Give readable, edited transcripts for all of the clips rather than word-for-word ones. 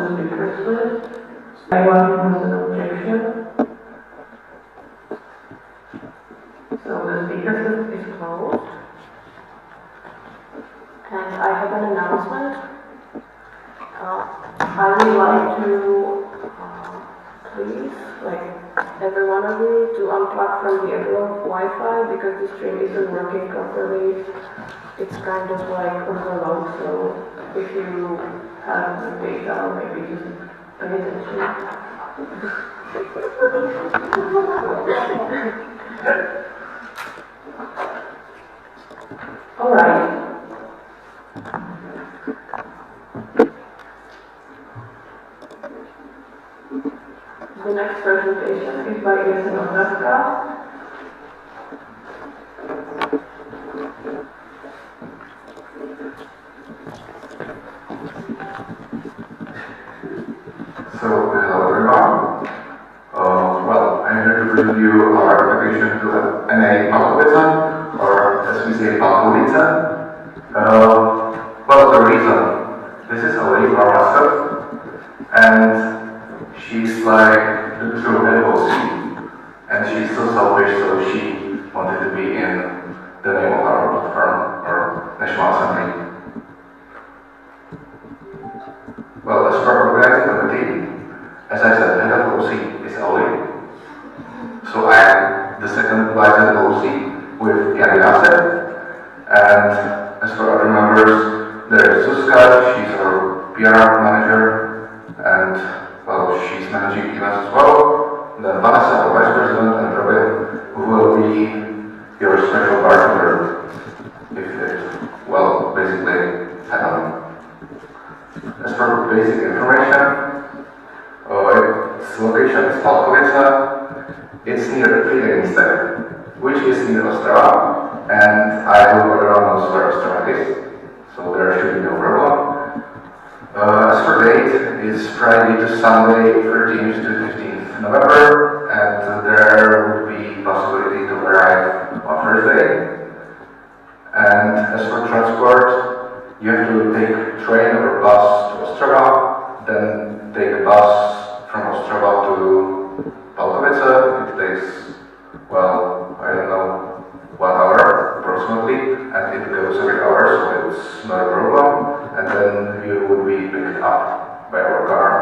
the speakers list. Anyone has an objection? So the speakers list is closed. And I have an announcement. I would like to please, like every one of you, to unplug from the other Wi-Fi because the stream isn't working properly. It's kind of like overload, so if you have the data, maybe just pay attention. All right. The next presentation is by ESN CZ. So, hello everyone. Well, I'm here to present you our application to NA Balkovica, or as we say, Balkovica. Well, the reason, this is a lady for our mascot, and she's like the true LOC, and she's so selfish, so she wanted to be in the name of our platform, or National Assembly. Well, as for organizing committee, as I said, head of OC is Oli. So I am the second vice head of OC with Gary Asset. And as for other members, there is Suska, she's our PR manager, and well, she's managing events as well. Then Vanessa, our vice president, and Robin, who will be your special bartender, if it, well, basically, happen. As for basic information, its location is Balkovica. It's near Friedrichsburg, which is near Ostrava, and I hope everyone knows where Ostrava is, so there should be no problem. As for date, it's Friday to Sunday, 13th to 15th November, and there would be possibility to arrive on Thursday. And as for transport, you have to take train or bus to Ostrava, then take a bus from Ostrava to Balkovica. It takes, well, I don't know, 1 hour approximately, and it goes every hour, so it's not a problem. And then you would be picked up by our car.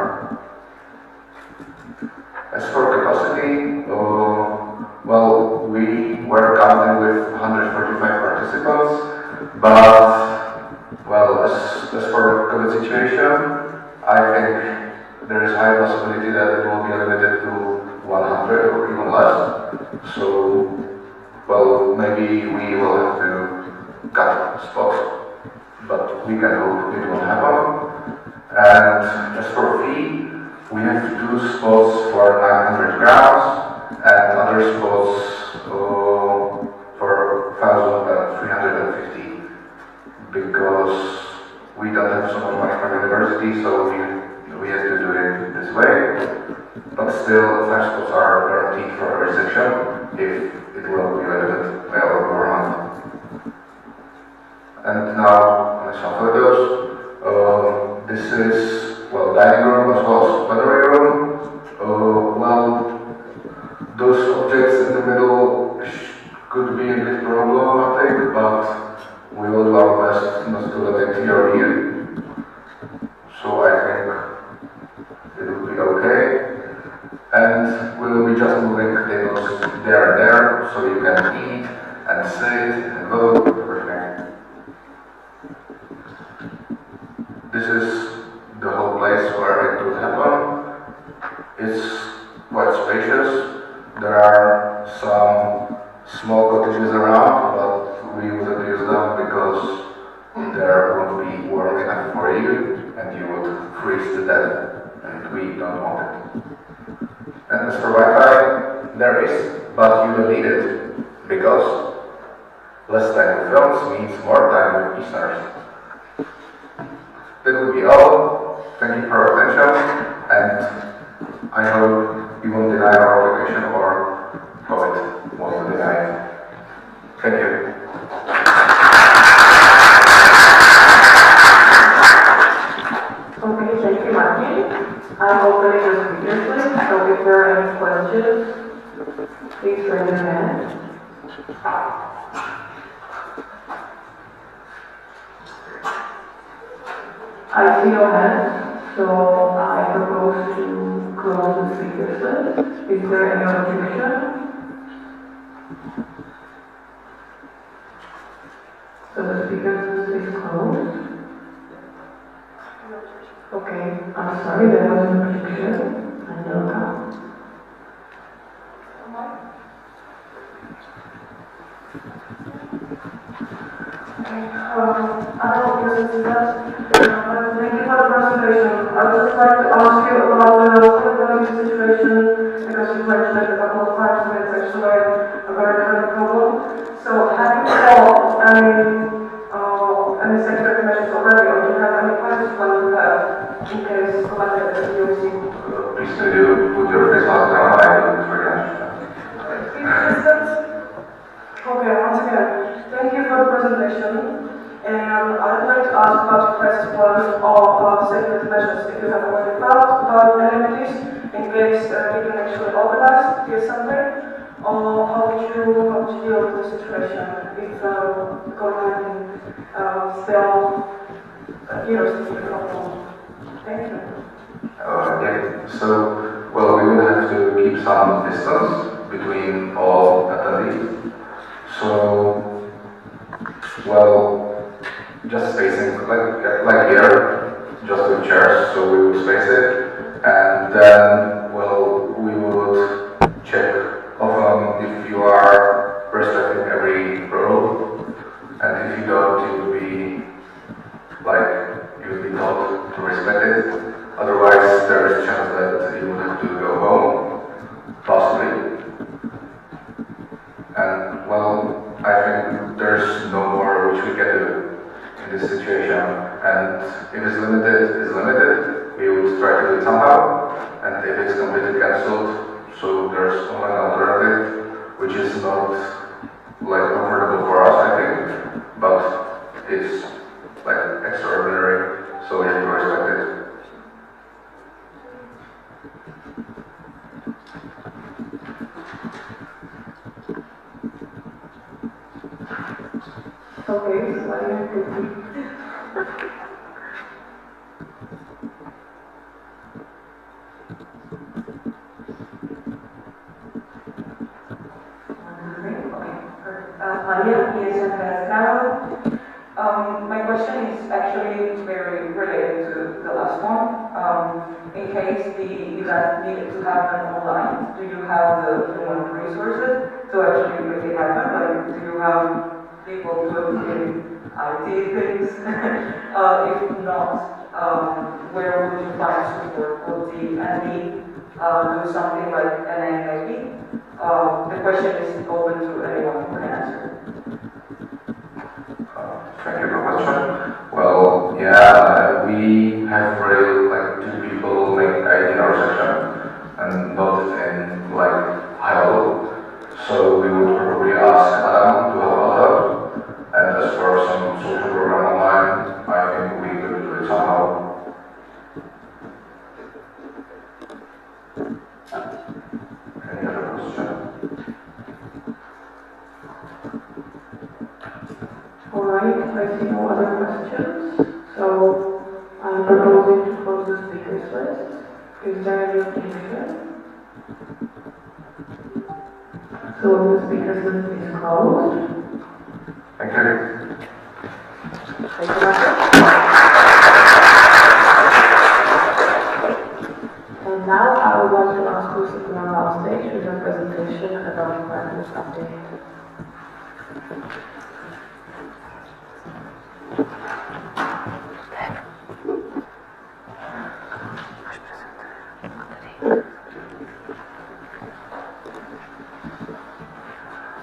As for capacity, well, we were counting with 145 participants, but well, as for the COVID situation, I think there is high possibility that it will be limited to 100 or even less. So, well, maybe we will have to cut spots, but we can hope it won't happen. And as for fee, we have 2 spots for 900 grams and other spots for 1,350. Because we don't have so much money from university, so we have to do it this way. But still, 5 spots are guaranteed for every section if it will be limited by our government. And now, some photos. This is, well, dining room as well as plenary room. Well, those objects in the middle could be a bit problematic, but we will do our best not to let it here or here. So I think it will be okay. And we will be just moving tables there and there, so you can eat and sit and vote, everything. This is the whole place where it would happen. It's quite spacious. There are some small cottages around, but we wouldn't use them because there won't be warm enough for you and you would freeze to death, and we don't want it. And as for Wi-Fi, there is, but you don't need it because less time with films means more time with listeners. That would be all. Thank you for your attention, and I hope you won't deny our application or COVID won't deny it. Thank you. Okay, thank you, Martin. I'm opening the speakers list, so if there are any questions, please raise your hand. I see no hands, so I propose to close the speakers list. Is there any objection? So the speakers list is closed. Okay, I'm sorry, there was an objection. I know now. Thank you for the presentation. I would just like to ask you about the COVID-19 situation, because you mentioned it a couple of times and it's actually a very current problem. So have you thought any security measures already, or do you have any plans for that in case like the DOC? Please could you put your face mask down? I don't forget. Okay, once again, thank you for the presentation. And I'd like to ask about your present plans or security measures. If you have already thought about any of these, in case you can actually organize the assembly, or how would you deal with the situation if the government still adheres to the problem? Thank you. Yeah, so, well, we will have to keep some distance between all attendees. So, well, just spacing, like here, just with chairs, so we would space it, and then, well, we would check often if you are respecting every rule, and if you don't, you would be told to respect it. Otherwise, there is a chance that you would have to go home, possibly. And, well, I think there's no more which we can do in this situation. And if it's limited, it's limited. We would try to do it somehow. And if it's completely cancelled, so there's only an alternative, which is not comfortable for us, I think, but it's extraordinary, so we have to respect it. Okay, so I have to Maria, ESN CZ. My question is actually very related to the last one. In case the event needed to happen online, do you have the human resources to actually make it happen? Like, do you have people to do IT things? If not, where would you find support? Would the ND do something like NAIB? The question is open to anyone who can answer. Thank you for the question. Well, yeah, we have really two people making IT in our section, and not in high level. So we would probably ask Adam to help us out. And as for some social program online, I think we could do it somehow. Any other question? Alright, I see no other questions, so I'm proposing to close the speakers list. Is there any objection? So the speakers list is closed. Thank you. Thank you, Martin. And now I would like to ask who's sitting on our stage with a presentation about the partners update.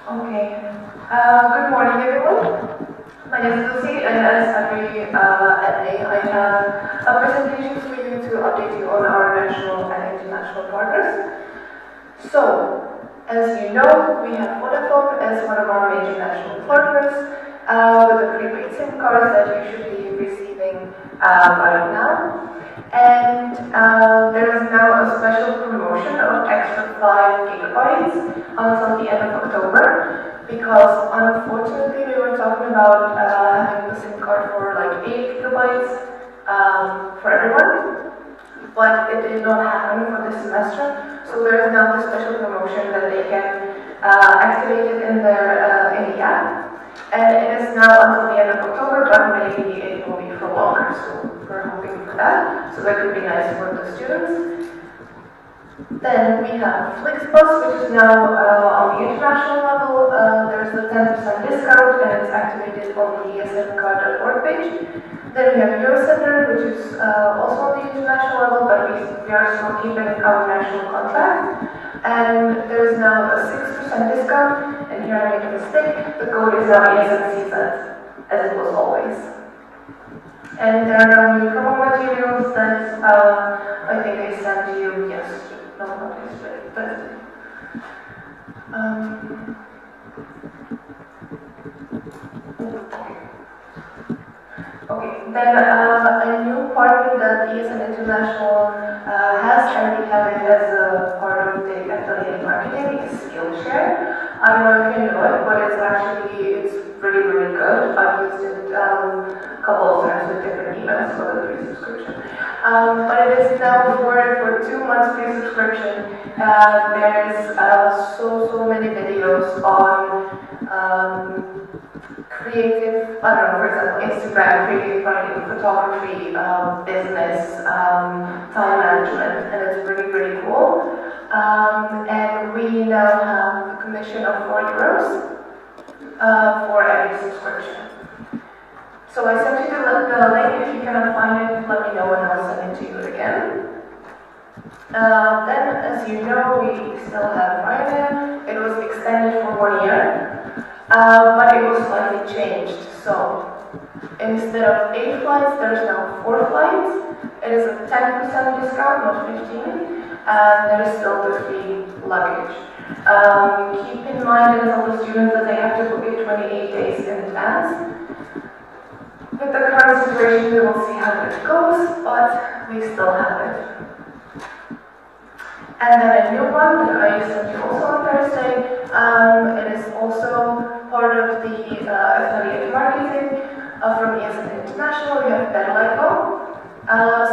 Okay. Good morning, everyone. My name is Lucy, and as every NA, I have a presentation for you to update you on our national and international partners. So, as you know, we have Vodafone as one of our major national partners with the prepaid SIM cards that you should be receiving right now. And there is now a special promotion of extra 5 gigabytes until the end of October, because unfortunately we were talking about having the SIM card for like 8 gigabytes for everyone, but it did not happen for this semester. So there is now this special promotion that they can activate it in their in the app. And it is now until the end of October, but maybe it will be for longer, so we're hoping for that. So that could be nice for the students. Then we have Flixbus, which is now on the international level. There's a 10% discount, and it's activated on the ESN page. Then we have Eurocenter, which is also on the international level, but we are still keeping our national contract. And there is now a 6% discount, and here I made a mistake. The code is now ESN CZ, as it was always. And there are now new promo materials that I think I sent you yesterday. No, not yesterday, but okay, then a new partner that ESN International has, and we have it as a part of the affiliate marketing, is Skillshare. I don't know if you know it, but it's really, really good. I've used it a couple of times with different emails for the free subscription. But it is now for 2 months free subscription. There's so many videos on creative, I don't know, for example, Instagram, creative writing, photography, business, time management, and it's really, really cool. And we now have a commission of €4 for every subscription. So I sent you the link. If you cannot find it, let me know and I'll send it to you again. Then, as you know, we still have Ryanair. It was extended for 1 year, but it was slightly changed. So instead of 8 flights, there's now 4 flights. It is a 10% discount, not 15%, and there is still the free luggage. Keep in mind and tell the students that they have to book it 28 days in advance. With the current situation, we will see how it goes, but we still have it. And then a new one that I sent you also on Thursday. It is also part of the affiliate marketing from ESN International. We have Liberec.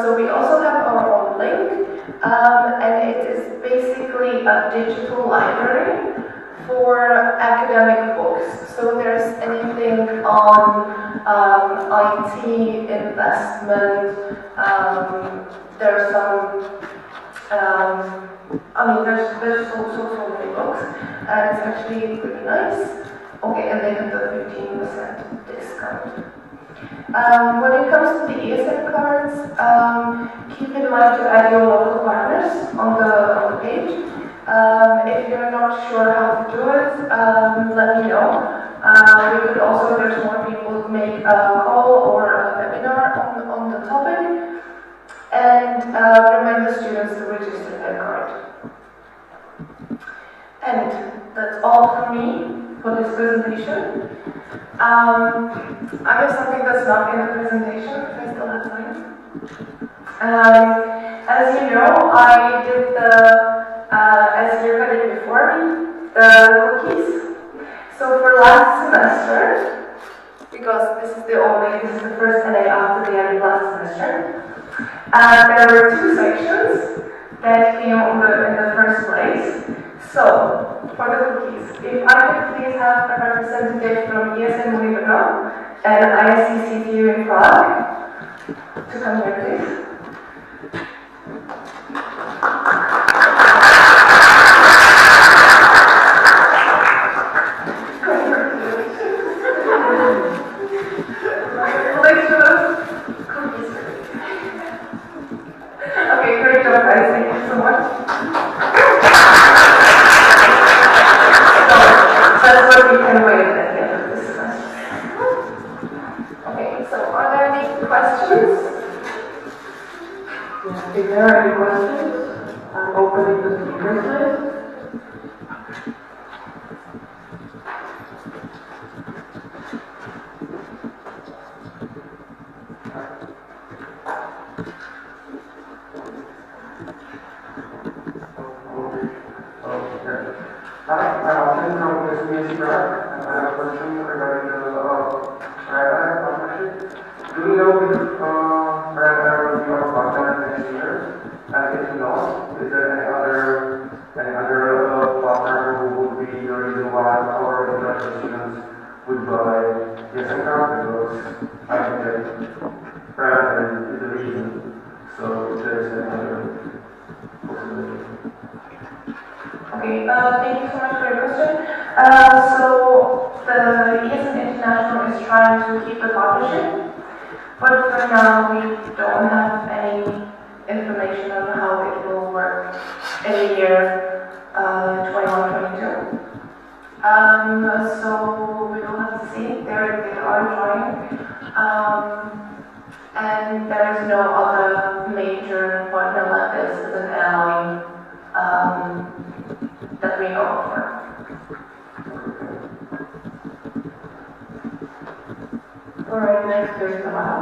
So we also have our own link, and it is basically a digital library for academic books. So there's anything on IT, investment, there's some, there's so many books, and it's actually pretty nice. Okay, and they have the 15% discount. When it comes to the ESN cards, keep in mind to add your local partners on the page. If you're not sure how to do it, let me know. We could also, there's more people, make a call or a webinar on the topic, and remind the students to register their card. And that's all from me for this presentation. I have something that's not in the presentation, if I still have time. As you know, I did as you heard it before me, the cookies. So for last semester, because this is the first NA after the end of last semester, there were 2 sections that came in the first place. So, for the cookies, if I could please have a representative from ESN Liberec and ISCCTU in Prague to come here, please. Okay, great job, guys. Thank you so much. That's what we can wait at the end of this semester. Okay, so are there any questions? Yeah, if there are any questions, I'm opening the speakers list. Hi, I'm Austin from SBSC Prague, and I have a question regarding the Prague partnership. Do you know if Prague will be our partner next year? And if not, is there any other partner who would be the reason why our international students would buy ESN card? Because I think that Prague is the reason. So if there is another possibility. Okay, thank you so much for your question. So the ESN International is trying to keep the partnership, but for now we don't have any information on how it will work in the year 21-22. So we will have to see. They are trying, and there is no other major partner like this as an ally. That we know of. Alright, next there's Tamara.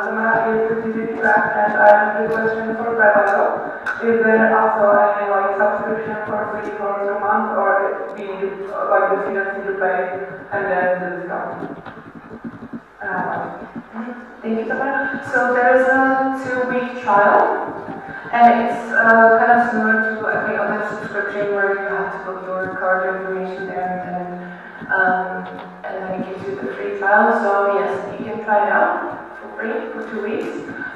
Samara is a CZ track, and I have a question for Prabhakar. Is there also any subscription for free for the month, or we need the students need to pay and then the discount? Thank you, Samara. So there is a 2-week trial, and it's kind of similar to every other subscription where you have to put your card information there, and then it gives you the free trial. So yes, you can try it out for 2 weeks.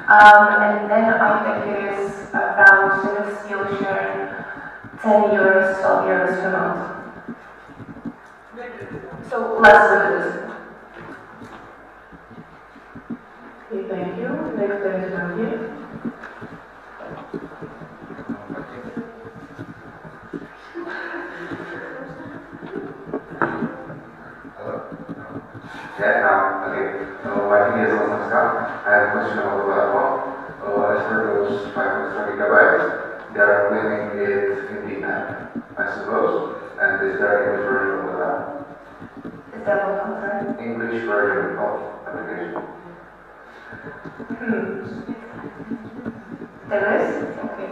And then I think it is around student Skillshare, 10 euros, 12 euros per month. So less than this. Okay, thank you. Next there is Maria. Okay. My name is Oscar. I have a question about the platform. As for those 500 gigabytes, they are claiming it in the app, I suppose. And is there English version of the app? Is that what I'm sorry? English version of application. There is? Okay.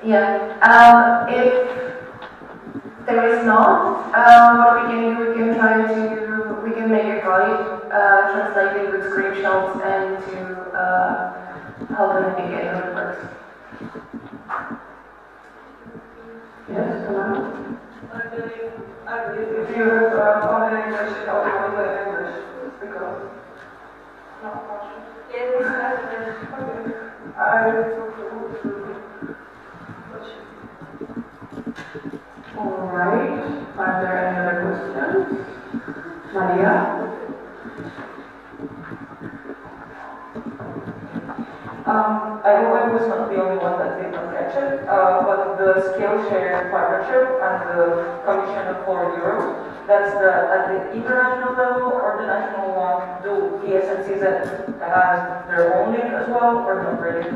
Yeah. If there is not, what we can do, we can make a guide translated with screenshots and to help them navigate how it works. Yes, Tamara? I believe if you have only English, it will be only English, because not Russian. Okay. I will Alright, are there any other questions? Maria? I hope I was not the only one that did not catch it, but the Skillshare partnership and the commission of €4, that's at the international level or the national one. Do ESN CZ have their own link as well, or not really?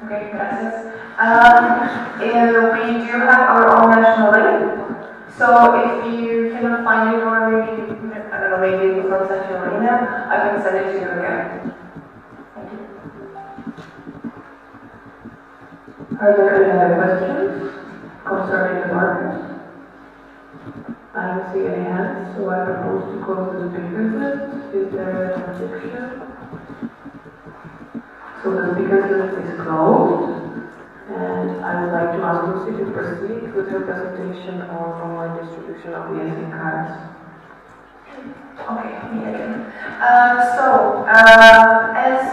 Okay, gracias. We do have our own national link, so if you cannot find it, or maybe, I don't know, maybe it's not sent you an email, I can send it to you again. Thank you. Are there any other questions concerning the partners? I don't see any hands, so I propose to close the speakers list. Is there an objection? So the speakers list is closed, and I would like to ask Lucy to proceed with her presentation on online distribution of ESN cards. Okay, me again. As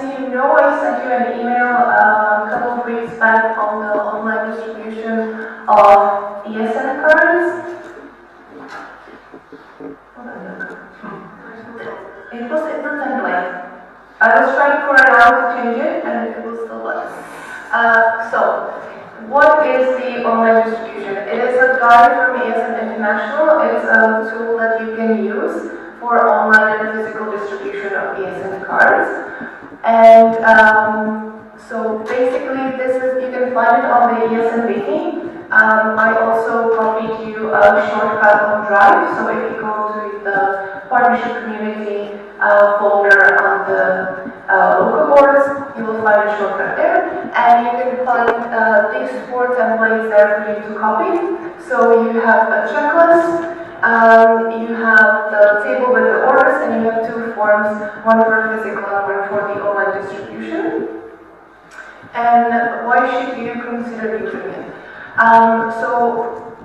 you know, I sent you an email a couple of weeks back on the online distribution of ESN cards. It was in the template. I was trying for an hour to change it, and it was still left. So, what is the online distribution? It is a guide from ESN International. It's a tool that you can use for online and physical distribution of ESN cards. And so basically this is, you can find it on the ESN Wiki. I also copied you a shortcut on Drive, so if you go to the partnership community folder on the local boards, you will find a shortcut there, and you can find these 4 templates there for you to copy. So you have a checklist, you have the table with the orders, and you have 2 forms, one for physical and one for the online distribution. And why should you consider using it? So,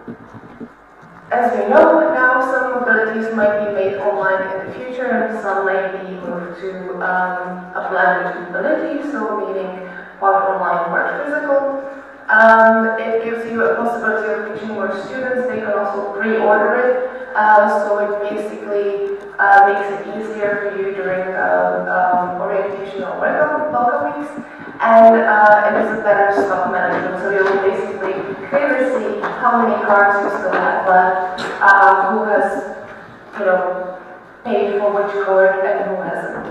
as we know, now some mobilities might be made online in the future and some may be moved to a blended mobility, so meaning part online, part physical. It gives you a possibility of reaching more students. They can also pre-order it, so it basically makes it easier for you during orientation or welcome weeks. And it is a better stock management, so you'll basically clearly see how many cards you still have left, who has, paid for which card and who hasn't.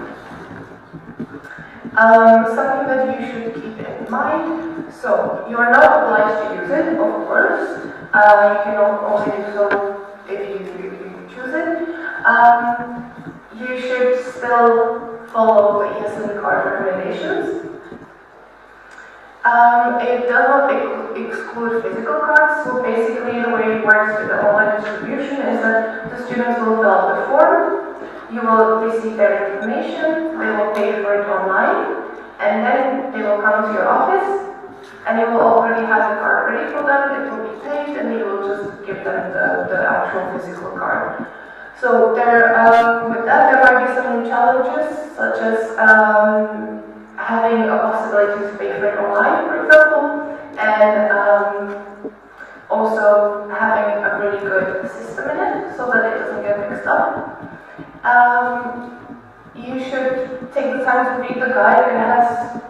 Something that you should keep in mind, so you are not obliged to use it, of course. You can only do so if you choose it. You should still follow the ESN card recommendations. It does not exclude physical cards, so basically the way it works with the online distribution is that the students will fill out the form, you will receive their information, they will pay for it online, and then they will come to your office, and you will already have the card ready for them, it will be paid, and you will just give them the actual physical card. So with that there might be some challenges, such as having a possibility to pay for it online, for example, and also having a really good system in it so that it doesn't get mixed up. You should take the time to read the guide. It has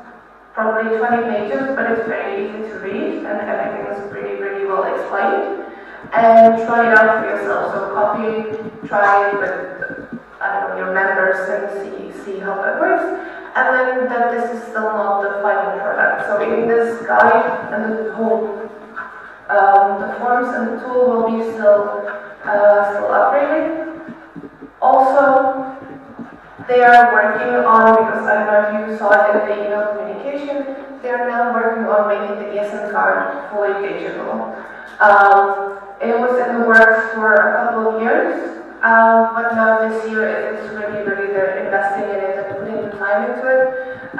probably 20 pages, but it's very easy to read and everything is really well explained. And try it out for yourself. So try it with your members and see how that works. And then that this is still not the final product. So in this guide and the whole, the forms and the tool will be still upgraded. Also, they are working on, because I don't know if you saw it in the email communication, they are now working on making the ESN card fully digital. It was in the works for a couple of years. But now this year it's really they're investing in it and putting the time into it. I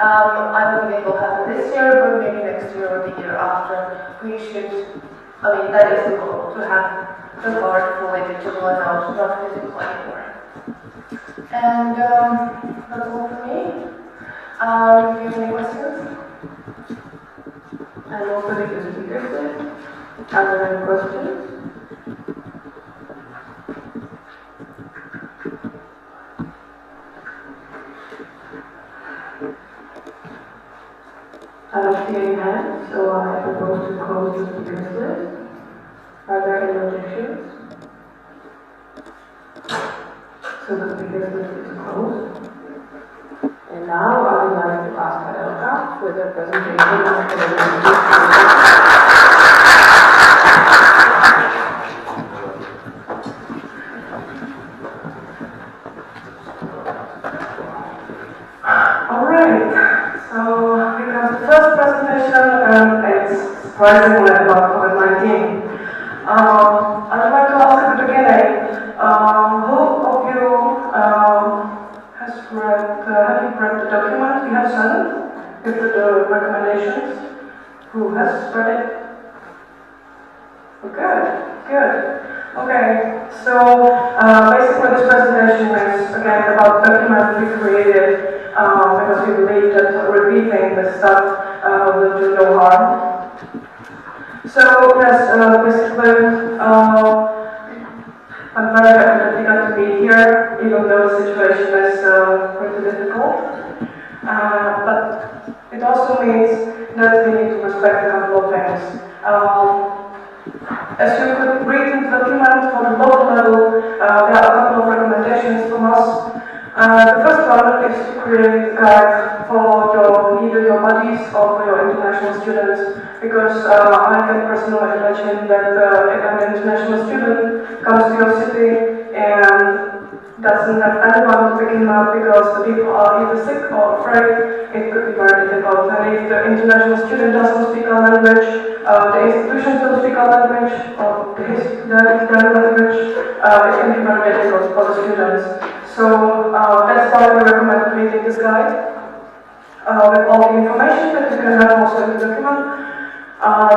don't think it will happen this year, but maybe next year or the year after. We should, that is the goal, to have the card fully digital and not physical anymore. And that's all for me. Do you have any questions? And opening the speaker list. Are there any questions? I don't see any hands, so I propose to close the speakers list. Are there any objections? So the speakers list is closed. And now I would like to ask Adelka for the presentation of the surprisingly about COVID-19. I'd like to ask at the beginning, who of you has read, have you read the document you have sent with the recommendations? Who has read it? Good. Okay, so basically this presentation is again about documents we created because we believe that repeating the stuff will do no harm. So yes, basically, I'm very happy that we got to be here, even though the situation is pretty difficult. But it also means that we need to respect a couple of things. As you could read in the document, for the local level, there are a couple of recommendations from us. The first one is to create a guide for either your buddies or for your international students, because I can personally imagine that if an international student comes to your city and doesn't have anyone to pick him up because the people are either sick or afraid, it could be very difficult. And if the international student doesn't speak our language, the institutions don't speak our language, or their language, it can be very difficult for the students. So that's why we recommend creating this guide with all the information that you can have also in the document.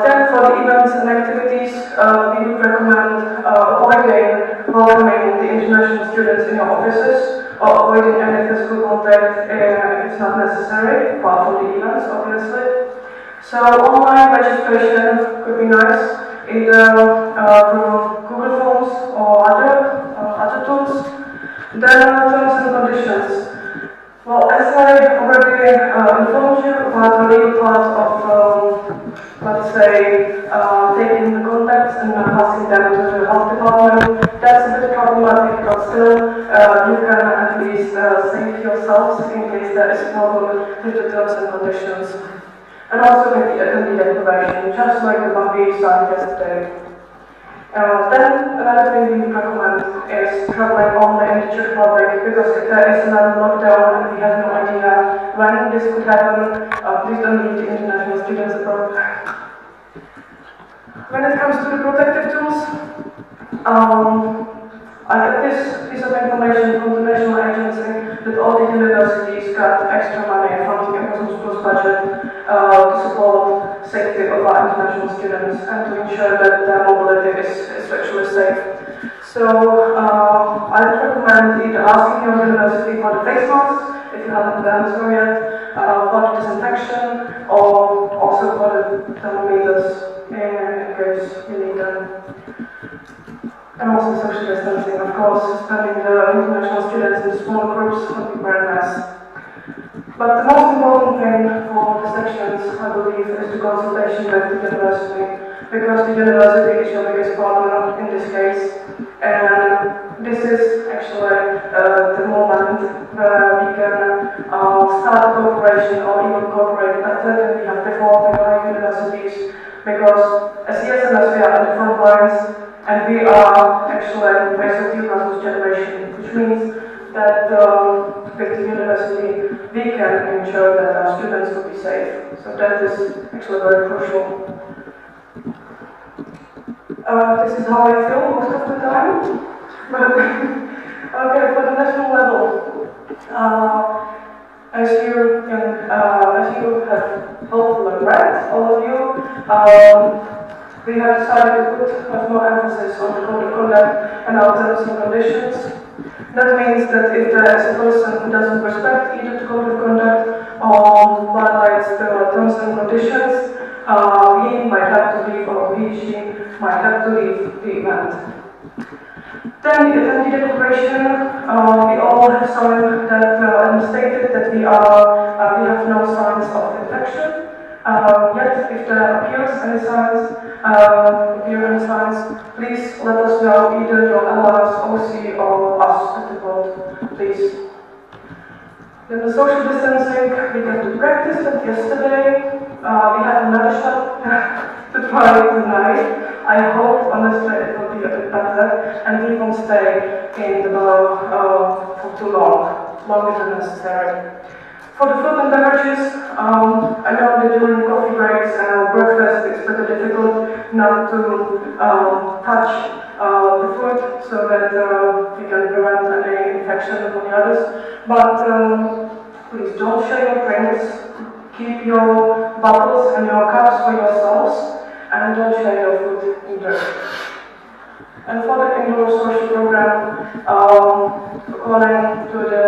Then for the events and activities, we would recommend avoiding welcoming the international students in your offices or avoiding any physical contact if it's not necessary, apart from the events, obviously. So online registration could be nice, either through Google Forms or other tools. Then terms and conditions. Well, as I already informed you about the legal part of, let's say, taking the contacts and passing them to the health department, that's a bit problematic, but still you can at least save yourselves in case there is a problem with the terms and conditions. And also with the attendee declaration, just like the one we signed yesterday. Then another thing we recommend is traveling only in the Czech Republic, because if there is another lockdown and we have no idea when this could happen, please don't leave the international students abroad. When it comes to the protective tools, I got this piece of information from the national agency that all the universities got extra money from the Erasmus Plus budget to support safety of our international students and to ensure that their mobility is actually safe. So I would recommend either asking your university for the face masks, if you haven't done so yet, for the disinfection, or also for the thermometers in case you need them. And also social distancing, of course, spending the international students in small groups would be very nice. But the most important thing for the sections, I believe, is the consultation with the university, because the university is your biggest partner in this case. And this is actually the moment where we can start cooperation or even cooperate better than we have before with our universities, because as ESNs we are at the front lines, and we are actually basically the Erasmus generation, which means that with the university we can ensure that our students will be safe. So that is actually very crucial. This is how I feel most of the time. But okay, for the national level, as you have hopefully read, all of you. We have decided to put much more emphasis on the code of conduct and our terms and conditions. That means that if there is a person who doesn't respect either the code of conduct or violates the terms and conditions, he might have to leave, or she might have to leave the event. Then the attendee declaration, we all have signed that and stated that we have no signs of infection. Yet, if there appears any signs, please let us know, either your LRs, OC, or us at the board, please. Then the social distancing, we got to practice that yesterday. We have another shot to try tonight. I hope, honestly, it will be a bit better, and we won't stay in the bar for too long, longer than necessary. For the food and beverages, I know that during coffee breaks and breakfast it's pretty difficult not to touch the food so that we can prevent any infection from the others. But please don't share your drinks. Keep your bottles and your cups for yourselves, and don't share your food either. And for the indoor social program, according to the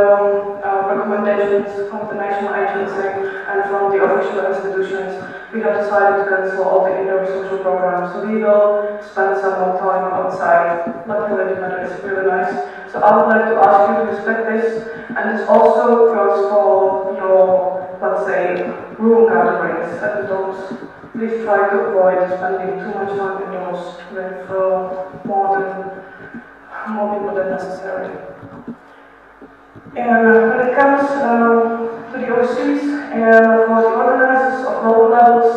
recommendations from the national agency and from the official institutions, we have decided to cancel all the indoor social programs. So we will spend some more time outside. Luckily, the weather is really nice. So I would like to ask you to respect this, and this also goes for your let's say, room gatherings and those. Please try to avoid spending too much time indoors with more people than necessary. And when it comes to the OCs and for the organizers of local levels,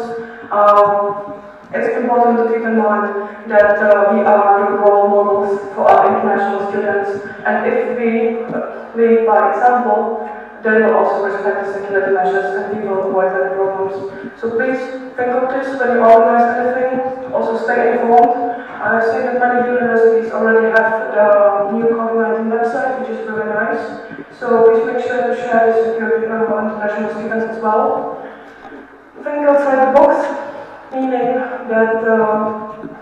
it's important to keep in mind that we are the role models for our international students, and if we lead by example, they will also respect the security measures and we will avoid any problems. So please think of this when you organize anything, also stay informed. I see that many universities already have the new COVID-19 website, which is really nice. So please make sure to share this with your international students as well. Think outside the box, meaning that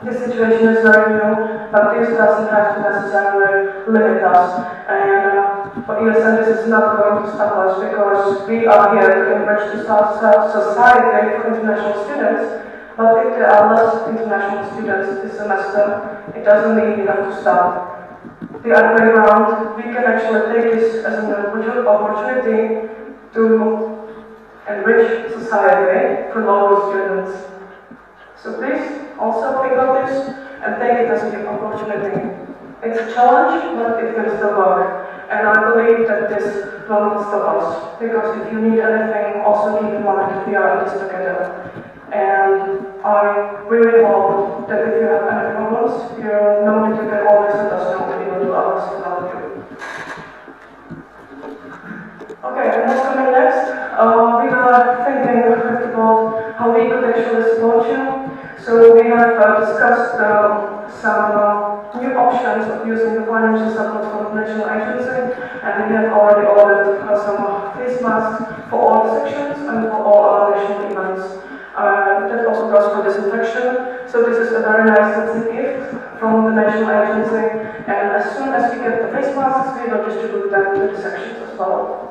this situation is very new, but this doesn't have to necessarily limit us. And for ESN, this is not going to stop us because we are here to enrich the society for international students. But if there are less international students this semester, it doesn't mean we have to stop. The other way around, we can actually take this as an opportunity to enrich society for local students. So please also think of this and take it as an opportunity. It's a challenge, but it will still work. And I believe that this will not stop us. Because if you need anything, also keep in mind that we are in this together. And I really hope that if you have any problems, you know that you can always let us know and we will do our best to help you. Okay, and what's coming next? We were thinking about how we could actually support you. So we have discussed some new options of using the financial support from the national agency, and we have already ordered some face masks for all the sections and for all our national events. That also goes for disinfection. So this is a very nice gift from the national agency, and as soon as we get the face masks, we will distribute them to the sections as well.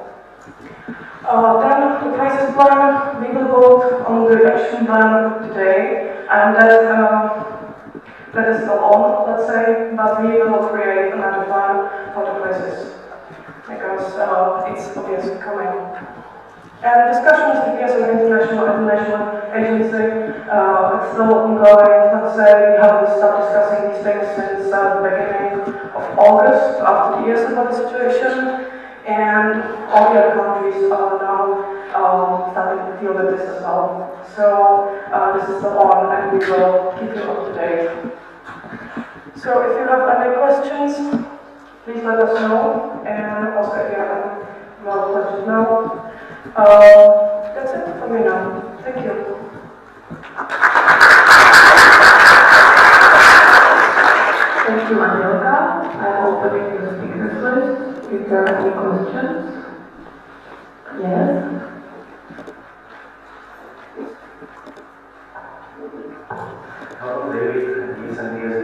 Then the crisis plan, we will vote on the action plan today, and that is still on, let's say, but we will create another plan for the crisis, because it's obviously coming. And discussions with the ESN International and National Agency, it's still ongoing. Let's say we haven't stopped discussing these things since the beginning of August, after the ESN situation. And all the other countries are now starting to deal with this as well. So this is still on, and we will keep you up to date. So if you have any questions, please let us know. And also if you have any more questions now. That's it for me now. Thank you. Thank you, Angelika. I'm opening the speakers list. If there are any questions? Yes? Hello, David, ESN CZ.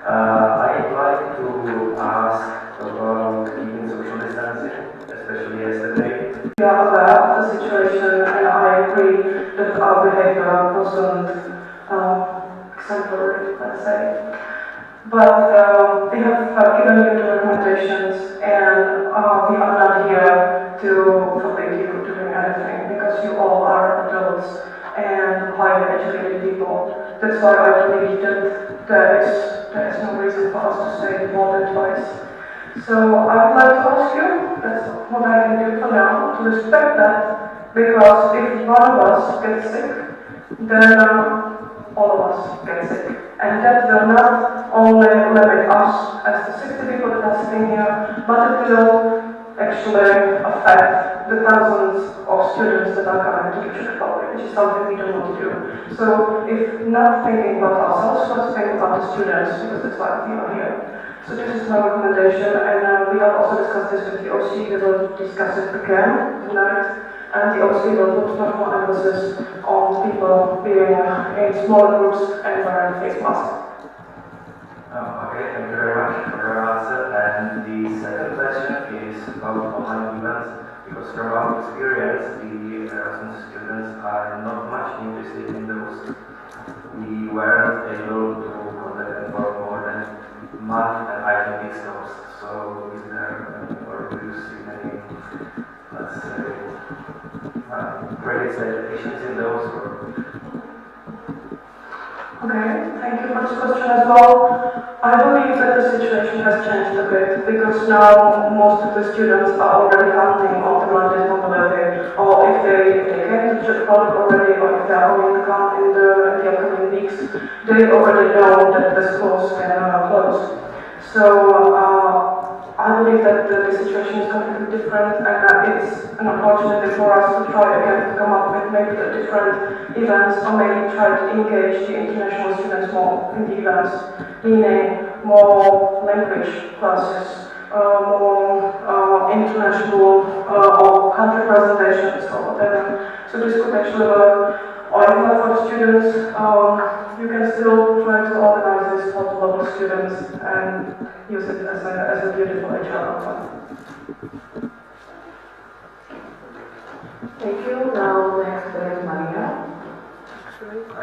I'd like to ask about keeping social distancing, especially yesterday. We are aware of the situation, and I agree that our behavior wasn't exemplary, let's say. But we have given you the recommendations, and we are not here to forbid you doing anything, because you all are adults and highly educated people. That's why I believe that there is no reason for us to say more than twice. So I would like to ask you, that's what I can do for now, to respect that, because if one of us gets sick, then all of us get sick. And that will not only limit us as the 60 people that are sitting here, but it will actually affect the thousands of students that are coming to the Czech Republic, which is something we don't want to do. So if not thinking about ourselves, let's think about the students, because that's why we are here. So this is my recommendation, and we have also discussed this with the OC. We will discuss it again tonight, and the OC will put much more emphasis on people being in smaller groups and wearing face masks. Okay, thank you very much for your answer. And the second question is about online events, because from our experience, the Erasmus students are not much interested in those. We weren't able to contact them for more than a month, and I think it's lost. So is there, or do you see any, let's say, those? Or... Okay, thank you for this question as well. I believe that the situation has changed a bit because now most of the students are already counting on the Monday mobility, or if they came to Czech Republic already, or if they are going to come in the upcoming weeks, they already know that the schools can close. So I believe that the situation is completely different, and it's an opportunity for us to try again to come up with maybe a different events, or maybe try to engage the international students more in the events, meaning more language classes, more international or country presentations or whatever. So this could actually work. Or even for the students, you can still try to organize this for the local students and use it as a beautiful HR fund. Thank you. Now next is Maria. I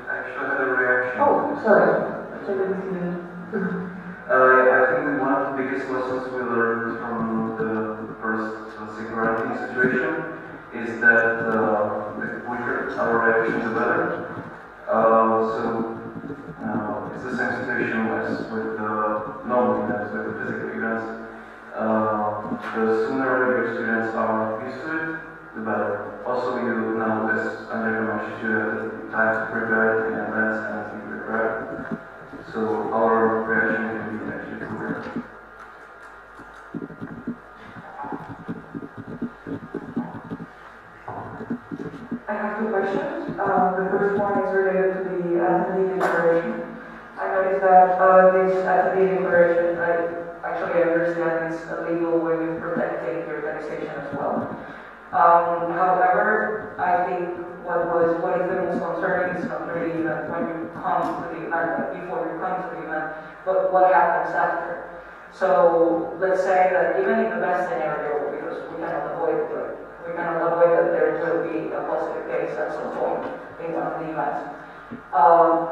actually had a reaction. Oh, sorry. I think that one of the biggest lessons we learned from the first quarantine situation is that the quicker our reaction, the better. It's the same situation as with the normal events, with the physical events. The sooner your students are used to it, the better. Also, you now, as Andrea mentioned, you have time to prepare in advance and be prepared. So our reaction can be actually quicker. I have two questions. The first one is related to the attendee declaration. I noticed that this attendee declaration, I understand it's a legal way of protecting the organization as well. However, I think what is the most concerning is not really that when you come to the event, before you come to the event, but what happens after. So let's say that even in the best scenario, because we cannot avoid that there will be a positive case at some point in one of the events.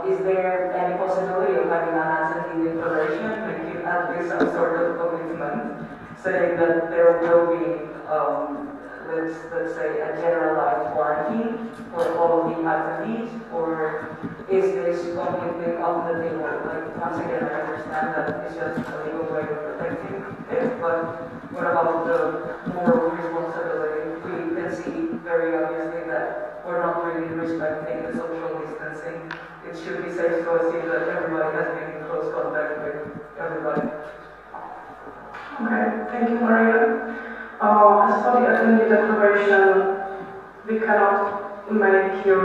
Is there any possibility of having an attendee declaration, making at least some sort of commitment, saying that there will be, let's say, a generalized quarantine for all of the attendees, or is this completely off the table? Like, once again, I understand that it's just a legal way of protecting it, but what about the moral responsibility? We can see very obviously that we're not really respecting the social distancing. It should be safe to assume that everybody has been in close contact with everybody. Okay, thank you, Maria. As for the attendee declaration, we cannot make you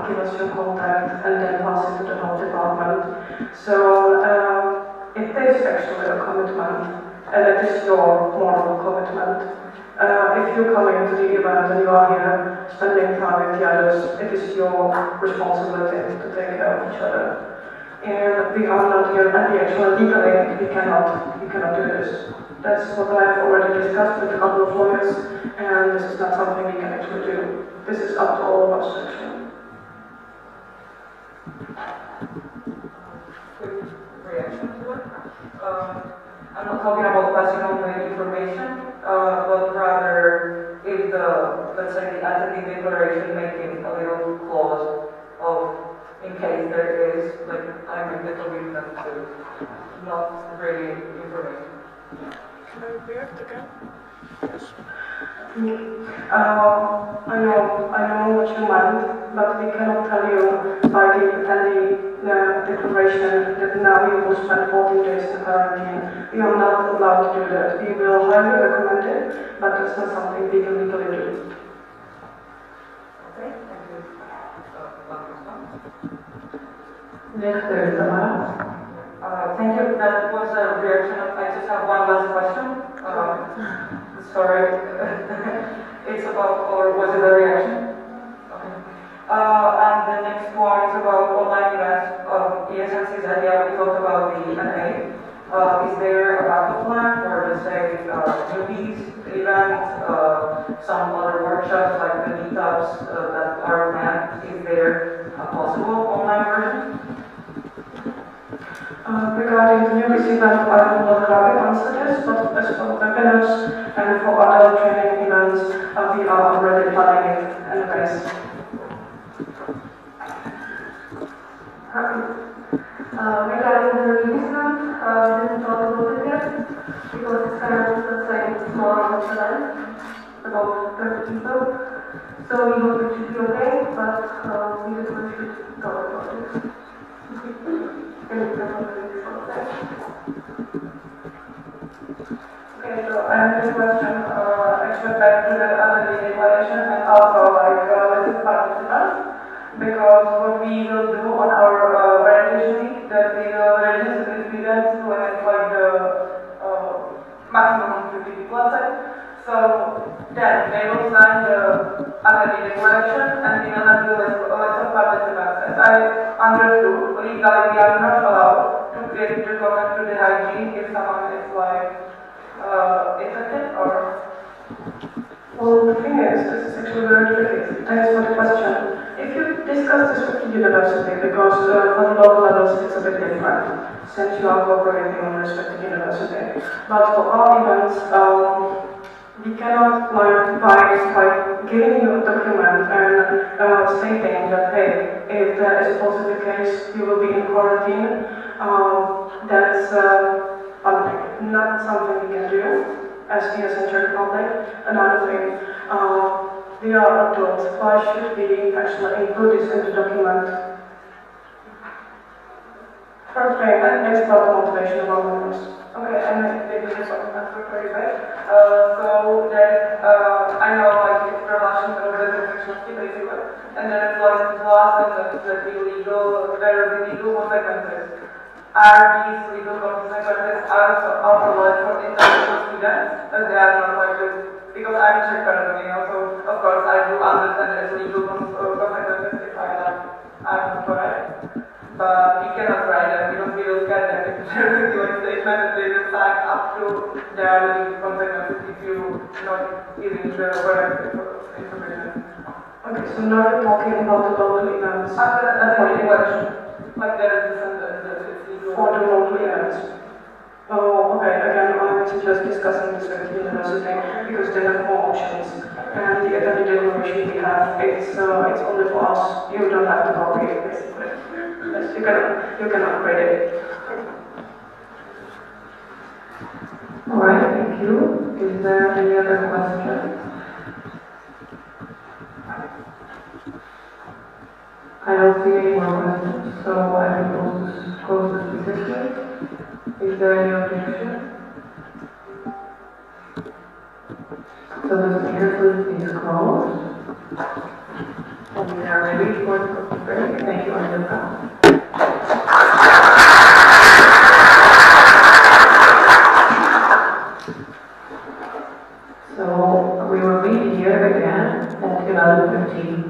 give us your contact and then pass it to the health department. So it is actually a commitment, and it is your moral commitment. If you're coming to the event and you are here spending time with the others, it is your responsibility to take care of each other. And we are not here, and we actually legally we cannot do this. That's what I've already discussed with a couple of lawyers, and this is not something we can actually do. This is up to all of us actually. Quick reaction to it. I'm not talking about passing on the information, but rather if let's say the attendee declaration making a little clause of, in case there is, like, I make the commitment to not really information. Can I react again? Yes. I know what you meant, but we cannot tell you by the attendee declaration that now you will spend 14 days in quarantine. We are not allowed to do that. We will highly recommend it, but that's not something we can legally do. Okay, thank you. Next is Tamara. Thank you. That was a reaction. I just have one last question. Sorry. It's about, or was it a reaction? Okay. And the next one is about online events of ESN CZ. Yeah, we talked about the NA. Is there a backup plan for, let's say, newbies event, some other workshops like the meetups that are planned? Is there a possible online version? Regarding the newbies event, I will not have an answer this, but as for webinars and for other training events, we are already planning it anyways. Regarding the reason, we didn't talk about it yet, because it's kind of, let's say, small amount of land, about 30 people. So we hope it should be okay, but we just want to talk about it. Okay, so I have a question, actually back to the other declaration and also like list participants, because what we will do on our orientation week, that we will register the students to like the maximum 50 people, let's say. So then they will sign the academic declaration and we will have the list of participants. As I understood, legally we are not allowed to create the comment to the hygiene if someone is like infected or. Well, the thing is, this is actually very tricky. Thanks for the question. If you discuss this with the university, because for the local levels it's a bit different, since you are cooperating on respective university. But for our events, we cannot like by giving you a document and stating that hey, if there is a positive case, you will be in quarantine. That's not something we can do as ESN Czech Republic. Another thing, we are adults. Why should we actually include this in the document? Third thing, it's about the motivation of our members. Okay, and maybe this one answer very well. So there's, I know like it's relation to the infection basically, and there's like the last sentence that illegal, there are illegal consequences. Are these legal consequences also like for international students? They are not like this, because I'm Czech person, you know, so of course I do understand there's legal consequences if I'm correct. But we cannot write them because we will get them if there will be like statement that they will sign up to their legal consequences if you not giving the correct information. Okay, so now you're talking about the local events. After the election, like there is the sentence that it's legal. For the local events. Oh, okay, again, I would suggest discussing this with the university because they have more options. And the academic declaration we have, it's only for us. You don't have to copy it, basically. Yes, you can upgrade it. Alright, thank you. Is there any other questions? I don't see any more questions, so I propose to close this petition. Is there any objection? So the speaker list is closed. And we are ready for the break. Thank you, Angelica. So we will meet here again at 11:15.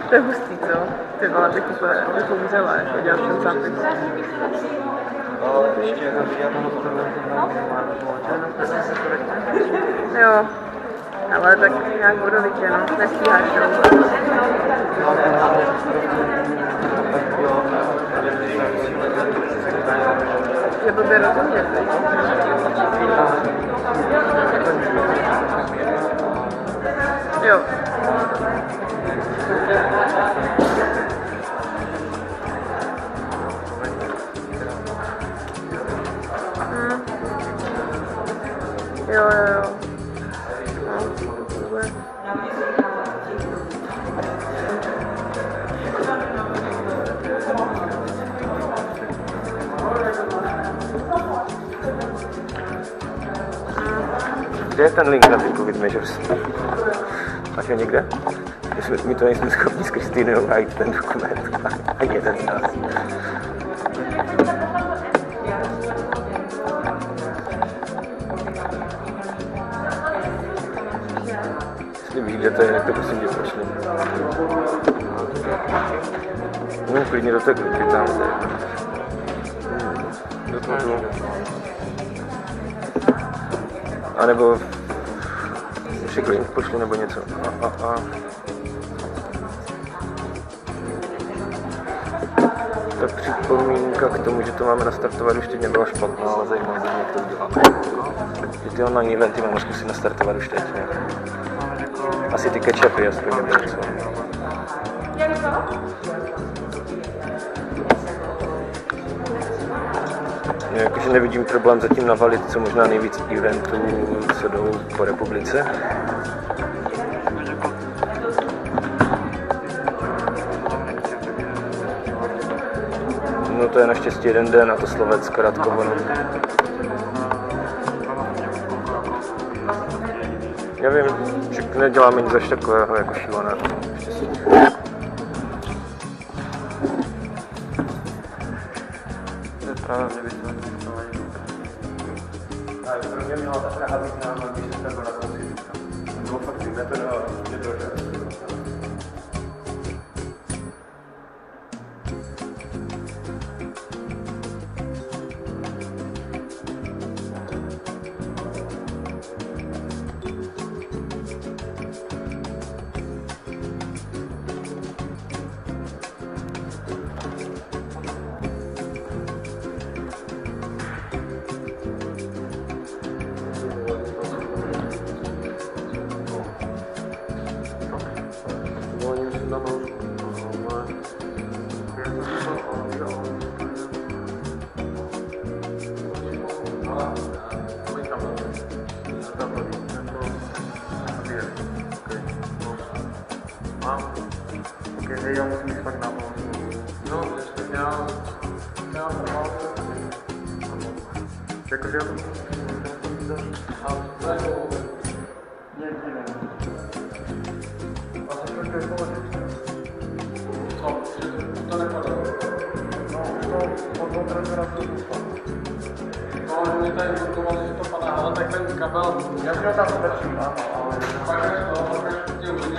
To je hustý, co? Ty vole, bych úplně umřela, jako dělat ten zápis. Ještě jednou vidět Jo, ale tak nějak vodovitě, no, nestíháš, no. Je blbě rozumět, jo. Jo. Kde je ten link na ty COVID measures? Máš ho někde? My to nejsme schopni skrz týdnu najít ten dokument. Ani jeden z nás. Jestli vyjdete, jinak to prosím tě pošli. No, klidně do té grupy tam. Do toho. A nebo ještě klidně pošli nebo něco. Ta připomínka k tomu, že to máme nastartovat, už teď nebyla špatná, ale zajímavé mě, jak to uděláme. Že ty online eventy máme zkusit nastartovat už teď, ne? Asi ty ketchupy, aspoň nebo něco. Jakože nevidím problém zatím navalit co možná nejvíc eventů, co jdou po republice. No to je naštěstí jeden den a to Slovensko Radkovo. Já vím, že neděláme nic až takového jako šíleného. To je právě ale pro mě měla ta Praha být známa, když jsem tam byl na konci. To bylo fakt vymetono a nedržel. Já musím jít fakt na pomoc. No, já jakože já to ne. Vlastně to je politické. Co? To nepadá. No, to od toho trezora se dostal. No, ale mě tady blokovali, že to padá, ale tak ten kabel... Já si ho tam strčím, ano, ale... Pak až tě uvidí,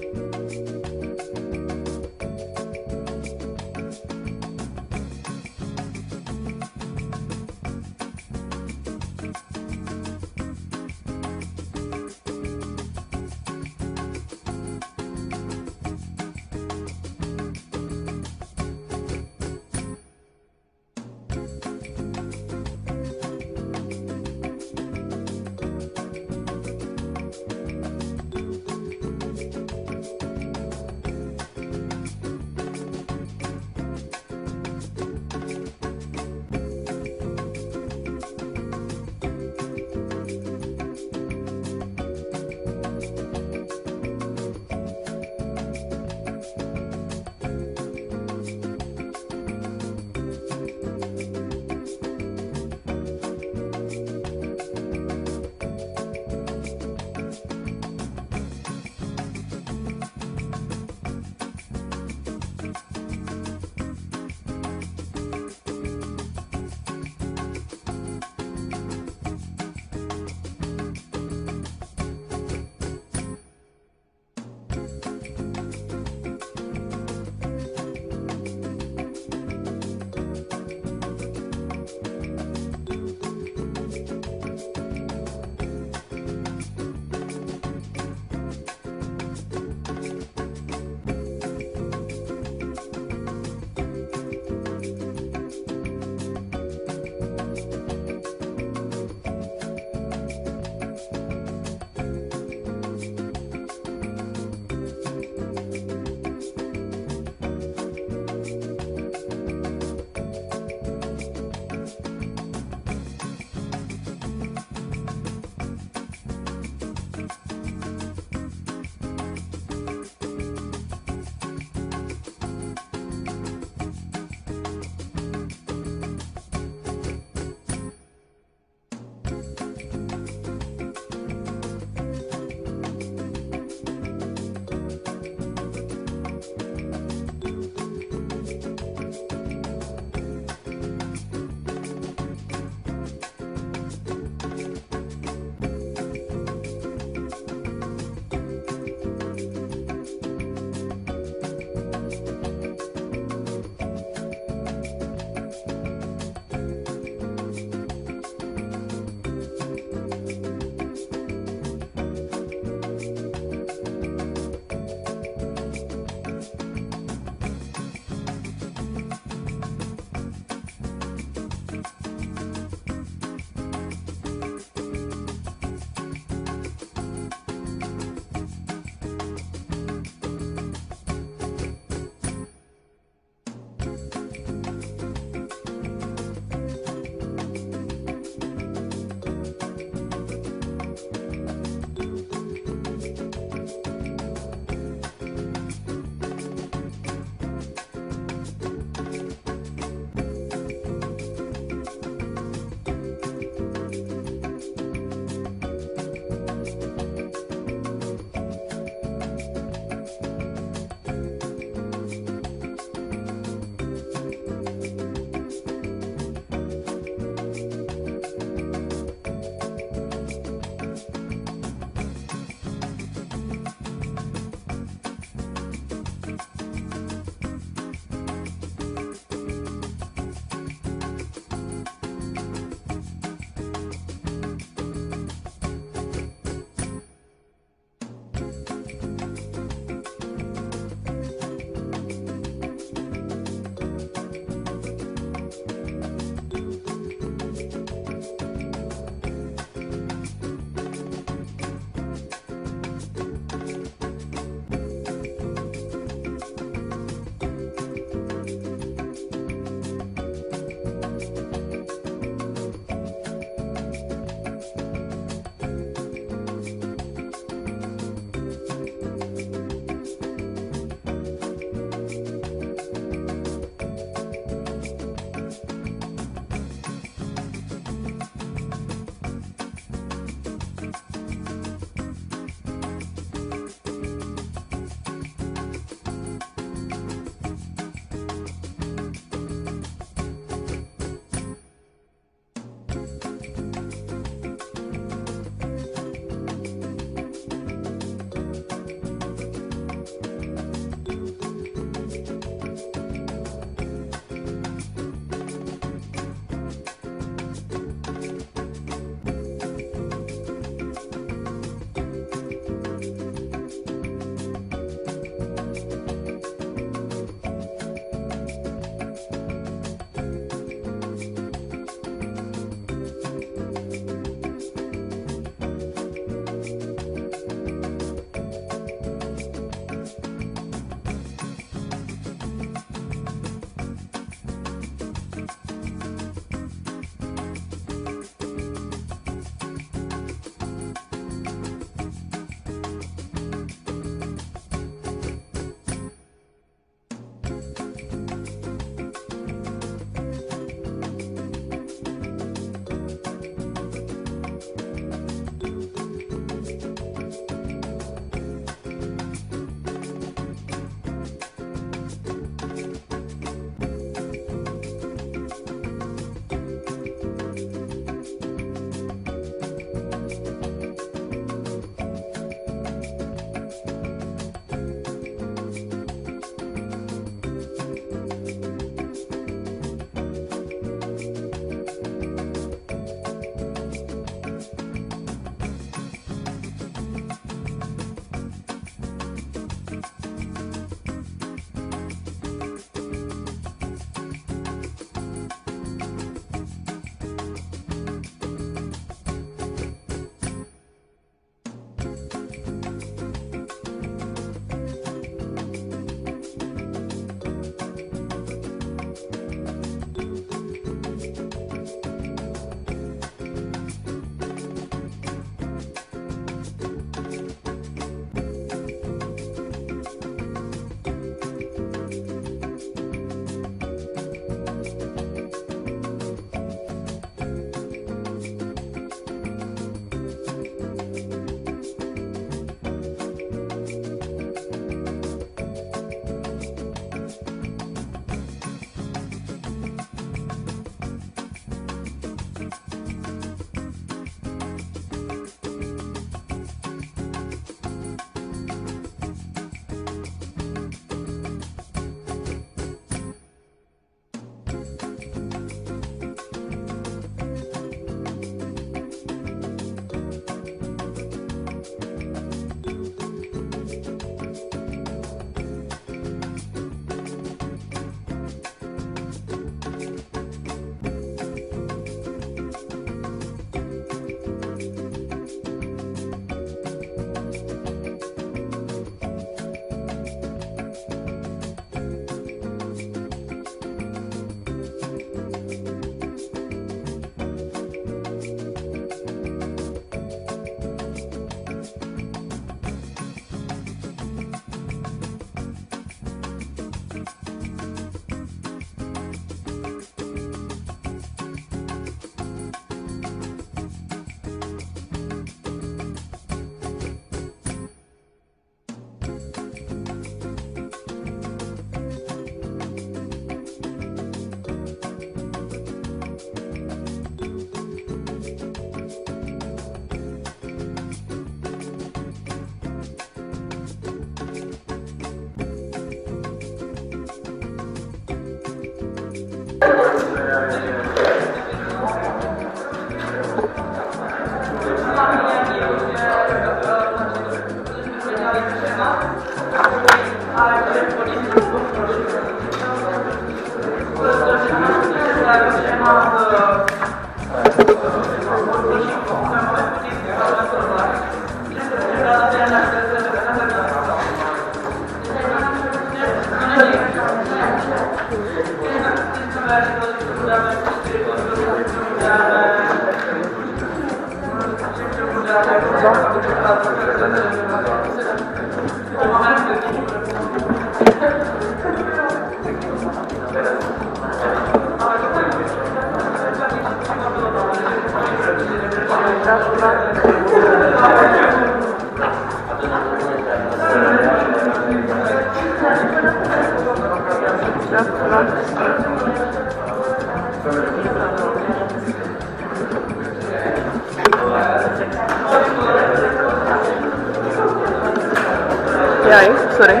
Jaj, sorry.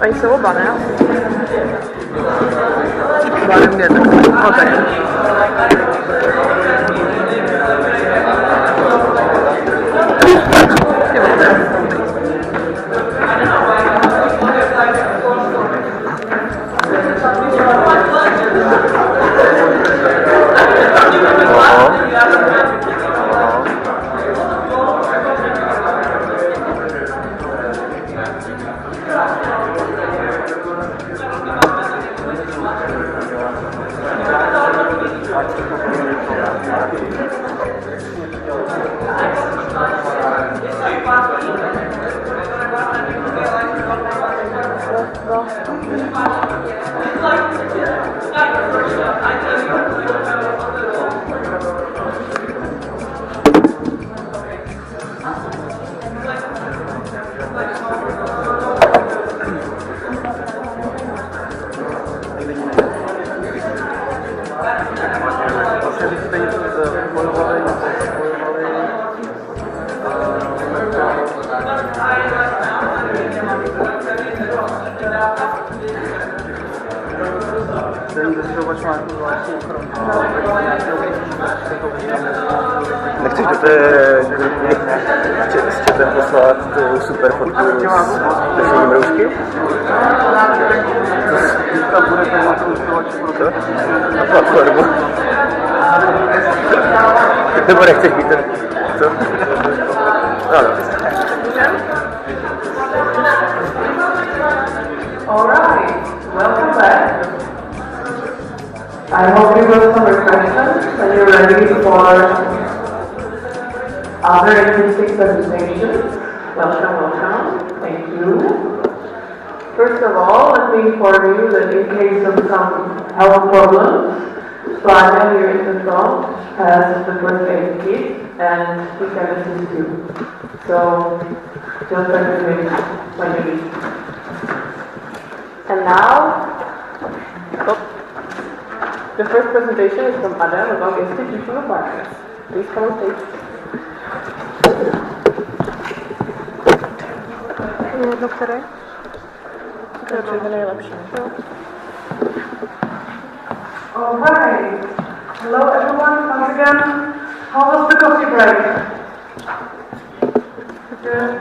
Oni jsou oba, ne? Barevně tak. Ok. Nechceš do té grupy s chatem poslat tu super fotku s nošením roušky? Co? Na platformu. Nebo nechceš být ten... Co? No. Alright, welcome back. I hope you got some refreshments and you're ready for other interesting presentations. Welcome. Thank you. First of all, let me inform you that in case of some health problems, Slavia here in the front has the first aid kit and we can assist you. So, just activate when you need. And now, the first presentation is from Adam about institutional partners. Please come on stage. Jedno které? To je nejlepší. Alright. Hello everyone, once again. How was the coffee break? Good.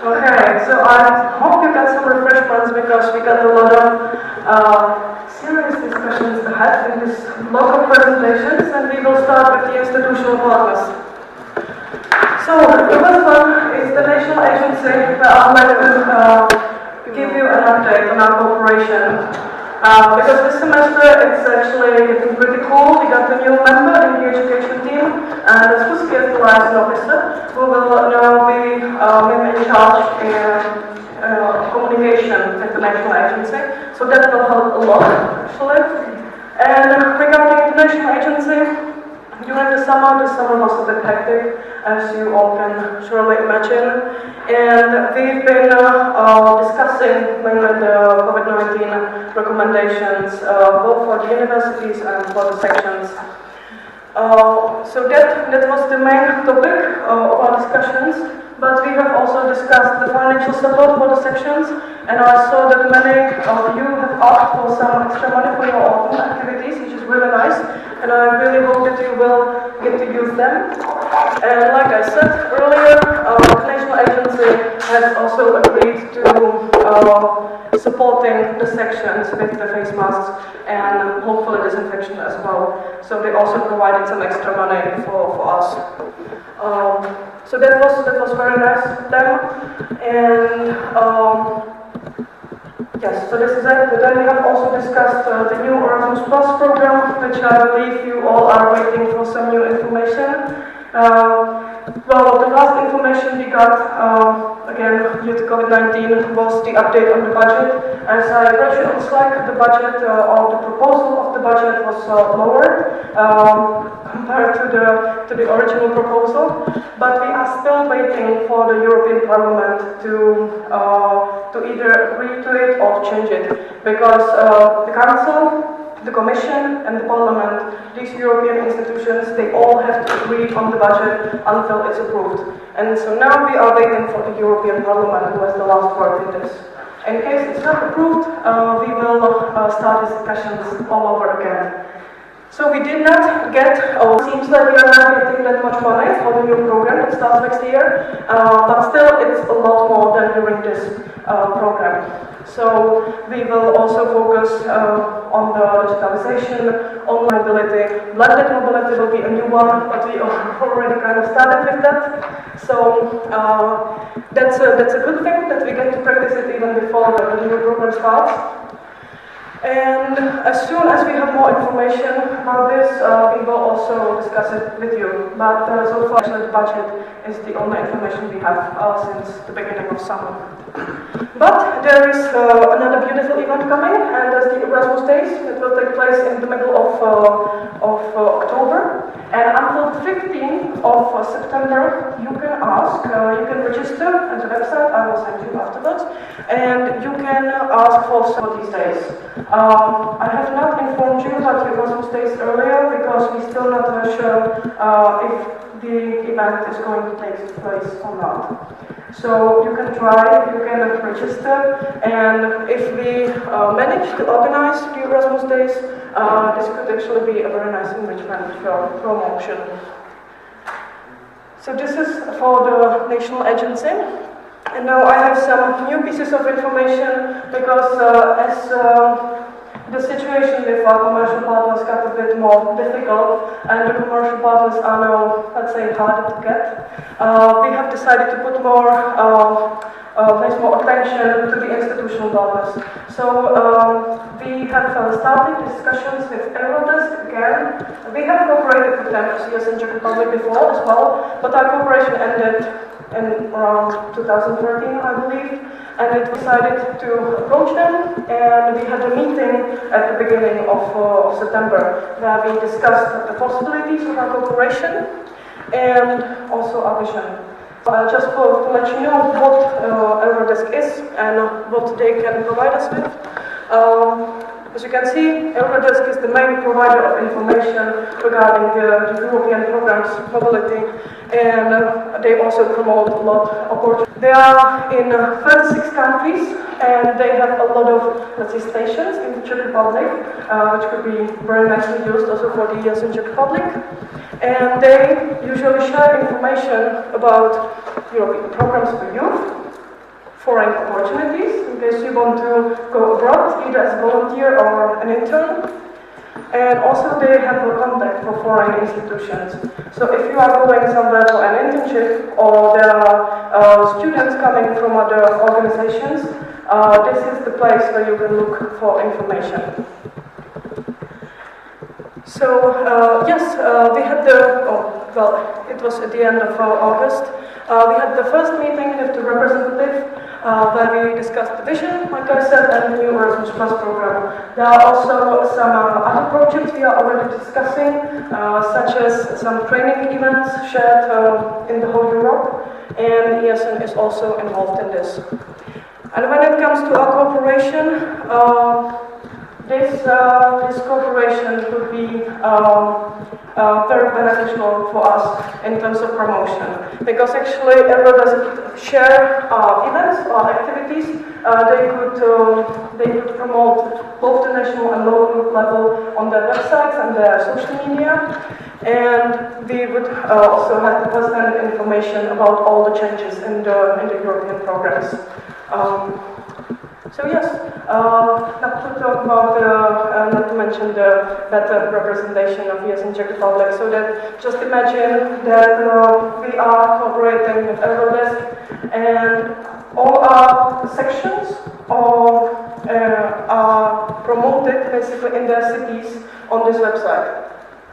Okay, so I hope you got some refreshments because we got a lot of serious discussions ahead in this block of presentations, and we will start with the institutional partners. So, the first one is the national agency where I would like to give you an update on our cooperation. Because this semester it's actually getting pretty cool. We got a new member in the education team, and as Fuski as the liaison officer, who will now be in charge in communication with the national agency. So that will help a lot, actually. And regarding the national agency, during the summer was a bit hectic, as you all can surely imagine. And we've been discussing mainly the COVID-19 recommendations, both for the universities and for the sections. So that was the main topic of our discussions. But we have also discussed the financial support for the sections, and I saw that many of you have asked for some extra money for your own activities, which is really nice, and I really hope that you will get to use them. And like I said earlier, the national agency has also agreed to supporting the sections with the face masks and hopefully disinfection as well. So they also provided some extra money for us. So that was very nice of them. And yes, so this is it. But then we have also discussed the new Erasmus Plus program, which I believe you all are waiting for some new information. Well, the last information we got, again, due to COVID-19, was the update on the budget. As I read it on Slack, the budget, or the proposal of the budget was lowered compared to the original proposal. But we are still waiting for the European Parliament to either agree to it or change it. Because the Council, the Commission and the Parliament, these European institutions, they all have to agree on the budget until it's approved. And so now we are waiting for the European Parliament, who has the last word in this. In case it's not approved, we will start discussions all over again. So we did not get, or seems like we are not getting that much money for the new program that starts next year, but still it's a lot more than during this program. So we will also focus on the digitalization, on mobility. Blended mobility will be a new one, but we already kind of started with that. So that's a good thing that we get to practice it even before the new program starts. And as soon as we have more information about this, we will also discuss it with you. But so far, the budget is the only information we have since the beginning of summer. But there is another beautiful event coming, and that's the Erasmus Days. It will take place in the middle of October. And until the 15th of September, you can ask, you can register at the website, I will send you afterwards, and you can ask for some of these days. I have not informed you about the Erasmus Days earlier because we're still not sure if the event is going to take place or not. So you can try, you can register, and if we manage to organize the Erasmus Days, this could actually be a very nice enrichment for promotion. So this is for the national agency. And now I have some new pieces of information because as the situation with our commercial partners got a bit more difficult and the commercial partners are now, let's say, harder to get. We have decided to put more, place more attention to the institutional partners. So we have started discussions with Eurodesk again. We have cooperated with them as ESN Czech Republic before as well, but our cooperation ended in around 2013, I believe, and we decided to approach them, and we had a meeting at the beginning of September where we discussed the possibilities of our cooperation and also our vision. Just to let you know what Eurodesk is and what they can provide us with. As you can see, Eurodesk is the main provider of information regarding the European programs mobility, and they also promote a lot of opportunities. They are in 36 countries, and they have a lot of, let's say, stations in the Czech Republic, which could be very nicely used also for the years in Czech Republic. And they usually share information about European programs for youth, foreign opportunities, in case you want to go abroad, either as a volunteer or an intern. And also they have a contact for foreign institutions. So if you are going somewhere for an internship or there are students coming from other organizations, this is the place where you can look for information. So yes, we had it was at the end of August. We had the first meeting with the representative where we discussed the vision, like I said, and the new Erasmus Plus program. There are also some other projects we are already discussing, such as some training events shared in the whole Europe, and ESN is also involved in this. And when it comes to our cooperation, this cooperation would be very beneficial for us in terms of promotion, because actually everyone doesn't share events or activities they could promote both the national and local level on their websites and their social media. And we would also have the first-hand information about all the changes in the European programs. So yes, not to talk about, not to mention the better representation of ESN Czech Republic. So that just imagine that we are cooperating with Eurodesk, and all our sections are promoted basically in their cities on this website.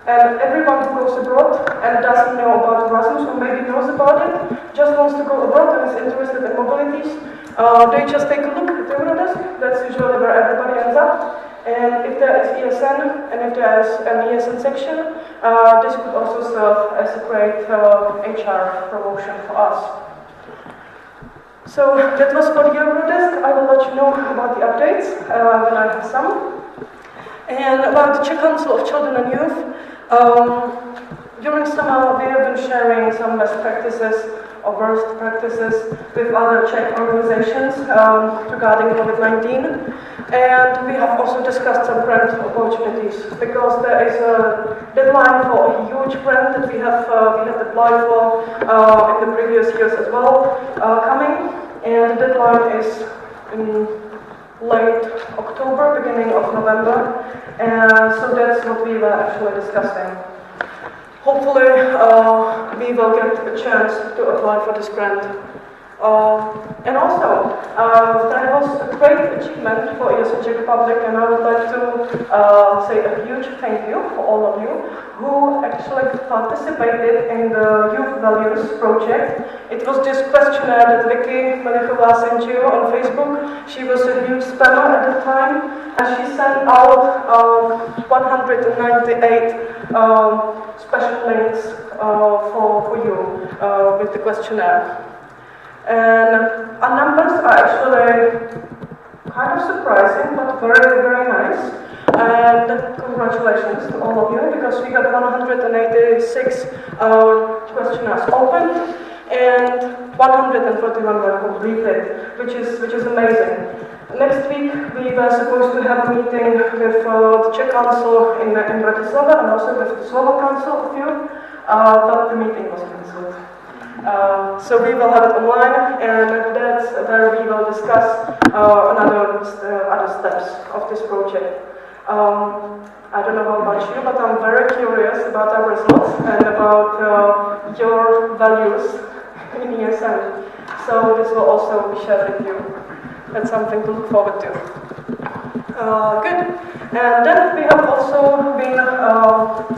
And everyone who goes abroad and doesn't know about Erasmus, or maybe knows about it, just wants to go abroad and is interested in mobilities, they just take a look at Eurodesk. That's usually where everybody ends up. And if there is ESN, and if there is an ESN section, this could also serve as a great HR promotion for us. So that was for the Eurodesk. I will let you know about the updates when I have some. And about the Czech Council of Children and Youth, during summer we have been sharing some best practices or worst practices with other Czech organizations regarding COVID-19. And we have also discussed some grant opportunities, because there is a deadline for a huge grant that we have applied for in the previous years as well coming. And the deadline is in late October, beginning of November, so that's what we were actually discussing. Hopefully we will get a chance to apply for this grant. And also, there was a great achievement for ESN Czech Republic, and I would like to say a huge thank you for all of you who actually participated in the Youth Values project. It was this questionnaire that Vicky Melichová sent you on Facebook. She was a huge spammer at the time, and she sent out 198 special links for you with the questionnaire. And our numbers are actually kind of surprising, but very, very nice. And congratulations to all of you, because we got 186 questionnaires opened, and 141 were completed, which is amazing. Next week we were supposed to have a meeting with the Czech Council in Bratislava, and also with the Slovak Council of Youth, but the meeting was cancelled. So we will have it online, and that's where we will discuss other steps of this project. I don't know how about you, but I'm very curious about our results and about your values in ESN. So this will also be shared with you. That's something to look forward to. Good. And then we have also been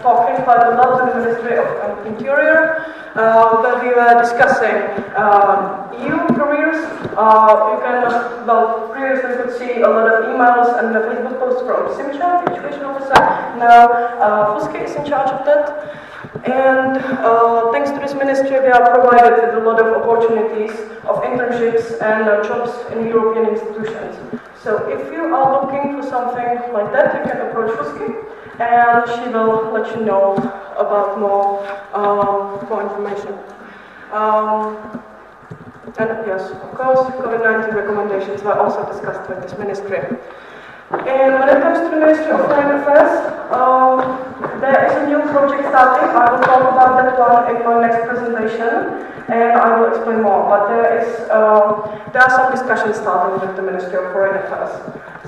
talking quite a lot to the Ministry of Interior, where we were discussing EU careers. You can, previously you could see a lot of emails and Facebook posts from Simcha, the education officer. Now Fusky is in charge of that. And thanks to this ministry, we are provided with a lot of opportunities of internships and jobs in European institutions. So if you are looking for something like that, you can approach Fusky, and she will let you know about more information. And yes, of course, COVID-19 recommendations were also discussed with this ministry. And when it comes to the Ministry of Foreign Affairs, there is a new project starting. I will talk about that one in my next presentation, and I will explain more. But there are some discussions starting with the Ministry of Foreign Affairs.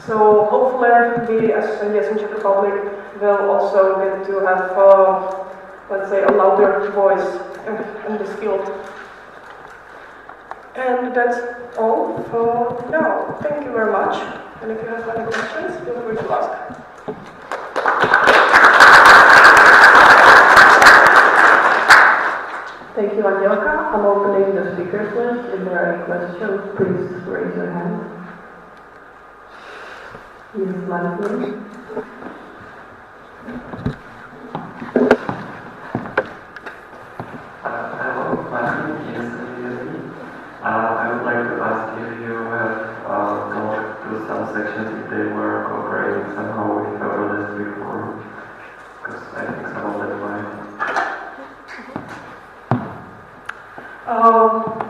So hopefully we, as ESN Czech Republic, will also get to have, let's say, a louder voice in this field. And that's all for now. Thank you very much. And if you have any questions, feel free to ask. Thank you, Angelka. I'm opening the speakers list. If there are any questions, please raise your hand. Yes, Martin. Hello, Martin, ESN CZ. I would like to ask if you have talked to some sections if they were cooperating somehow with Eurodesk before, because I think some of them might.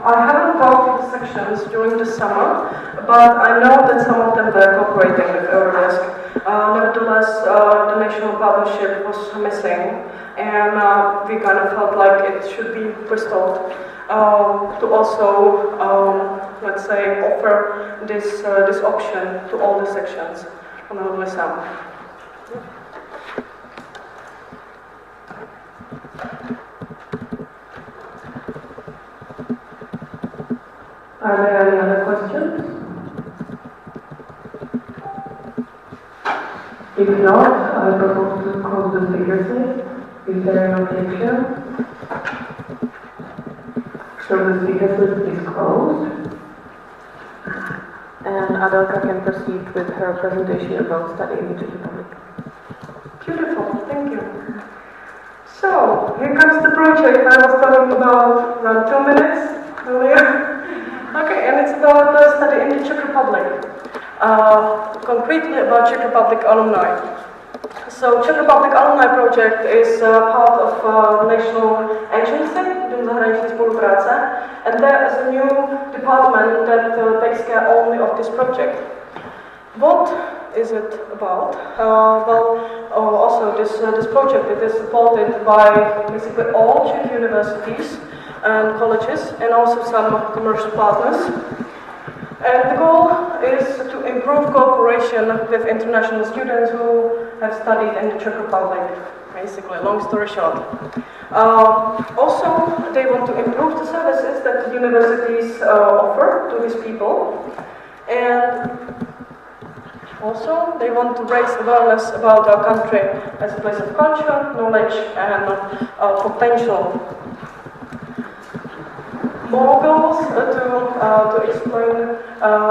I haven't talked to the sections, during the summer, but I know that some of them were cooperating with Eurodesk. Nevertheless, the national partnership was missing, and we kind of felt like it should be restored to also, let's say, offer this option to all the sections, and not only some. Are there any other questions? If not, I propose to close the speakers list. Is there an objection? So the speakers list is closed. And Adelka can proceed with her presentation about study in the Czech Republic. Beautiful, thank you. So, here comes the project I was talking about around 2 minutes earlier. Okay, and it's about the study in the Czech Republic. Concretely about Czech Republic alumni. So, Czech Republic Alumni Project is part of national agency, Dům zahraniční spolupráce, and there is a new department that takes care only of this project. What is it about? Also this project, it is supported by basically all Czech universities and colleges, and also some commercial partners. And the goal is to improve cooperation with international students who have studied in the Czech Republic, basically, long story short. Also, they want to improve the services that the universities offer to these people. And also, they want to raise awareness about our country as a place of culture, knowledge, and potential. More goals to explain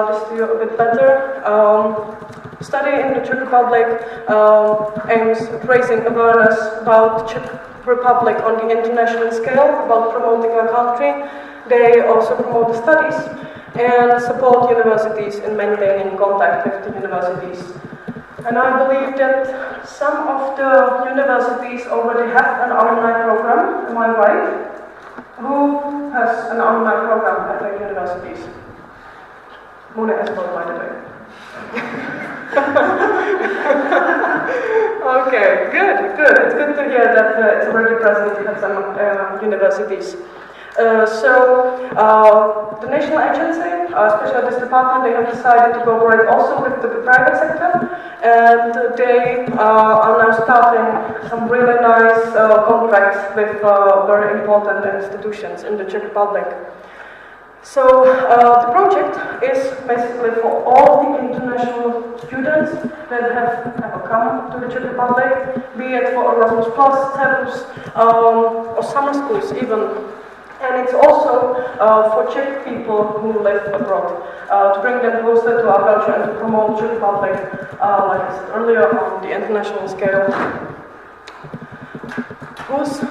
this to you a bit better. Study in the Czech Republic aims at raising awareness about the Czech Republic on the international scale, about promoting our country. They also promote the studies and support universities in maintaining contact with the universities. And I believe that some of the universities already have an alumni program, am I right? Who has an alumni program at their universities? Mona has one, by the way. Okay, good. It's good to hear that it's already present at some universities. The national agency, especially this department, they have decided to cooperate also with the private sector, and they are now starting some really nice contracts with very important institutions in the Czech Republic. So the project is basically for all the international students that have ever come to the Czech Republic, be it for Erasmus+, CEPUS, or summer schools even. And it's also for Czech people who live abroad, to bring them closer to our culture and to promote Czech Republic, like I said earlier, on the international scale. Who's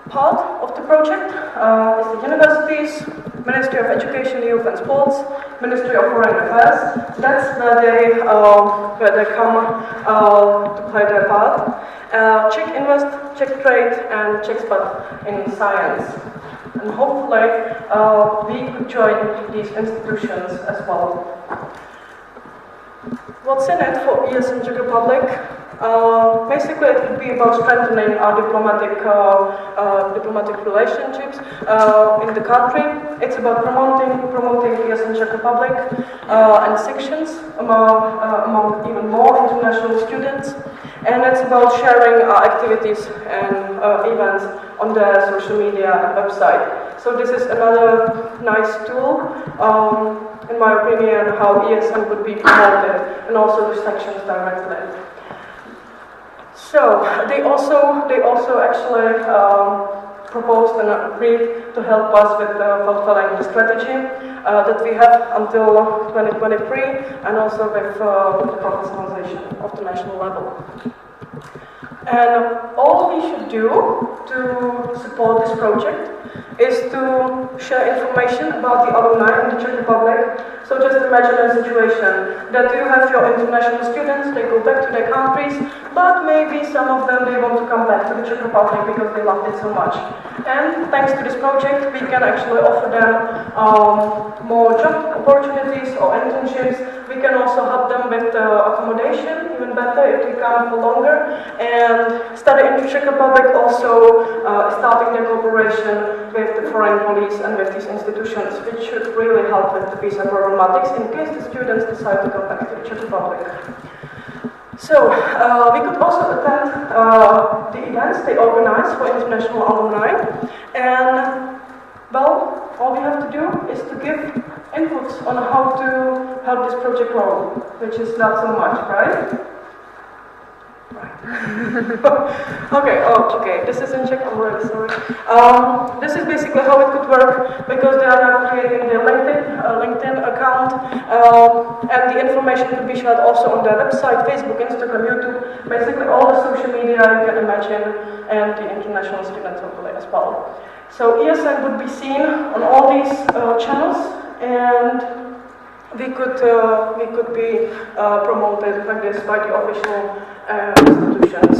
part of the project is the universities, Ministry of Education, Youth and Sports, Ministry of Foreign Affairs. That's where they come to play their part. Czech Invest, Czech Trade, and Czech Spot in Science. And hopefully we could join these institutions as well. What's in it for ESN Czech Republic? Basically, it could be about strengthening our diplomatic relationships in the country. It's about promoting ESN Czech Republic and sections among even more international students. And it's about sharing our activities and events on the social media and website. So this is another nice tool, in my opinion, how ESN would be promoted, and also the sections directly. So they also actually proposed and agreed to help us with fulfilling the strategy that we have until 2023, and also with the professionalization of the national level. And all we should do to support this project is to share information about the alumni in the Czech Republic. So just imagine a situation that you have your international students, they go back to their countries, but maybe some of them, they want to come back to the Czech Republic because they loved it so much. And thanks to this project, we can actually offer them more job opportunities or internships. We can also help them with accommodation, even better if they come for longer, and study in the Czech Republic, also starting their cooperation with the foreign police and with these institutions, which should really help with the visa problematics in case the students decide to come back to the Czech Republic. So, we could also attend the events they organize for international alumni, and, well, all we have to do is to give inputs on how to help this project grow, which is not so much, right? Okay, this is in Czech, I'm really sorry. This is basically how it could work, because they are now creating their LinkedIn account, and the information could be shared also on their website, Facebook, Instagram, YouTube, basically all the social media you can imagine, and the international students hopefully as well. So ESN would be seen on all these channels, and we could be promoted like this by the official institutions.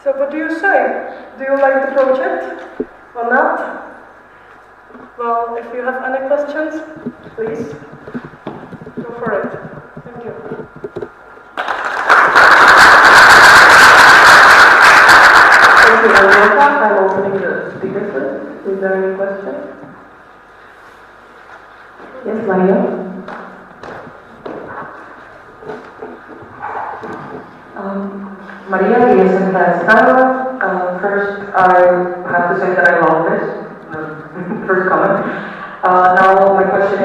So what do you say? Do you like the project or not? Well, if you have any questions, please go for it. Thank you. Thank you, Angelika. I'm opening the speakers list. Is there any question? Yes, Maria. Maria, ESN CZ. First, I have to say that I love this. First comment. Now, my question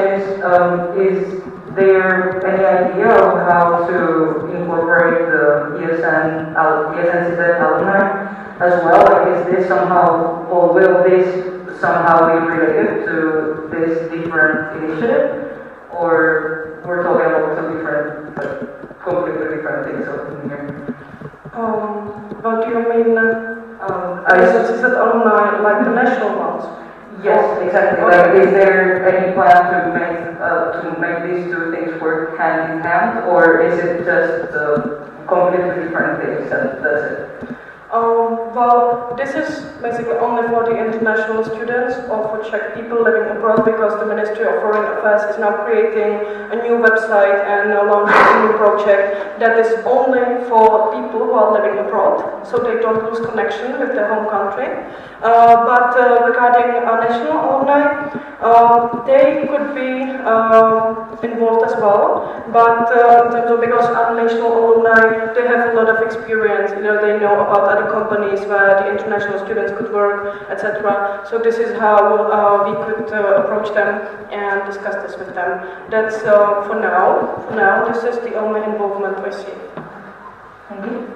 is there any idea of how to incorporate the ESN CZ alumni as well? Like, is this somehow, or will this somehow be related to this different initiative? Or we're talking about two different, completely different things in here? What do you mean? Is it alumni like the national ones? Yes, exactly. Okay. Like, is there any plan to make these two things work hand in hand, or is it just completely different things and that's it? Well, this is basically only for the international students or for Czech people living abroad, because the Ministry of Foreign Affairs is now creating a new website and launching a new project that is only for people who are living abroad, so they don't lose connection with their home country. But regarding national alumni, they could be involved as well, but in terms of, because our national alumni, they have a lot of experience, you know, they know about other companies where the international students could work, etc. So this is how we could approach them and discuss this with them. That's for now. For now, this is the only involvement I see. Thank you.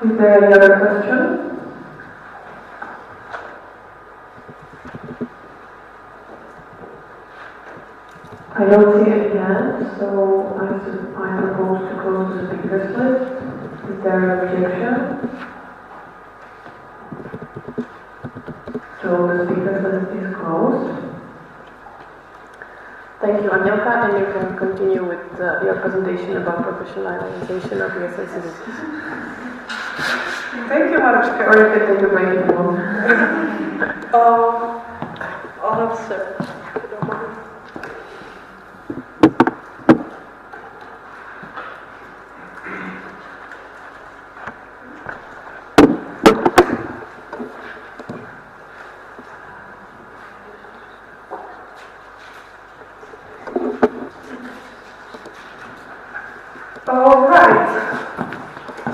Is there any other question? I don't see any hands, so I propose to close the speakers list. Is there an objection? So the speakers list is closed. Thank you, Angelika, and you can continue with your presentation about professionalization of ESN CZ. Thank you, Maruška. Or you can take a break if you want. I'll have to.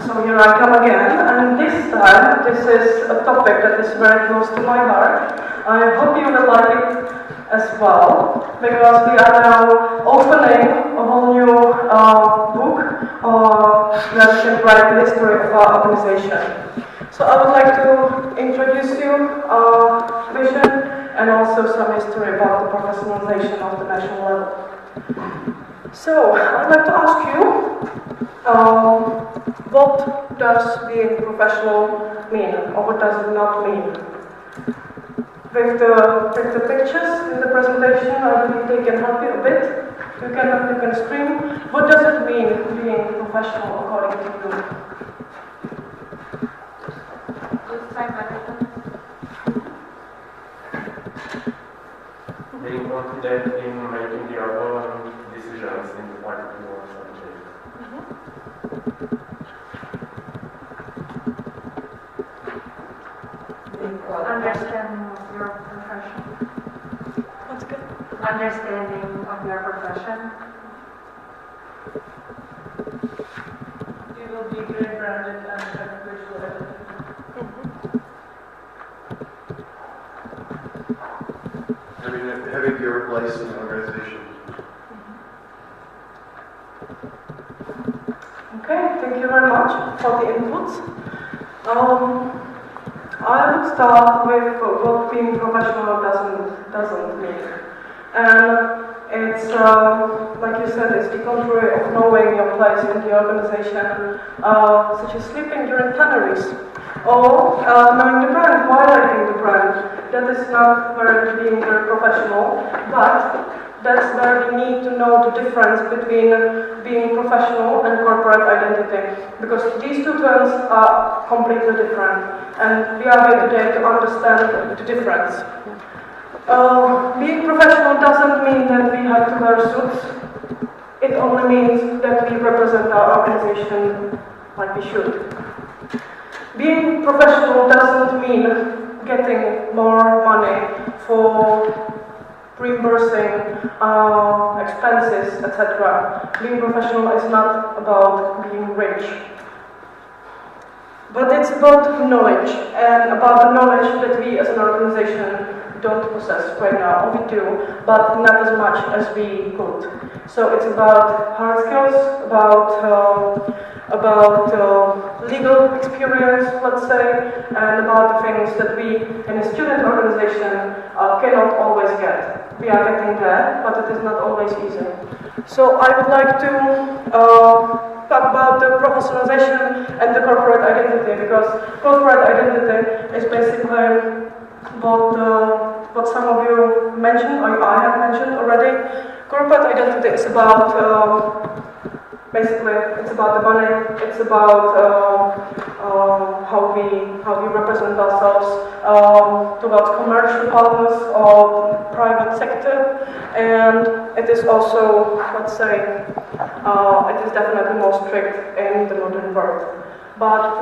So here I come again, and this time, this is a topic that is very close to my heart. I hope you will like it as well, because we are now opening a whole new book that can write the history of our organization. So I would like to introduce you our vision and also some history about the professionalization of the national level. So I'd like to ask you, What does being professional mean, or what does it not mean? With the pictures in the presentation, I believe they can help you a bit. You can scream. What does it mean being professional according to you? Being confident in making the own decisions in the particular subject. Understanding of your profession. What's good? Understanding of your profession. You will be very branded and have visual identity. Having your place in the organization. Okay, thank you very much for the inputs. I would start with what being professional doesn't mean. And it's, like you said, it's the contrary of knowing your place in the organization, such as sleeping during plenaries, or knowing the brand, violating the brand. That is not being very professional, but that's where we need to know the difference between being professional and corporate identity, because these two terms are completely different, and we are here today to understand the difference. Being professional doesn't mean that we have to wear suits. It only means that we represent our organization like we should. Being professional doesn't mean getting more money for reimbursing expenses, etc. Being professional is not about being rich, but it's about knowledge, and about the knowledge that we as an organization don't possess right now, or we do, but not as much as we could. So it's about hard skills, about legal experience, let's say, and about the things that we in a student organization cannot always get. We are getting there, but it is not always easy. So I would like to talk about the professionalization and the corporate identity, because corporate identity is basically what some of you mentioned, or I have mentioned already. Corporate identity is about basically, it's about the money. It's about how we represent ourselves towards commercial partners or private sector, and it is also, let's say, it is definitely more strict in the modern world. But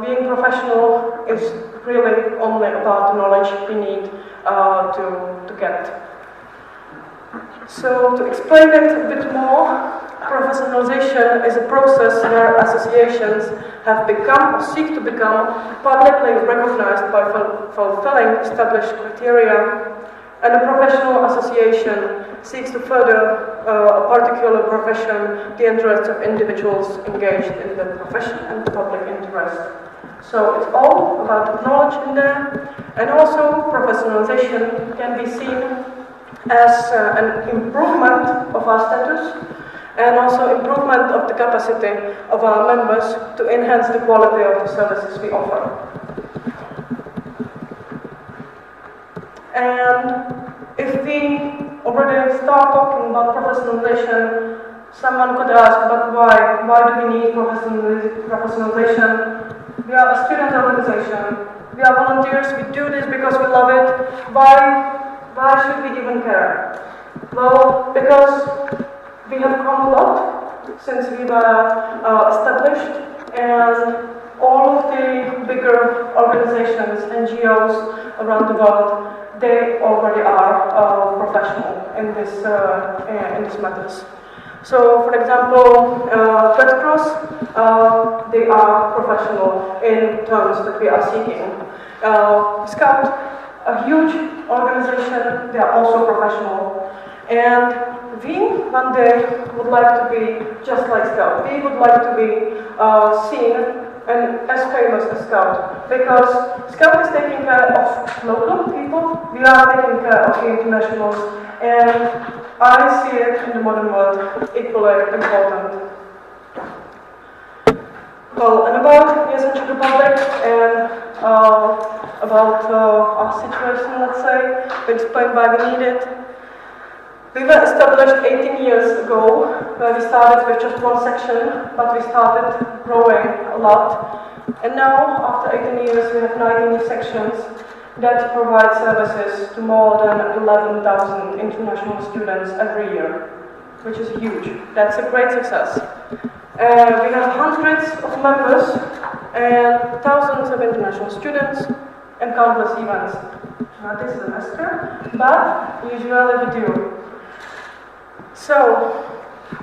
being professional is really only about the knowledge we need to get. So to explain it a bit more, professionalization is a process where associations have become or seek to become publicly recognized by fulfilling established criteria, and a professional association seeks to further a particular profession, the interests of individuals engaged in the profession and the public interest. So it's all about the knowledge in there, and also professionalization can be seen as an improvement of our status, and also improvement of the capacity of our members to enhance the quality of the services we offer. And if we already start talking about professionalization, someone could ask, but why? Why do we need professionalization? We are a student organization. We are volunteers. We do this because we love it. Why should we even care? Well, because we have come a lot since we were established, and all of the bigger organizations, NGOs around the world, they already are professional in this matters. So, for example, Red Cross, they are professional in terms that we are seeking. Scout, a huge organization, they are also professional. And we one day would like to be just like Scout. We would like to be seen and as famous as Scout, because Scout is taking care of local people, we are taking care of the internationals, and I see it in the modern world equally important. Well, and about ESN Czech Republic and about our situation, let's say, to explain why we need it. We were established 18 years ago, where we started with just one section, but we started growing a lot. And now, after 18 years, we have 19 sections that provide services to more than 11,000 international students every year, which is huge. That's a great success. We have hundreds of members and thousands of international students and countless events. Not this semester, but usually we do. So,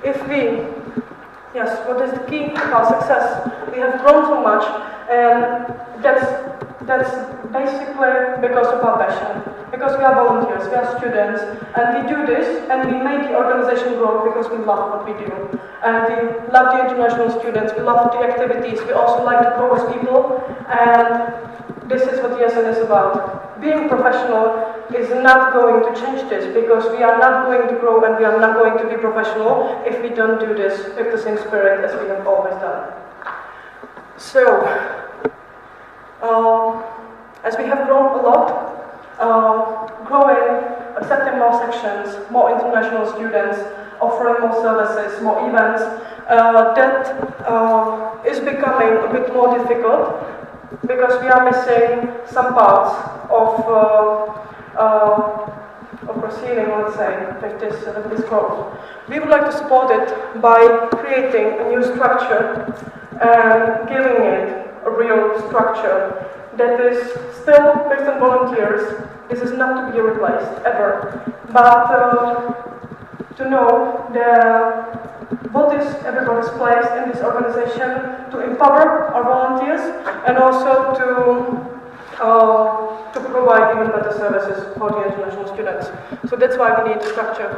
what is the key of our success? We have grown so much, and that's basically because of our passion. Because we are volunteers, we are students, and we do this, and we make the organization grow because we love what we do. And we love the international students, we love the activities, we also like to grow as people, and this is what ESN is about. Being professional is not going to change this, because we are not going to grow and we are not going to be professional if we don't do this with the same spirit as we have always done. So, as we have grown a lot, accepting more sections, more international students, offering more services, more events, that is becoming a bit more difficult, because we are missing some parts of proceeding, let's say, with this growth. We would like to support it by creating a new structure and giving it a real structure that is still based on volunteers. This is not to be replaced, ever. But to know what is everybody's place in this organization, to empower our volunteers, and also to provide even better services for the international students. So that's why we need structure.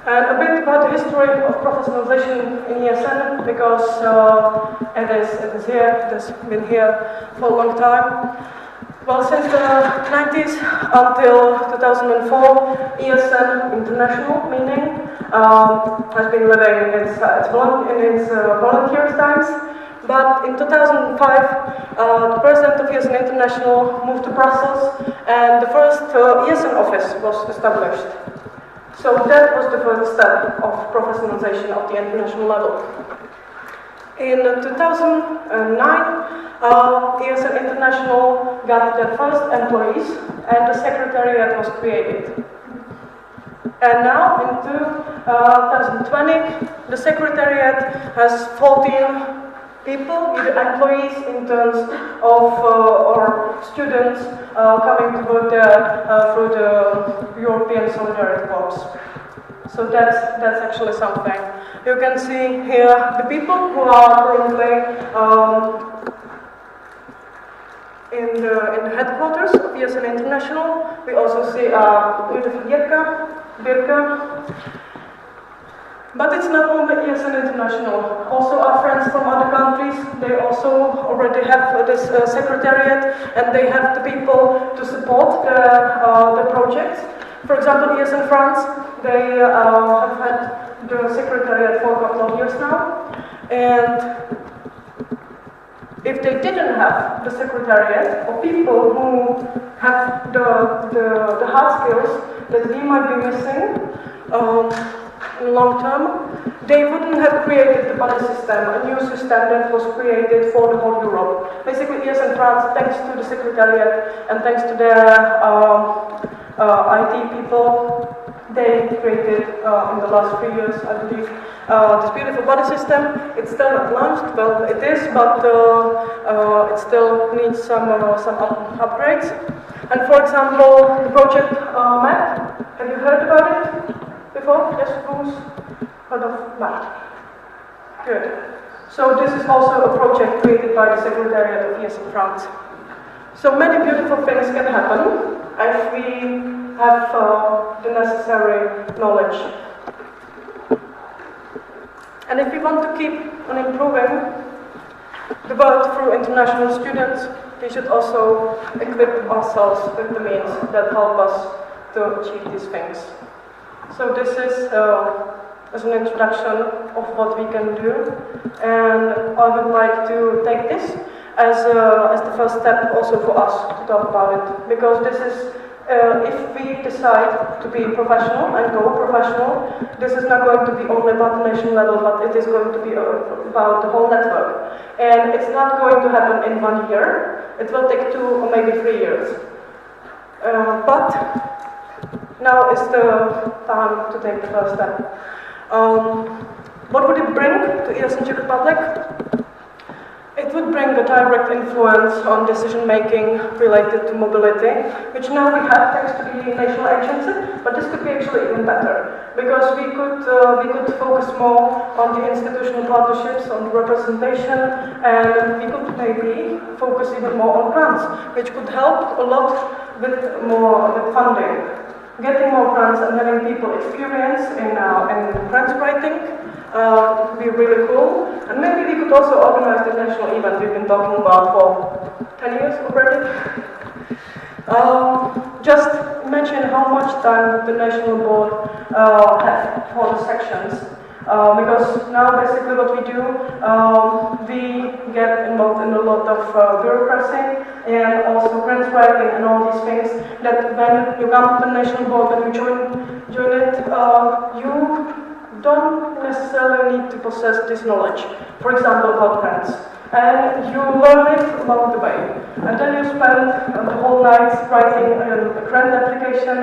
And a bit about the history of professionalization in ESN, because it is here, it has been here for a long time. Well, since the 90s until 2004, ESN International, meaning, has been living in its volunteer times. But in 2005, the president of ESN International moved to Brussels, and the first ESN office was established. So that was the first step of professionalization of the international level. In 2009, ESN International got their first employees, and the secretariat was created. And now, in 2020, the secretariat has 14 people, either employees, interns, or students coming to work there through the European Solidarity Corps. So that's actually something. You can see here the people who are currently in the headquarters of ESN International. We also see beautiful Birka. But it's not only ESN International. Also our friends from other countries, they also already have this secretariat, and they have the people to support the projects. For example, ESN France, they have had the secretariat for a couple of years now. And if they didn't have the secretariat, or people who have the hard skills that we might be missing, in long term, they wouldn't have created the buddy system, a new system that was created for the whole Europe. Basically, ESN France, thanks to the secretariat and thanks to their IT people, they created in the last 3 years, I believe, this beautiful buddy system. It's still not launched, well, it is, but it still needs some upgrades. And for example, the project MAP, have you heard about it before? Yes, who's heard of MAP? Good. So this is also a project created by the Secretariat of ESN France. So many beautiful things can happen if we have the necessary knowledge. And if we want to keep on improving the world through international students, we should also equip ourselves with the means that help us to achieve these things. So this is as an introduction of what we can do. And I would like to take this as the first step also for us to talk about it, because this is, if we decide to be professional and go professional, this is not going to be only about the nation level, but it is going to be about the whole network. And it's not going to happen in 1 year, it will take 2 or maybe 3 years. But now is the time to take the first step. What would it bring to ESN Czech Republic? It would bring a direct influence on decision making related to mobility, which now we have thanks to the national agency, but this could be actually even better, because we could focus more on the institutional partnerships, on representation, and we could maybe focus even more on grants, which could help a lot with funding. Getting more grants and having people experience in grant writing would be really cool. And maybe we could also organize the national event we've been talking about for 10 years already. Just imagine how much time the national board have for the sections. Because now basically what we do, we get involved in a lot of bureaucracy and also grant writing and all these things, that when you come to the national board, when you join it, you don't necessarily need to possess this knowledge, for example about grants. And you learn it along the way. And then you spend the whole night writing a grant application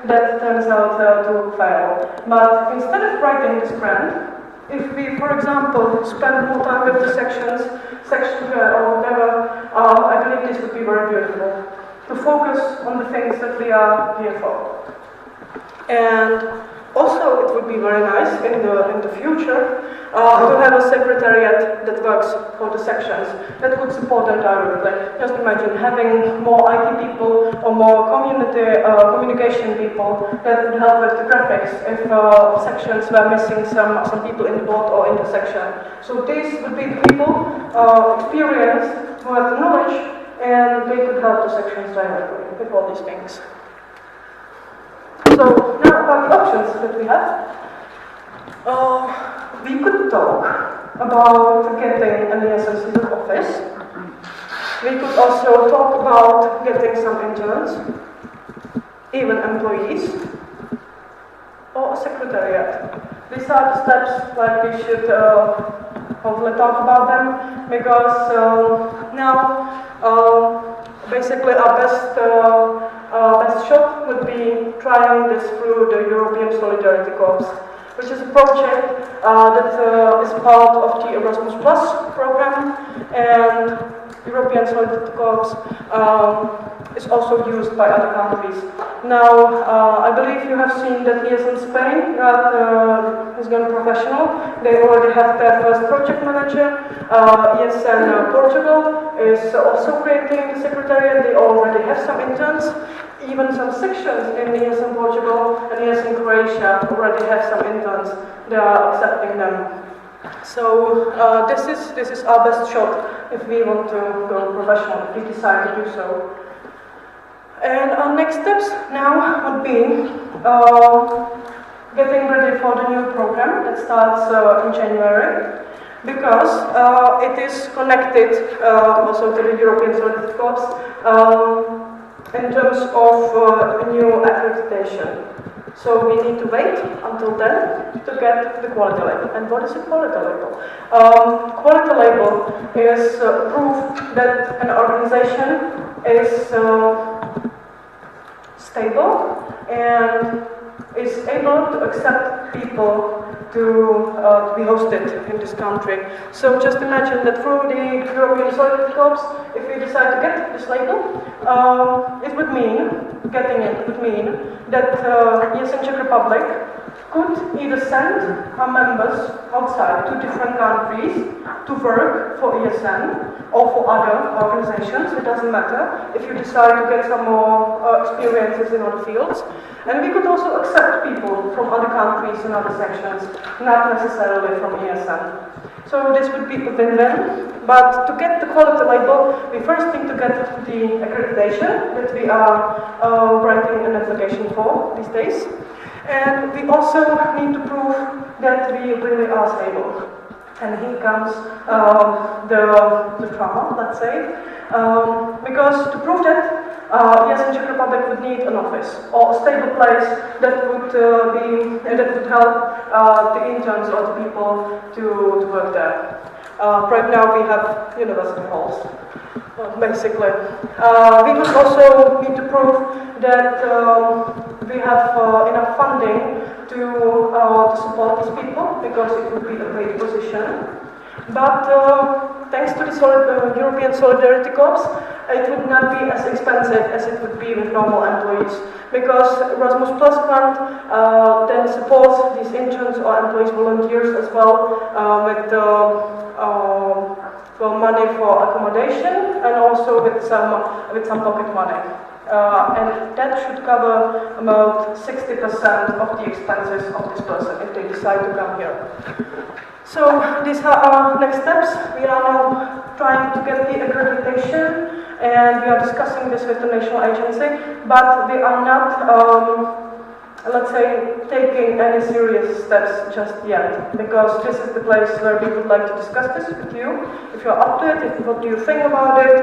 that turns out to fail. But instead of writing this grant, if we, for example, spend more time with the sections or whatever, I believe this would be very beautiful. To focus on the things that we are here for. And also, it would be very nice in the future to have a secretariat that works for the sections, that would support them directly. Just imagine having more IT people or more communication people that would help with the graphics if sections were missing some people in the board or in the section. So these would be the people experienced who have the knowledge, and they could help the sections directly with all these things. So now about the options that we have. We could talk about getting an ESN CZ office. We could also talk about getting some interns, even employees, or a secretariat. These are the steps that we should hopefully talk about them, because now basically our best shot would be trying this through the European Solidarity Corps, which is a project that is part of the Erasmus Plus program, and European Solidarity Corps is also used by other countries. Now, I believe you have seen that ESN Spain has gone professional. They already have their first project manager. ESN Portugal is also creating the secretariat. They already have some interns. Even some sections in ESN Portugal and ESN Croatia already have some interns. They are accepting them. So this is our best shot if we want to go professional, if we decide to do so. And our next steps now would be getting ready for the new program that starts in January, because it is connected also to the European Solidarity Corps in terms of new accreditation. So we need to wait until then to get the quality label. And what is a quality label? Quality label is proof that an organization is stable and is able to accept people to be hosted in this country. So just imagine that through the European Solidarity Corps, if we decide to get this label, it would mean that ESN Czech Republic could either send our members outside to different countries to work for ESN or for other organizations, it doesn't matter, if you decide to get some more experiences in other fields. And we could also accept people from other countries and other sections, not necessarily from ESN. So this would be a win-win, but to get the quality label, we first need to get the accreditation that we are writing an application for these days. And we also need to prove that we really are stable. And here comes the drama, let's say, because to prove that, ESN Czech Republic would need an office or a stable place that would help the interns or the people to work there. Right now we have university halls, basically. We would also need to prove that we have enough funding to support these people, because it would be a great position. But thanks to the European Solidarity Corps, it would not be as expensive as it would be with normal employees, because Erasmus Plus Fund then supports these interns or employees, volunteers as well, with money for accommodation and also with some pocket money. And that should cover about 60% of the expenses of this person if they decide to come here. So these are our next steps. We are now trying to get the accreditation, and we are discussing this with the national agency, but we are not, let's say, taking any serious steps just yet, because this is the place where we would like to discuss this with you. If you're up to it, what do you think about it?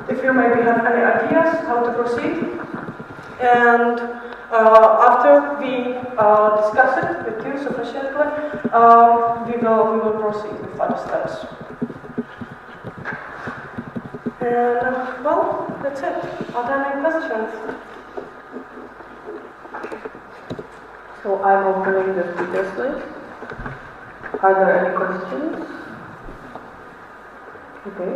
If you maybe have any ideas how to proceed. And after we discuss it with you sufficiently, we will proceed with other steps. And well, that's it. Are there any questions? So I'm opening the speakers list. Are there any questions? Okay.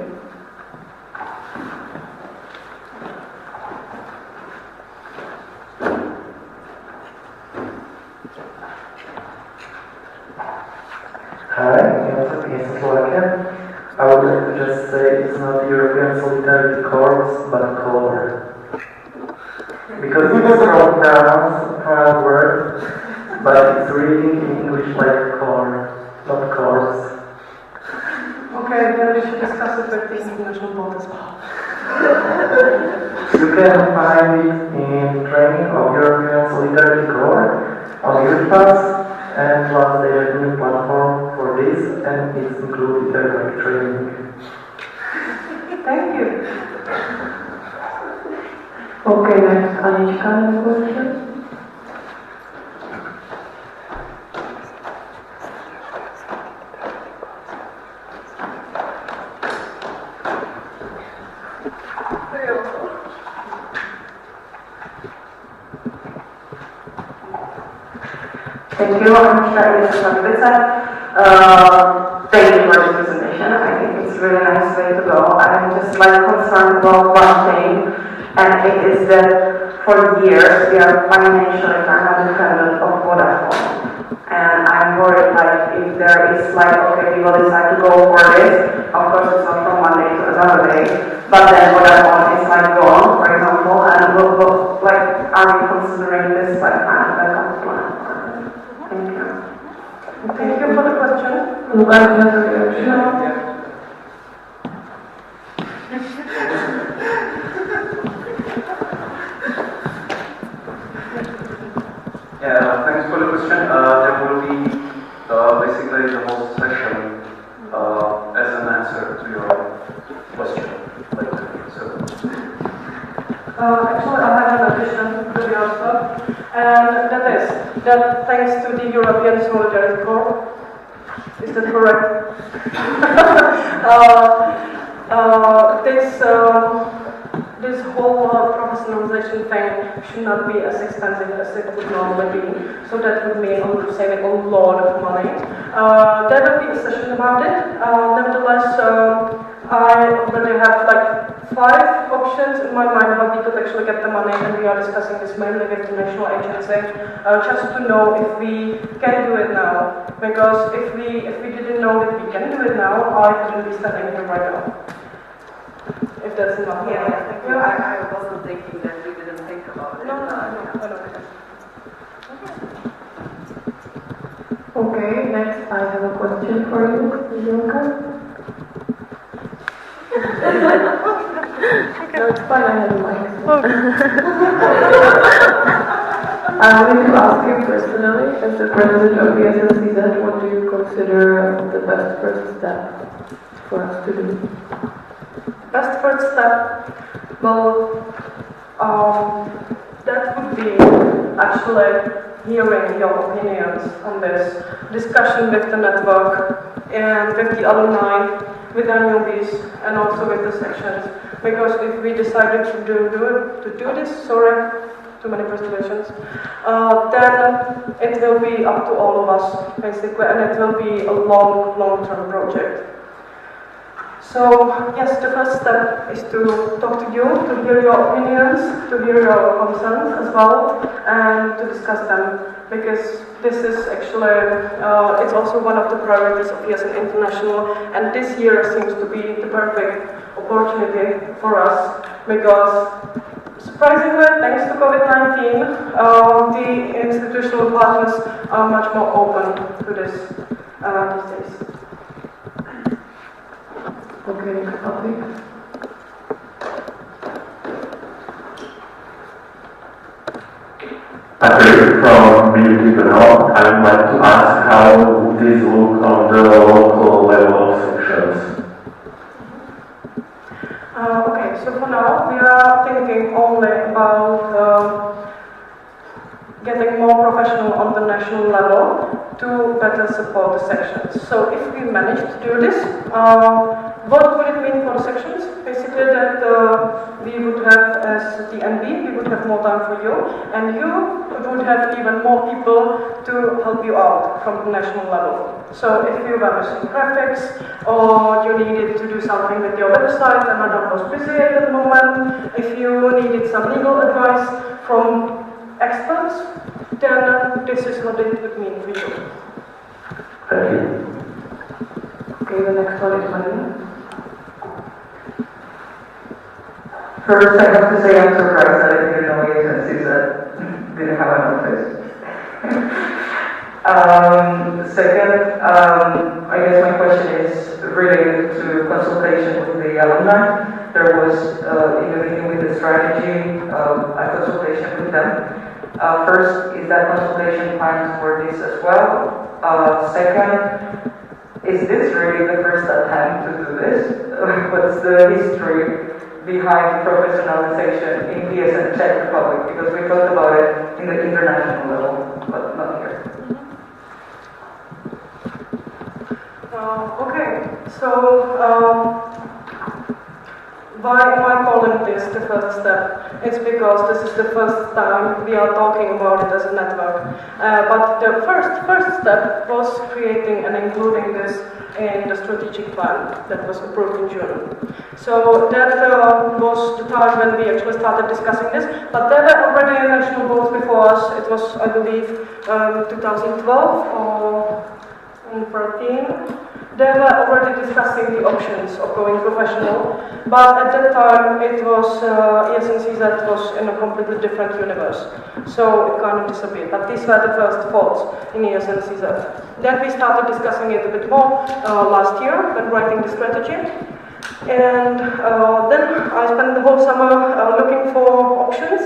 Hi, ESN Slovakia. I would like to just say it's not European Solidarity Corps, but CORE. Because it's from proud word, but it's reading in English like core, not course. Okay, then we should discuss it with the international board as well. You can find it in training of European Solidarity Corps on UFAS, and plus they have a new platform for this, and it's included there like training. Thank you. Okay, next, Anička, any questions? Thank you, Anička, ESN CZ. Thank you for this presentation. I think it's a really nice way to go. I'm just concerned about one thing, and it is that for years we are financially kind of dependent on Vodafone. And I'm worried if there is okay, we will decide to go for this. Of course, it's not from one day to another day, but then Vodafone is gone, for example, and are we considering this kind of backup plan? Thank you. Thank you for the question. Lukáš, has a reaction? Yeah, thanks for the question. There will be basically the whole session as an answer to your question later. Actually, I have an addition to the answer, and that is that thanks to the European Solidarity Corps, is that correct? This whole professionalization thing should not be as expensive as it would normally be. So that would mean saving a lot of money. There will be a session about it. Nevertheless, I already have 5 options in my mind how we could actually get the money, and we are discussing this mainly with the national agency, just to know if we can do it now. Because if we didn't know that we can do it now, I wouldn't be standing here right now. If that's enough. Yeah, I wasn't thinking that we didn't think about it. No. Okay, next I have a question for you, Ilka. No, it's fine, I have a mic. I wanted to ask you personally, as the president of ESN CZ, what do you consider the best first step for us to do? Best first step, well, that would be actually hearing your opinions on this, discussion with the network and with the alumni, with the newbies, and also with the sections. Because if we decided to do this, sorry, too many presentations, then it will be up to all of us, basically, and it will be a long-term project. So, yes, the first step is to talk to you, to hear your opinions, to hear your concerns as well, and to discuss them, because this is actually, it's also one of the priorities of ESN International, and this year seems to be the perfect opportunity for us, because surprisingly, thanks to COVID-19, the institutional partners are much more open to this these days. Okay, next topic. Patrick from Liberec. I would like to ask how would this look on the local level of sections? Okay, so for now we are thinking only about getting more professional on the national level to better support the sections. So if we manage to do this, what would it mean for the sections? Basically that we would have, as the NB, we would have more time for you, and you would have even more people to help you out from the national level. So if you were missing graphics, or you needed to do something with your website and Madam was busy at the moment, if you needed some legal advice from experts, then this is what it would mean for you. Thank you. Okay, the next one is Maria. First, I have to say I'm surprised that I didn't know agencies that didn't have an office. Second, I guess my question is related to consultation with the alumni. There was, in the meeting with the strategy, a consultation with them. First, is that consultation planned for this as well? Second, is this really the first attempt to do this? What's the history behind professionalization in ESN Czech Republic? Because we talked about it in the international level, but not here. Okay, so why am I calling this the first step? It's because this is the first time we are talking about it as a network. But the first step was creating and including this in the strategic plan that was approved in June. So that was the time when we actually started discussing this, but there were already national goals before us. It was, I believe, 2012 or 2013. They were already discussing the options of going professional, but at that time it was, ESN CZ was in a completely different universe, so it kind of disappeared. But these were the first thoughts in ESN CZ. Then we started discussing it a bit more last year when writing the strategy. And then I spent the whole summer looking for options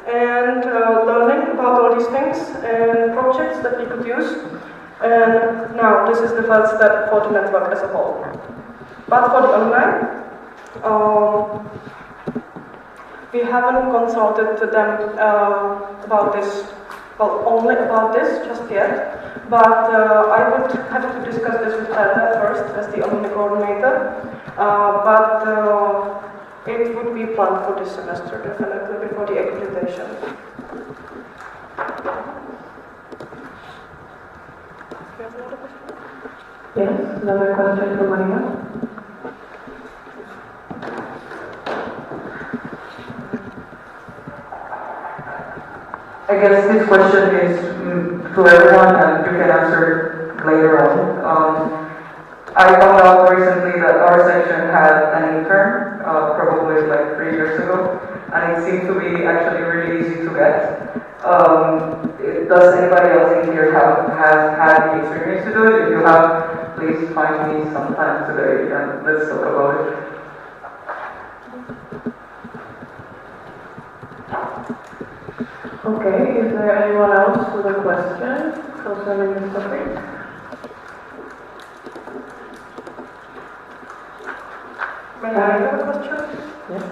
and learning about all these things and projects that we could use. And now this is the first step for the network as a whole. But for the alumni, we haven't consulted to them about this, well, only about this just yet. But I would have to discuss this with Tata first as the alumni coordinator. But it would be planned for this semester, definitely, before the accreditation. Yes, another question from Maria. I guess this question is to everyone, and you can answer later on. I found out recently that our section had an intern, probably like 3 years ago, and it seemed to be actually really easy to get. Does anybody else in here has had the experience to do it? If you have, please find me sometime today and let's talk about it. Okay, is there anyone else with a question concerning this topic? May I have a question? Yes.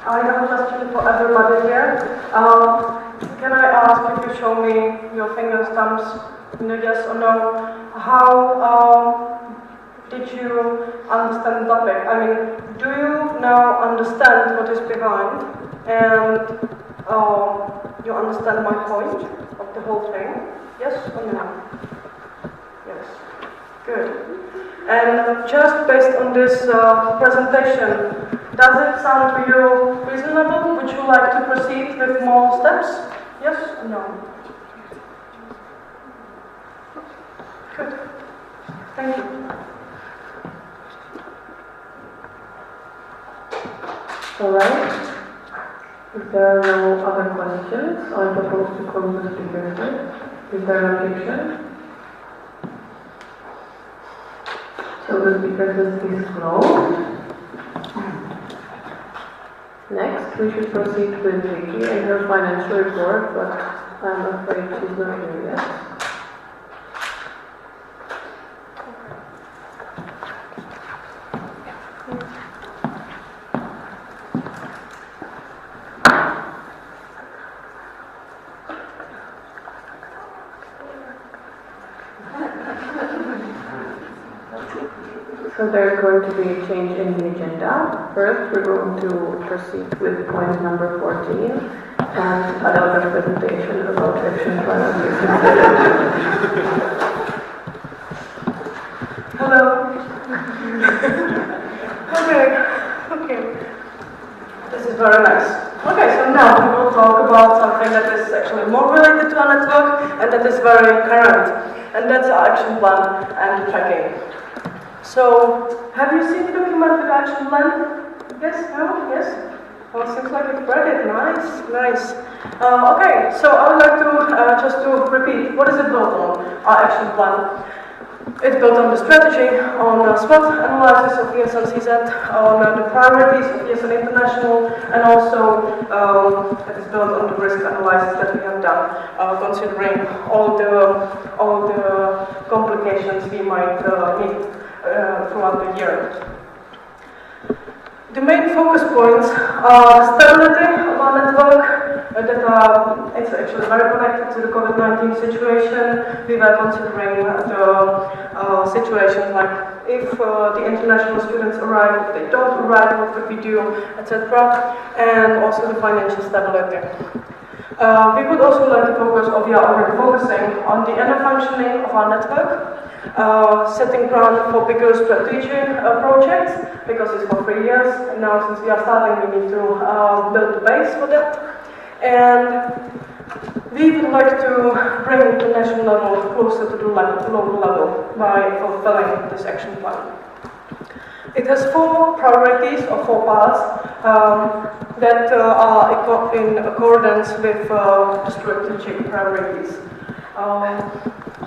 I have a question for everybody here. Can I ask if you show me your finger thumbs in a yes or no? How did you understand the topic? I mean, do you now understand what is behind and you understand my point of the whole thing? Yes or no? Yes. Good. And just based on this presentation, does it sound to you reasonable? Would you like to proceed with more steps? Yes or no? Good. Thank you. Alright. If there are no other questions, I propose to close the speaker's list. Is there an objection? So the speaker's list is closed. Next, we should proceed with Vicky and her financial report, but I'm afraid she's not here yet. So there's going to be a change in the agenda. First, we're going to proceed with point number 14 and another presentation about action plan. Hello. Okay. This is very nice. Okay, so now we will talk about something that is actually more related to our network and that is very current, and that's our action plan and tracking. So, have you seen the document with the action plan? Yes? No? Yes? Well, seems like you've read it. Nice, nice. Okay, so I would like to just to repeat, what is it built on, our action plan? It's built on the strategy, on SWOT analysis of ESN CZ, on the priorities of ESN International, and also it is built on the risk analysis that we have done, considering all the complications we might meet throughout the year. The main focus points are stability of our network, it's actually very connected to the COVID-19 situation. We were considering the situations like if the international students arrive, if they don't arrive, what could we do, etc. And also the financial stability. We would also like to focus, or we are already focusing, on the inner functioning of our network. Setting ground for bigger strategic projects, because it's for 3 years, and now since we are starting we need to build the base for that. And we would like to bring the national level closer to the local level by fulfilling this action plan. It has 4 priorities or 4 parts that are in accordance with the strategic priorities.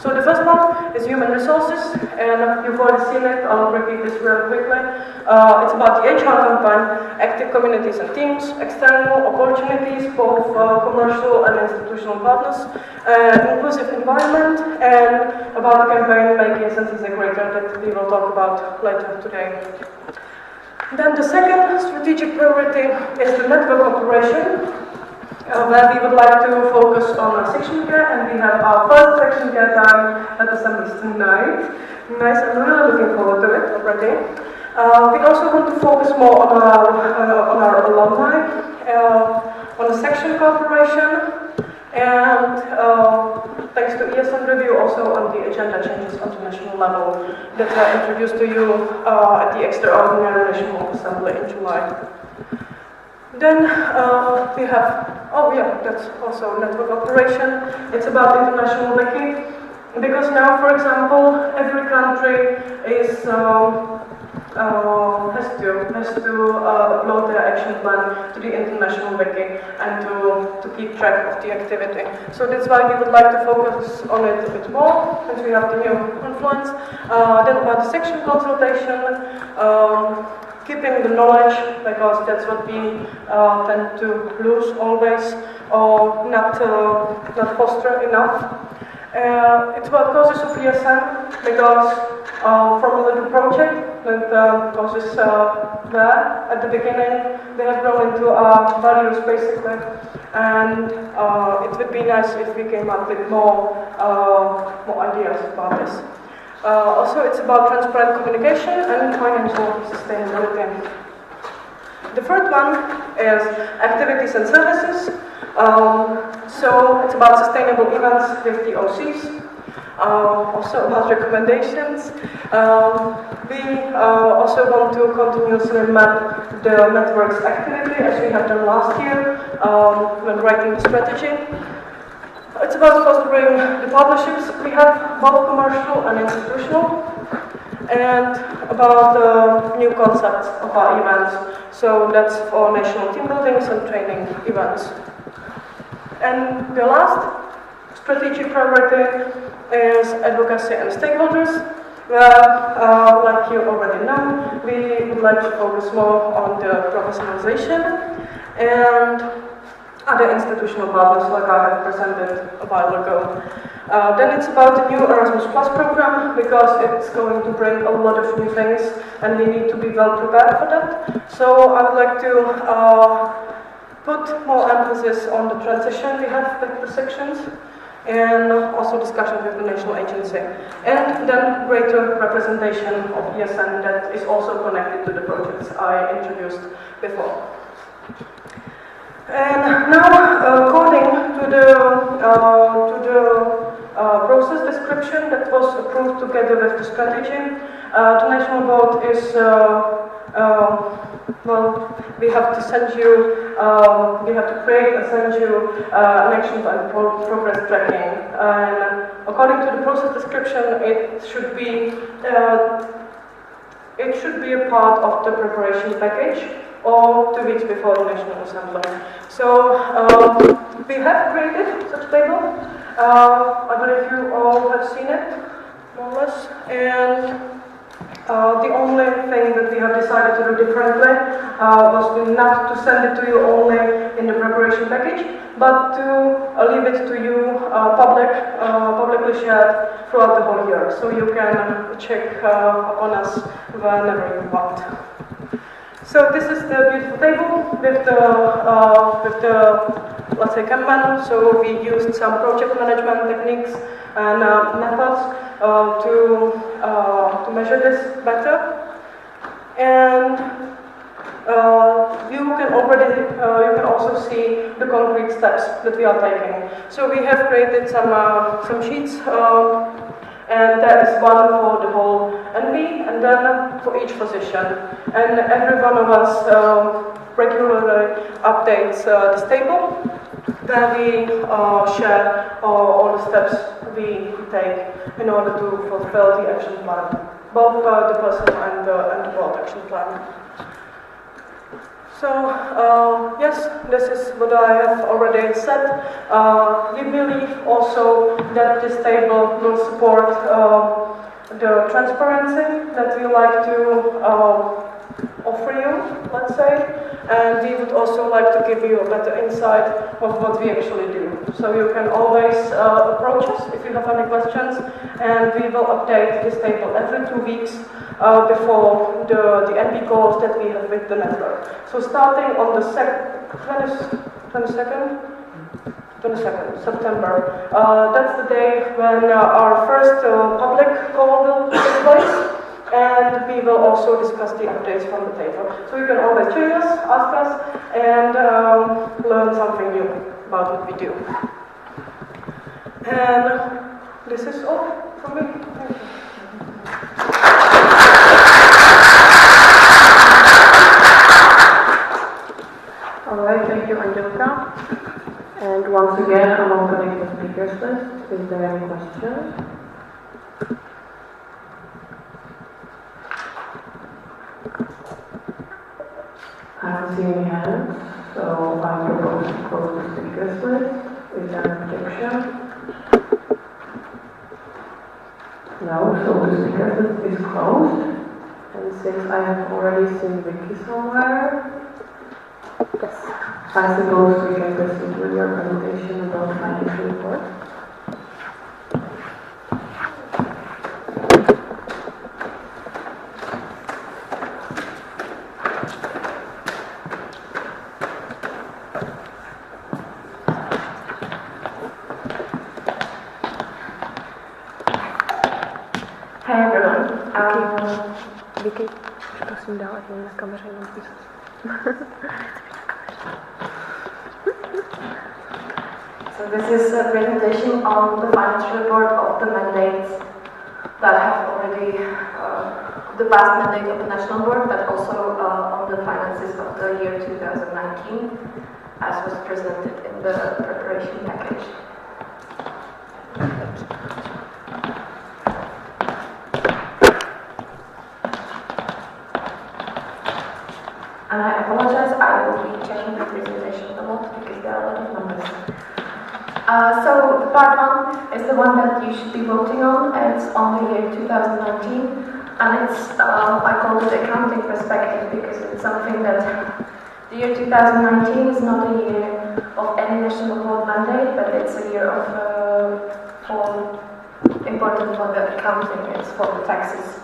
So the first part is human resources, and you've already seen it. I'll repeat this real quickly. It's about the HR campaign, active communities and teams, external opportunities, both commercial and institutional partners, inclusive environment, and about the campaign Make ESN CZ Greater that we will talk about later today. Then the second strategic priority is the network operation, where we would like to focus on section care, and we have our first section care time at Assembly tonight. Nice, I'm really looking forward to it already. We also want to focus more on our alumni, on the section cooperation, and thanks to ESN review, also on the agenda changes on the national level that were introduced to you at the extraordinary National Assembly in July. Then we have, that's also network operation. It's about international wiki, because now, for example, every country is has to upload their action plan to the international wiki and to keep track of the activity. So that's why we would like to focus on it a bit more, since we have the new influence. Then about the section consultation, keeping the knowledge, because that's what we tend to lose always or not foster enough. It's about causes of ESN because from a little project that causes there at the beginning, they have grown into values basically, and it would be nice if we came up with more ideas about this. Also, it's about transparent communication and financial sustainability. The third one is activities and services. So it's about sustainable events with the OCs. Also about recommendations. We also want to continuously map the network's activity as we have done last year when writing the strategy. It's about fostering the partnerships we have, both commercial and institutional, and about new concepts of our events. So that's for national team buildings and training events. And the last strategic priority is advocacy and stakeholders, where, like you already know, we would like to focus more on the professionalization and other institutional partners like I have presented a while ago. Then it's about the new Erasmus Plus program, because it's going to bring a lot of new things and we need to be well prepared for that. So I would like to put more emphasis on the transition we have with the sections, and also discussion with the national agency, and then greater representation of ESN that is also connected to the projects I introduced before. And now, according to the process description that was approved together with the strategy, the national board is well, we have to send you, we have to create and send you an action plan progress tracking. And according to the process description, it should be a part of the preparation package, or 2 weeks before the National Assembly. So we have created such table. I believe you all have seen it, more or less. And the only thing that we have decided to do differently was not to send it to you only in the preparation package, but to leave it to you publicly shared throughout the whole year, so you can check upon us whenever you want. So this is the beautiful table with the let's say Kanban. So we used some project management techniques and methods to measure this better. And you can also see the concrete steps that we are taking. So we have created some sheets. And there is one for the whole NB, and then for each position. And every one of us regularly updates this table, where we share all the steps we take in order to fulfill the action plan, both the personal and the board action plan. So, yes, this is what I have already said. We believe also that this table will support the transparency that we like to offer you, let's say, and we would also like to give you a better insight of what we actually do. So you can always approach us if you have any questions, and we will update this table every 2 weeks before the NB goals that we have with the network. So starting on the 22nd September, that's the day when our first public call will take place. And we will also discuss the updates from the table. So you can always join us, ask us, and learn something new about what we do. And this is all from me. Thank you. Alright, thank you, Angelika. And once again, I'm opening the speakers list. Is there any questions? I don't see any hands, so I propose to close the speakers list. Is there an objection? No, so the speakers list is closed. And since I have already seen Vicky somewhere, yes. I suppose we can proceed with your presentation about the financial report. Hi everyone. Vicky, prosím dávat na kameře jenom písat. So this is a presentation on the financial report of the mandates that have already, the past mandate of the National Board, but also on the finances of the year 2019, as was presented in the preparation package. And I apologize, I will be checking the presentation a lot because there are a lot of numbers. So the part one is the one that you should be voting on, and it's on the year 2019, and it's, I call it accounting perspective because it's something that the year 2019 is not a year of any national board mandate, but it's a year of, important for the accounting, it's for the taxes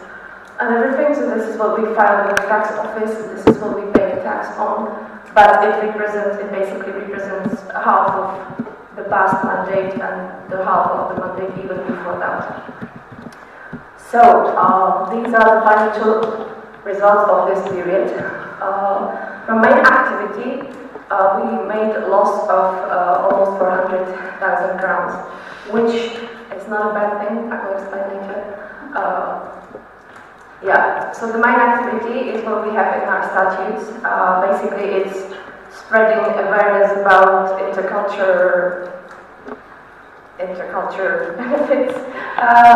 and everything. So this is what we file with the tax office, this is what we pay the tax on, but it basically represents half of the past mandate and the half of the mandate even before that. So these are the financial results of this period. From main activity, we made a loss of almost 400,000 crowns, which is not a bad thing, I will explain later. Yeah, so the main activity is what we have in our statutes. Basically, it's spreading awareness about interculture benefits,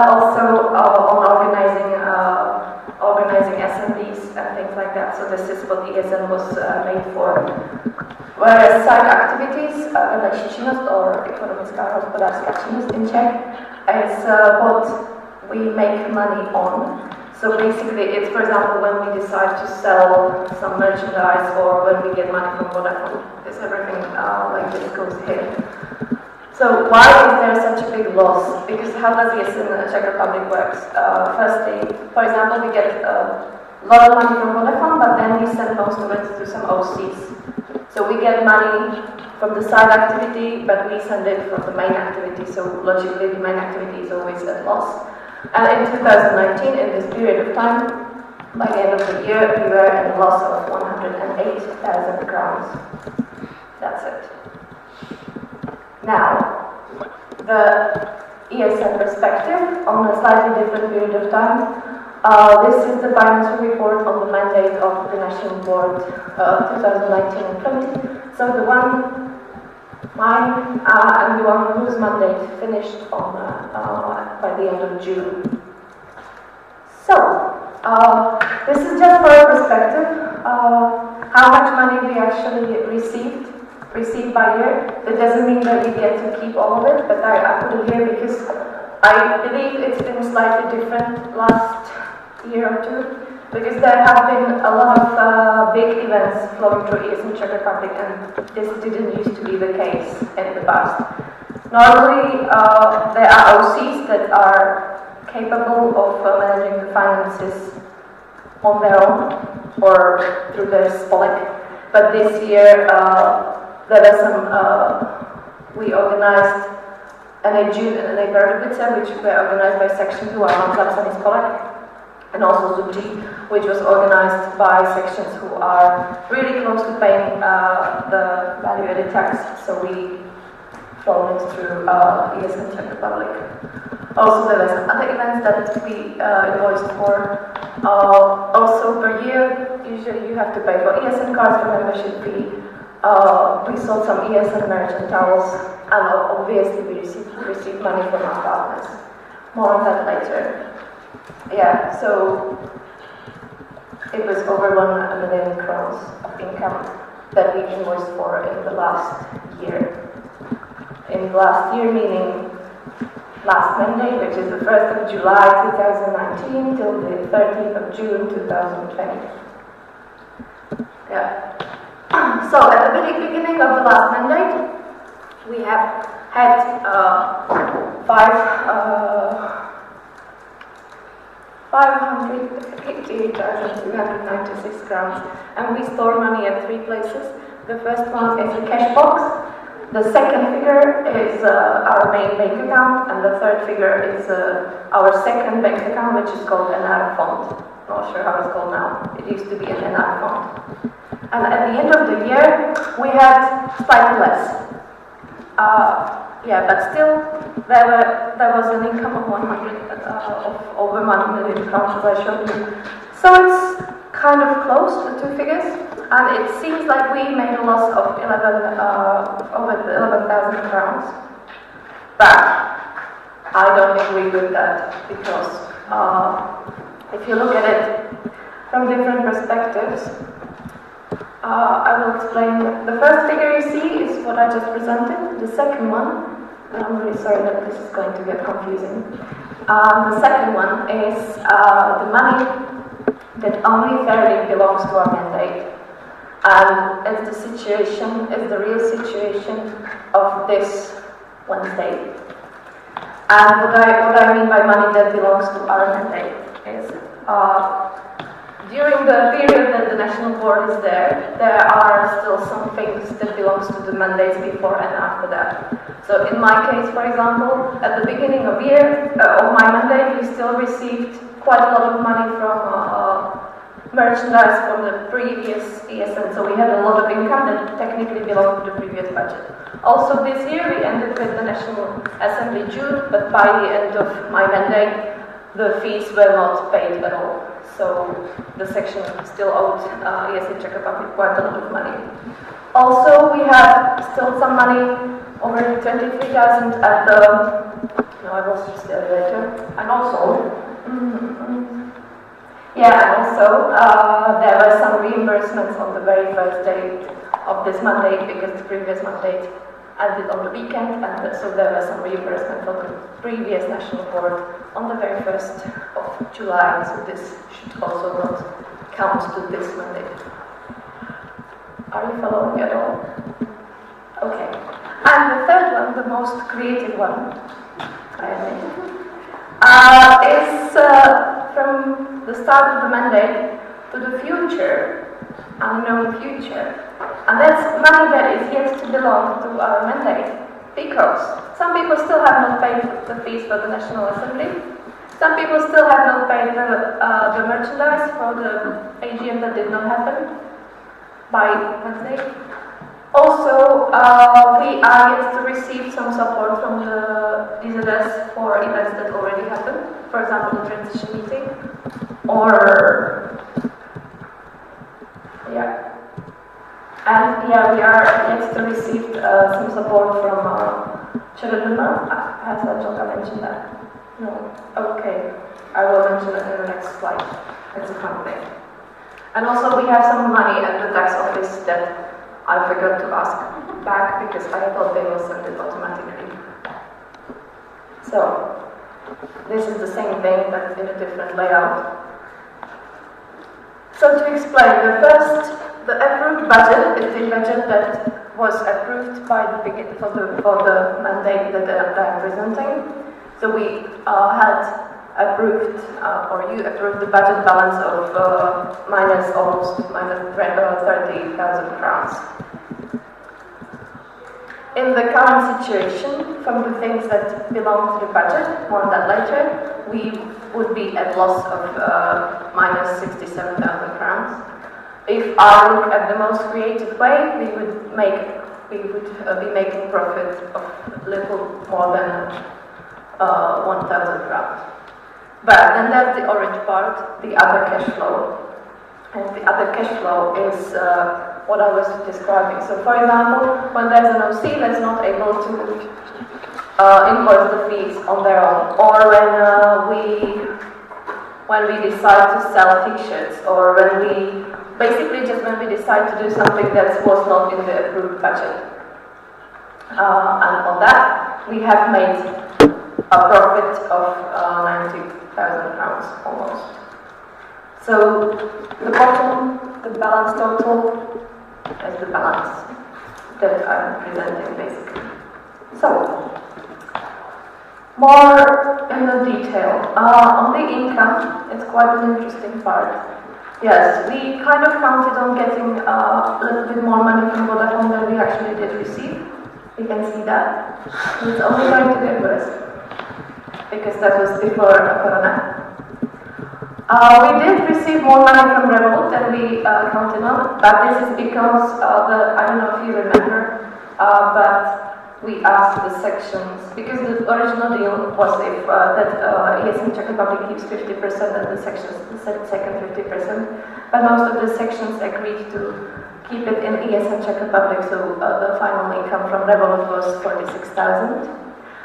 also on organizing assemblies and things like that. So this is what ESN was made for. Whereas side activities, vedlejší činnost or ekonomická hospodářská činnost in Czech, is what we make money on. So basically, it's, for example, when we decide to sell some merchandise or when we get money from Vodafone. It's everything like this goes here. So why is there such a big loss? Because how does this in the Czech Republic works? Firstly, for example, we get a lot of money from Vodafone, but then we send most of it to some OCs. So we get money from the side activity, but we send it from the main activity. So logically, the main activity is always at loss. And in 2019, in this period of time, by the end of the year, we were in a loss of 108,000 crowns. That's it. Now, the ESN perspective on a slightly different period of time. This is the financial report on the mandate of the National Board 2019 and 20. So the one mine and the one whose mandate finished on by the end of June. So this is just for a perspective. How much money we actually received by year. That doesn't mean that we get to keep all of it, but I put it here because I believe it's been slightly different last year or two, because there have been a lot of big events flowing through ESN Czech Republic, and this didn't used to be the case in the past. Normally, there are OCs that are capable of managing the finances on their own or through their spolek, but this year there were some, we organized an June and a Liberec, which were organized by sections who are not zapsaný spolek, and also Zubří, which was organized by sections who are really close to paying the value-added tax, so we flown it through ESN Czech Republic. Also, there were some other events that we invoiced for. Also, per year, usually you have to pay for ESN cards for membership fee. We sold some ESN merch and towels, and obviously we received money from our partners. More on that later. Yeah, so it was over 1 million crowns of income that we invoiced for in the last year. In the last year, meaning last Monday, which is the 1st of July 2019 till the 13th of June 2020. Yeah. So at the very beginning of the last mandate, we have had 588,396 crowns, and we store money at 3 places. The first one is a cash box, the second figure is our main bank account, and the third figure is our second bank account, which is called an NR fund. Not sure how it's called now. It used to be an NR fund. And at the end of the year, we had slightly less. Yeah, but still, there was an income of over 1 million crowns, as I showed you. So it's kind of close, the two figures, and it seems like we made a loss of over 11,000 crowns. But I don't agree with that, because if you look at it from different perspectives, I will explain. The first figure you see is what I just presented. The second one, and I'm really sorry that this is going to get confusing. The second one is the money that only fairly belongs to our mandate. And it's the situation, it's the real situation of this Wednesday. And what I mean by money that belongs to our mandate is during the period that the National Board is there are still some things that belongs to the mandates before and after that. So in my case, for example, at the beginning of my mandate, we still received quite a lot of money from merchandise from the previous ESN. So we had a lot of income that technically belonged to the previous budget. Also this year we ended with the National Assembly June, but by the end of my mandate, the fees were not paid at all. So the section still owed ESN Czech Republic quite a lot of money. Also, we have still some money, over 23,000 at the, no, I will just tell you later. And also, there were some reimbursements on the very first day of this mandate, because the previous mandate ended on the weekend, and so there was some reimbursement from the previous National Board on the very 1st of July, so this should also not count to this mandate. Are you following at all? Okay. And the third one, the most creative one, I admit, is from the start of the mandate to the future, unknown future. And that's money that is yet to belong to our mandate, because some people still have not paid the fees for the National Assembly, some people still have not paid the merchandise for the AGM that did not happen by Wednesday. Also, we are yet to receive some support from the DZS for events that already happened, for example, the transition meeting, or we are yet to receive some support from Chereduma. Has Angelika mentioned that? No. Okay. I will mention it in the next slide. It's a fun thing. And also we have some money at the tax office that I forgot to ask back, because I thought they will send it automatically. So this is the same thing but in a different layout. So to explain, the approved budget is the budget that was approved by the for the mandate that I'm presenting. So we had approved, or you approved the budget balance of minus 30,000 crowns. In the current situation, from the things that belong to the budget, more on that later, we would be at loss of minus 67,000 crowns. If I look at the most creative way, we would be making profit of little more than 1,000 crowns. But then there's the orange part, the other cash flow. And the other cash flow is what I was describing. So for example, when there's an OC that's not able to invoice the fees on their own, or when we decide to sell t-shirts, or when we decide to do something that was not in the approved budget. And on that, we have made a profit of 90,000 crowns almost. So the bottom, the balance total as the balance that I'm presenting basically. So, more in the detail. On the income, it's quite an interesting part. Yes, we kind of counted on getting a little bit more money from Vodafone than we actually did receive. You can see that. And it's only going to get worse, because that was before Corona. We did receive more money from Revolut than we counted on, but this is because I don't know if you remember, but we asked the sections, because the original deal was if that ESN Czech Republic keeps 50% and the sections the second 50%, but most of the sections agreed to keep it in ESN Czech Republic, so the final income from Revolut was 46,000.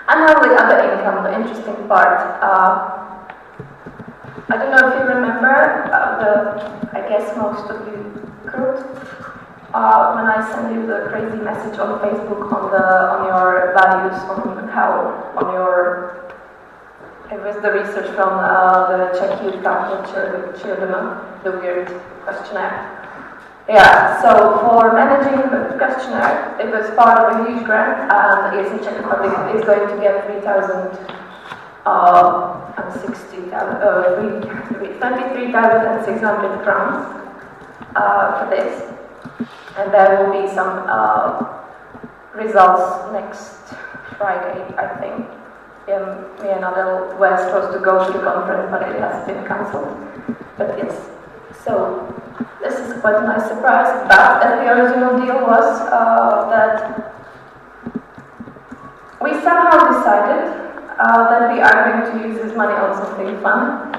And now the other income, the interesting part. I don't know if you remember, I guess most of you could, when I sent you the crazy message on Facebook on your values, it was the research from the Czech Youth Council, the weird questionnaire. Yeah, so for managing the questionnaire, it was part of a huge grant, and the ESN Czech Republic is going to get 23,600 crowns for this. And there will be some results next Friday, I think. Me and Adele were supposed to go to the conference, but it has been cancelled. But yes, so this is quite a nice surprise. But the original deal was that we somehow decided that we are going to use this money on something fun.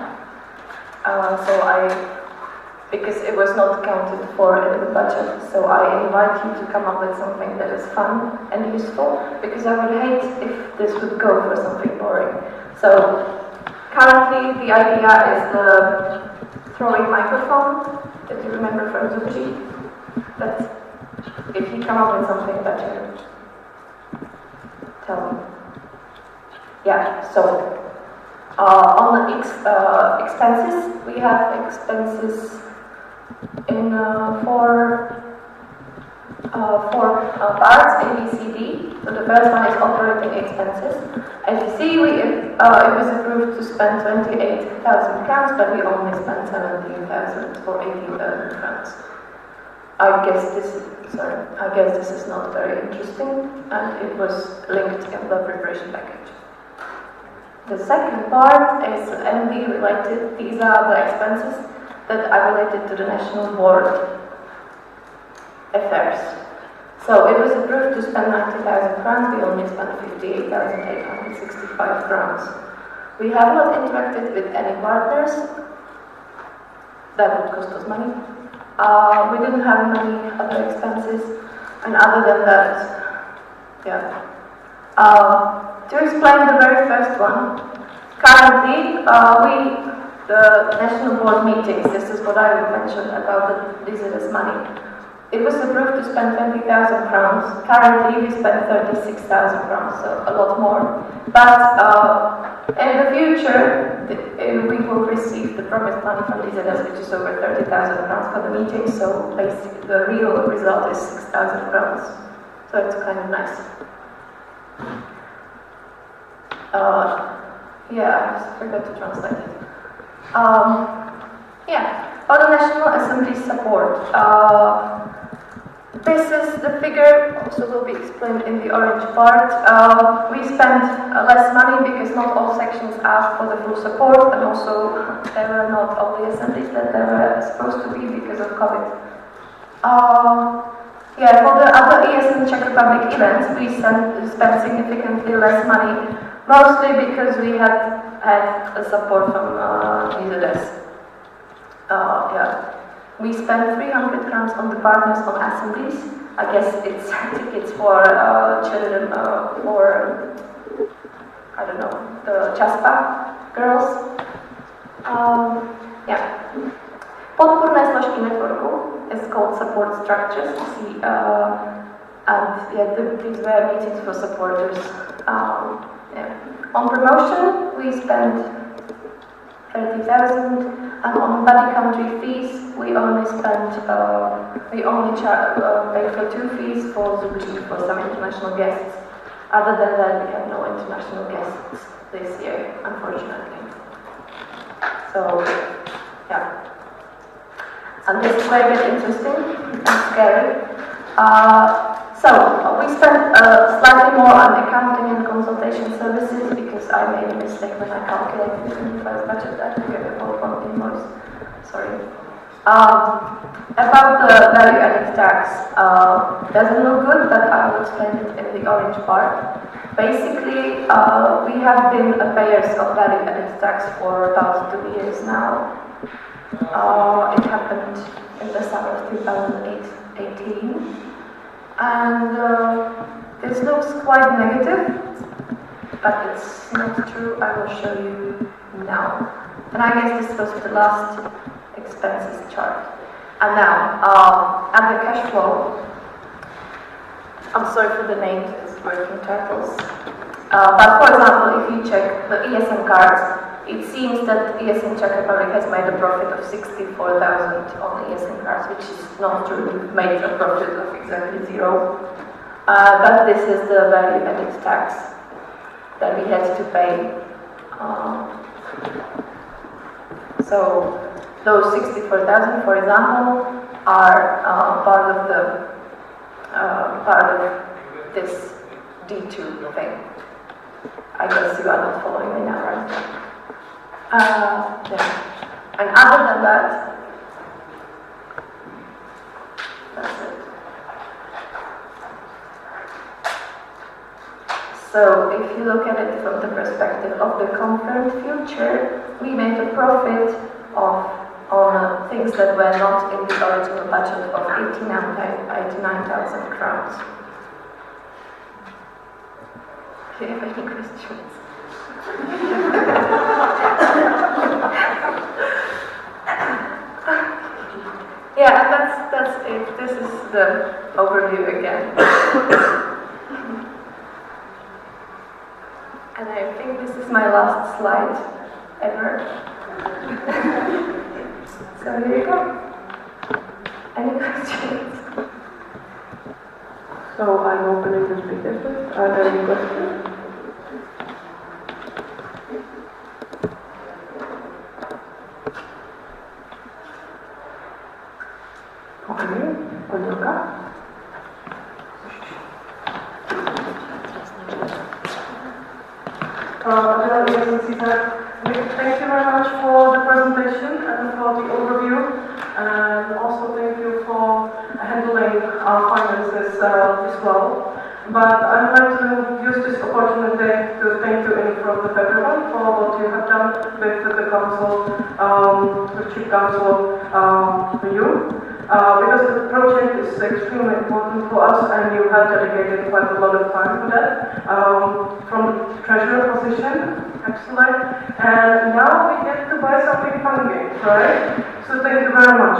Because it was not accounted for in the budget, so I invite you to come up with something that is fun and useful, because I would hate if this would go for something boring. So currently the idea is the throwing microphone that you remember from Zucchi. But if you come up with something better, tell me. Yeah, so on the expenses, we have expenses in four parts, A, B, C, D. So the first one is operating expenses. As you see, it was approved to spend 28,000 crowns, but we only spent 17,000 or 18,000 crowns. I guess this is not very interesting, and it was linked in the preparation package. The second part is MD related. These are the expenses that are related to the National Board affairs. So it was approved to spend 90,000 crowns, we only spent 58,865 crowns. We have not interacted with any partners. That would cost us money. We didn't have many other expenses, and other than that, yeah. To explain the very first one, currently the National Board meetings, this is what I mentioned about the visitors' money. It was approved to spend 20,000 crowns. Currently we spend 36,000 crowns, so a lot more. But in the future, we will receive the promised money from visitors, which is over 30,000 crowns for the meeting, so basically the real result is 6,000 crowns. So it's kind of nice. Yeah, I just forgot to translate it. Yeah, for the National Assembly support. This is the figure, also will be explained in the orange part. We spent less money because not all sections asked for the full support, and also there were not all the assemblies that they were supposed to be because of COVID. Yeah, for the other ESN Czech Republic events, we spent significantly less money, mostly because we had a support from visitors. Yeah. We spent 300 crowns on the partners on assemblies. I guess it's tickets for children, for, I don't know, the CHASPA girls. Yeah. Podporné složky networku is called support structures. You see, and yeah, these were meetings for supporters. Yeah. On promotion, we spent 30,000, and on body country fees, we only paid for 2 fees for Zubuji for some international guests. Other than that, we have no international guests this year, unfortunately. So, yeah. And this is where it gets interesting and scary. So, we spent slightly more on accounting and consultation services because I made a mistake when I calculated the enterprise budget. I forget about one invoice. Sorry. About the value-added tax, doesn't look good, but I will explain it in the orange part. Basically, we have been payers of value-added tax for about 2 years now. It happened in the summer of 2018. And this looks quite negative, but it's not true. I will show you now. And I guess this was the last expenses chart. And now, at the cash flow, I'm sorry for the names, it's working titles. But for example, if you check the ESN cards, it seems that ESN Czech Republic has made a profit of 64,000 on ESN cards, which is not true. We've made a profit of exactly 0. But this is the value-added tax that we had to pay. So those 64,000, for example, are part of this D2 thing. I guess you are not following me now, right? Yeah. And other than that, that's it. So if you look at it from the perspective of the confirmed future, we made a profit on things that were not in the original budget of 89,000 crowns. Do you have any questions? Yeah, and that's it. This is the overview again. And I think this is my last slide ever. So here you go. Any questions? So I'm opening the speakers list. Are there any questions? Okay, Olga. Hello, ESN CZ. Thank you very much for the presentation and for the overview, and also thank you for handling our finances as well. But I would like to use this opportunity to thank you in front of everyone for what you have done with the council, the chief council, you. Because the project is extremely important for us and you have dedicated quite a lot of time for that. From the treasurer position, excellent. And now we get to buy something funny, right? So thank you very much.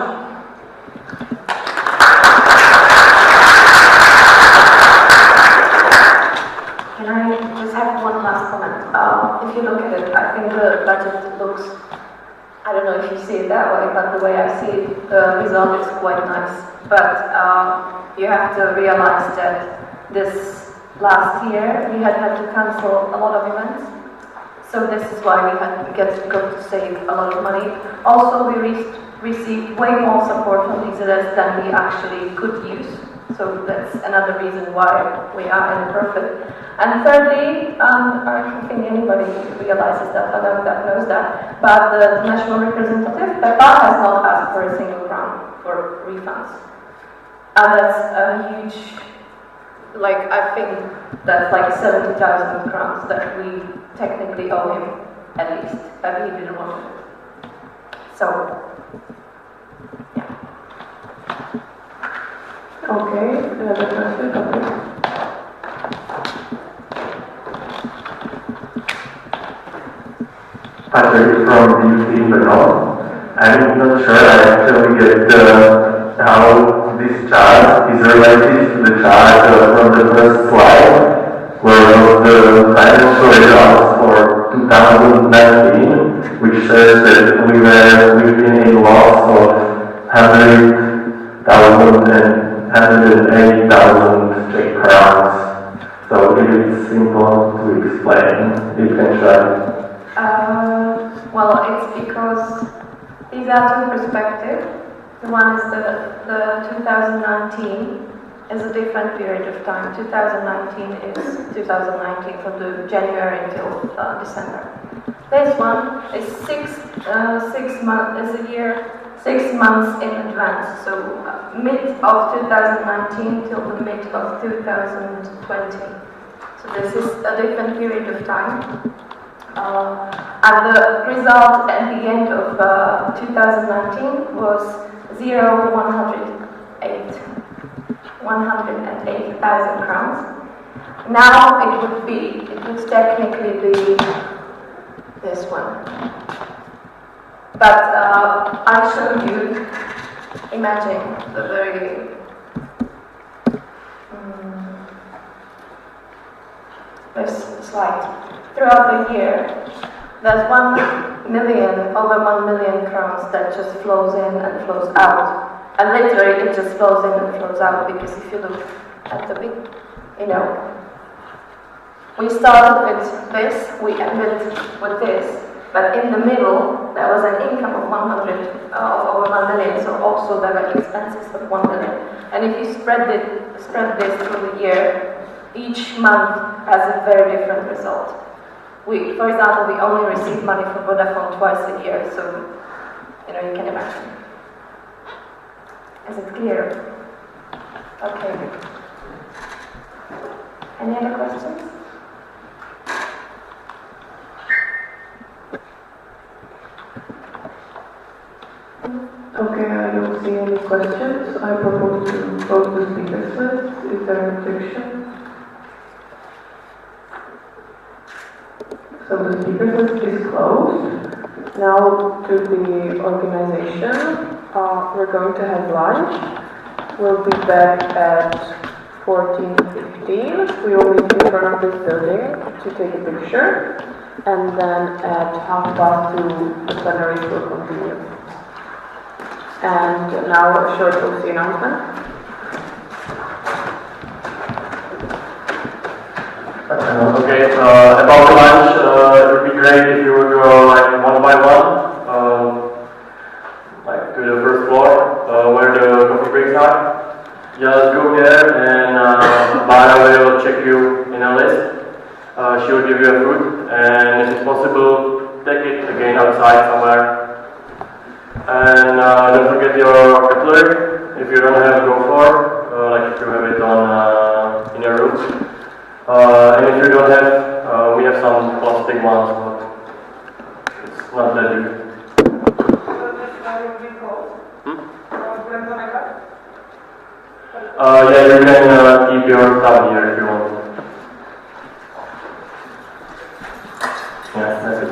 Can I just have one last comment? If you look at it, I think the budget looks, I don't know if you see it that way, but the way I see it, the result is quite nice. But you have to realize that this last year we had to cancel a lot of events. So this is why we got to save a lot of money. Also, we received way more support from EZS than we actually could use. So that's another reason why we are in a profit. And thirdly, I don't think anybody realizes that, I know that knows that, but the national representative, Peppa, has not asked for a single crown for refunds. And that's a huge, I think that's 70,000 crowns that we technically owe him, at least, but he didn't want it. So, yeah. Okay, another question, okay. Patrick from the UC Brno. I'm not sure I actually get how this chart is related to the chart from the first slide, where was the financial results for 2019, which says that we were within a loss of 100,000 and 108,000 Czech crowns. So if it's simple to explain, you can try. Well, it's because these are two perspectives. The one is the 2019 is a different period of time. 2019 is 2019 from the January until December. This one is 6 months is a year, 6 months in advance. So mid of 2019 till the mid of 2020. So this is a different period of time. And the result at the end of 2019 was 108,000 crowns. Now it would technically be this one. But I showed you, imagine the very this slide. Throughout the year, there's 1 million, over 1 million crowns that just flows in and flows out. And literally it just flows in and flows out, because if you look at the big, we started with this, we ended with this, but in the middle there was an income of over 1 million, so also there were expenses of 1 million. And if you spread this through the year, each month has a very different result. For example, we only receive money from Vodafone twice a year, so you can imagine. Is it clear? Okay. Any other questions? Okay, I don't see any questions. I propose to close the speakers list. Is there an objection? So the speakers list is closed. Now to the organization. We're going to have lunch. We'll be back at 14:15. We will meet in front of this building to take a picture. And then at 2:30 the plenaries will continue. And now a short OC announcement. Okay, about the lunch, it would be great if you would go one by one, to the first floor, where the coffee breaks are. Just go there and Bara will check you in a list. She will give you a food, and if it's possible, take it again outside somewhere. And don't forget your cutlery. If you don't have, go for, if you have it on in your room. And if you don't have, we have some plastic ones, but it's not that big. Yeah, you can keep your stuff here if you want. Yeah, that's it.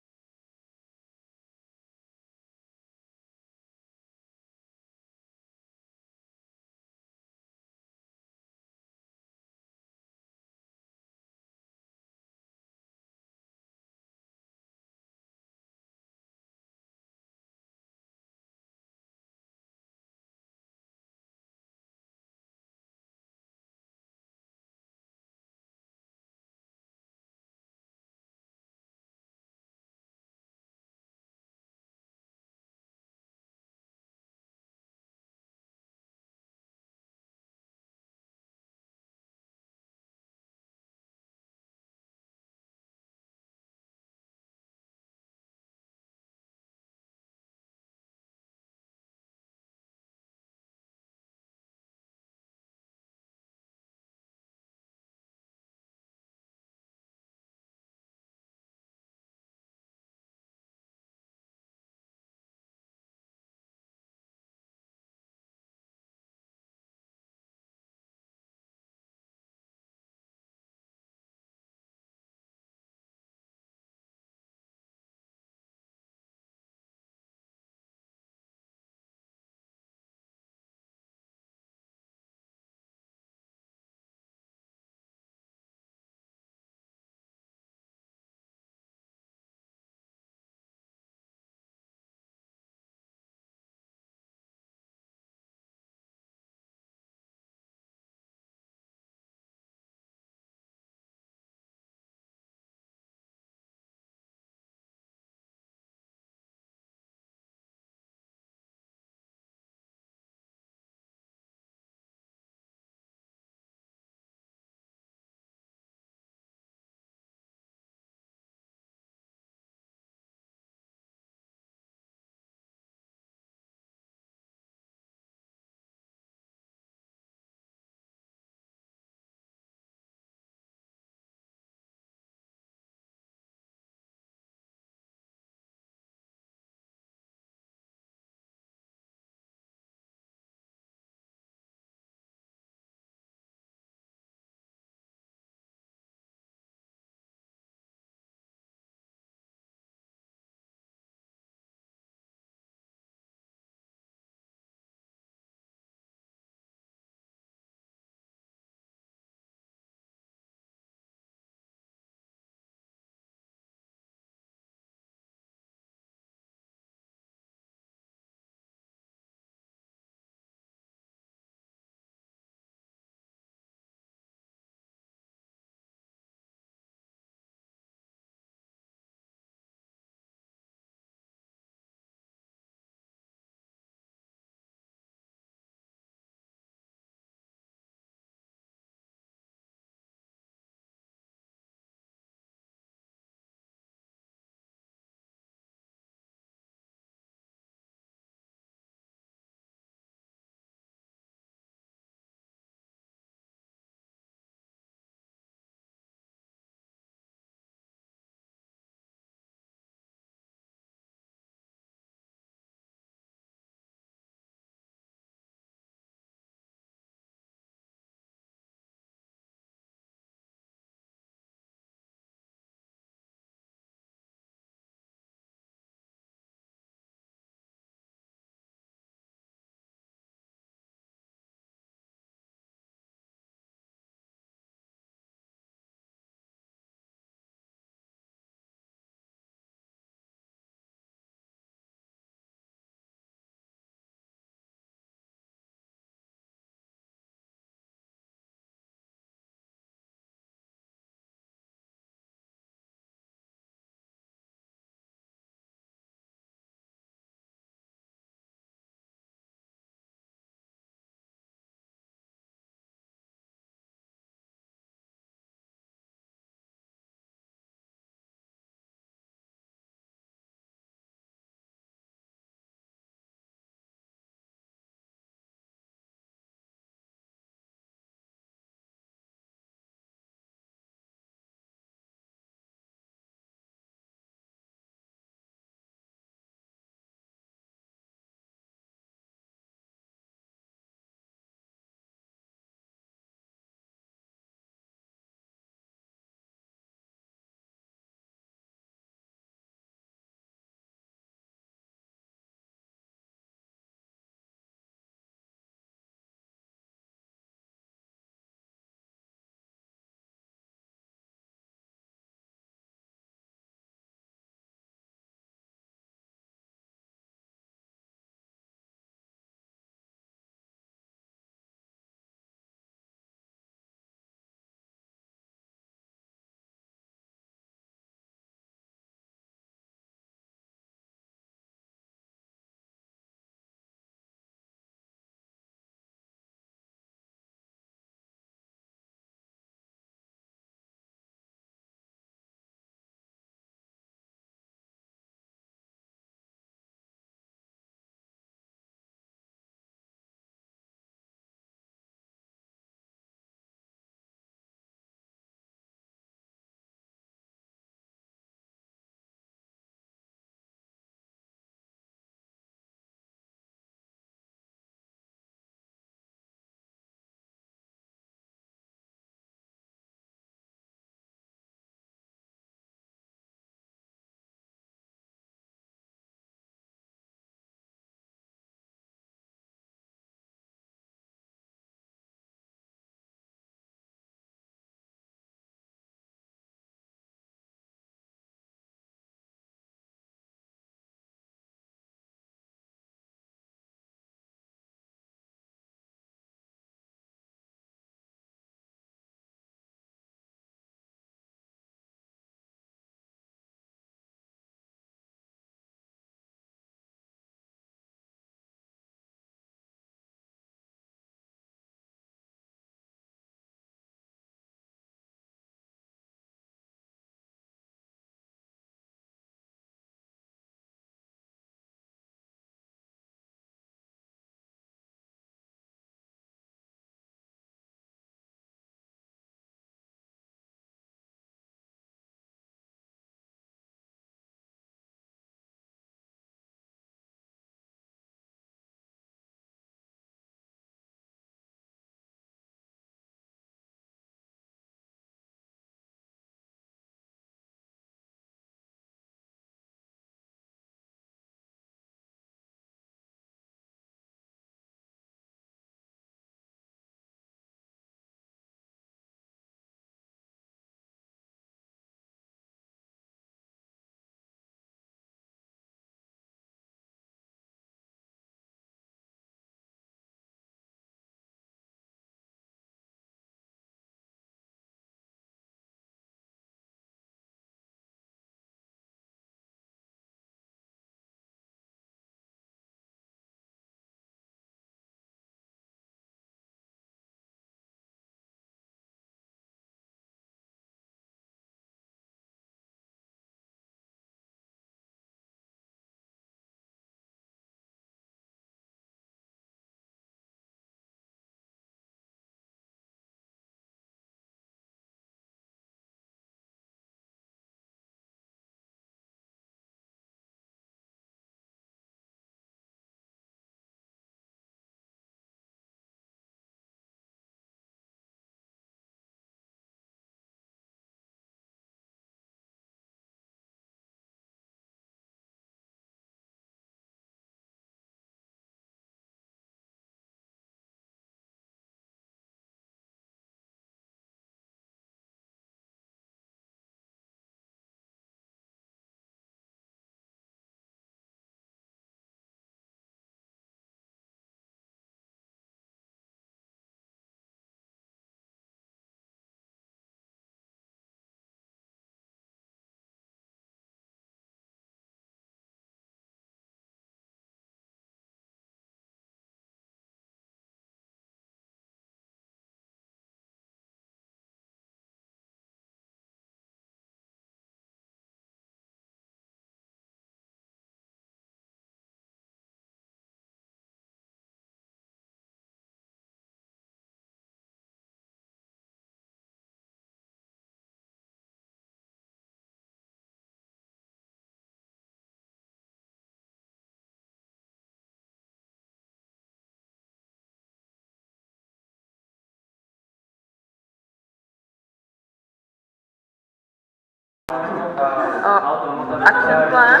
Action plan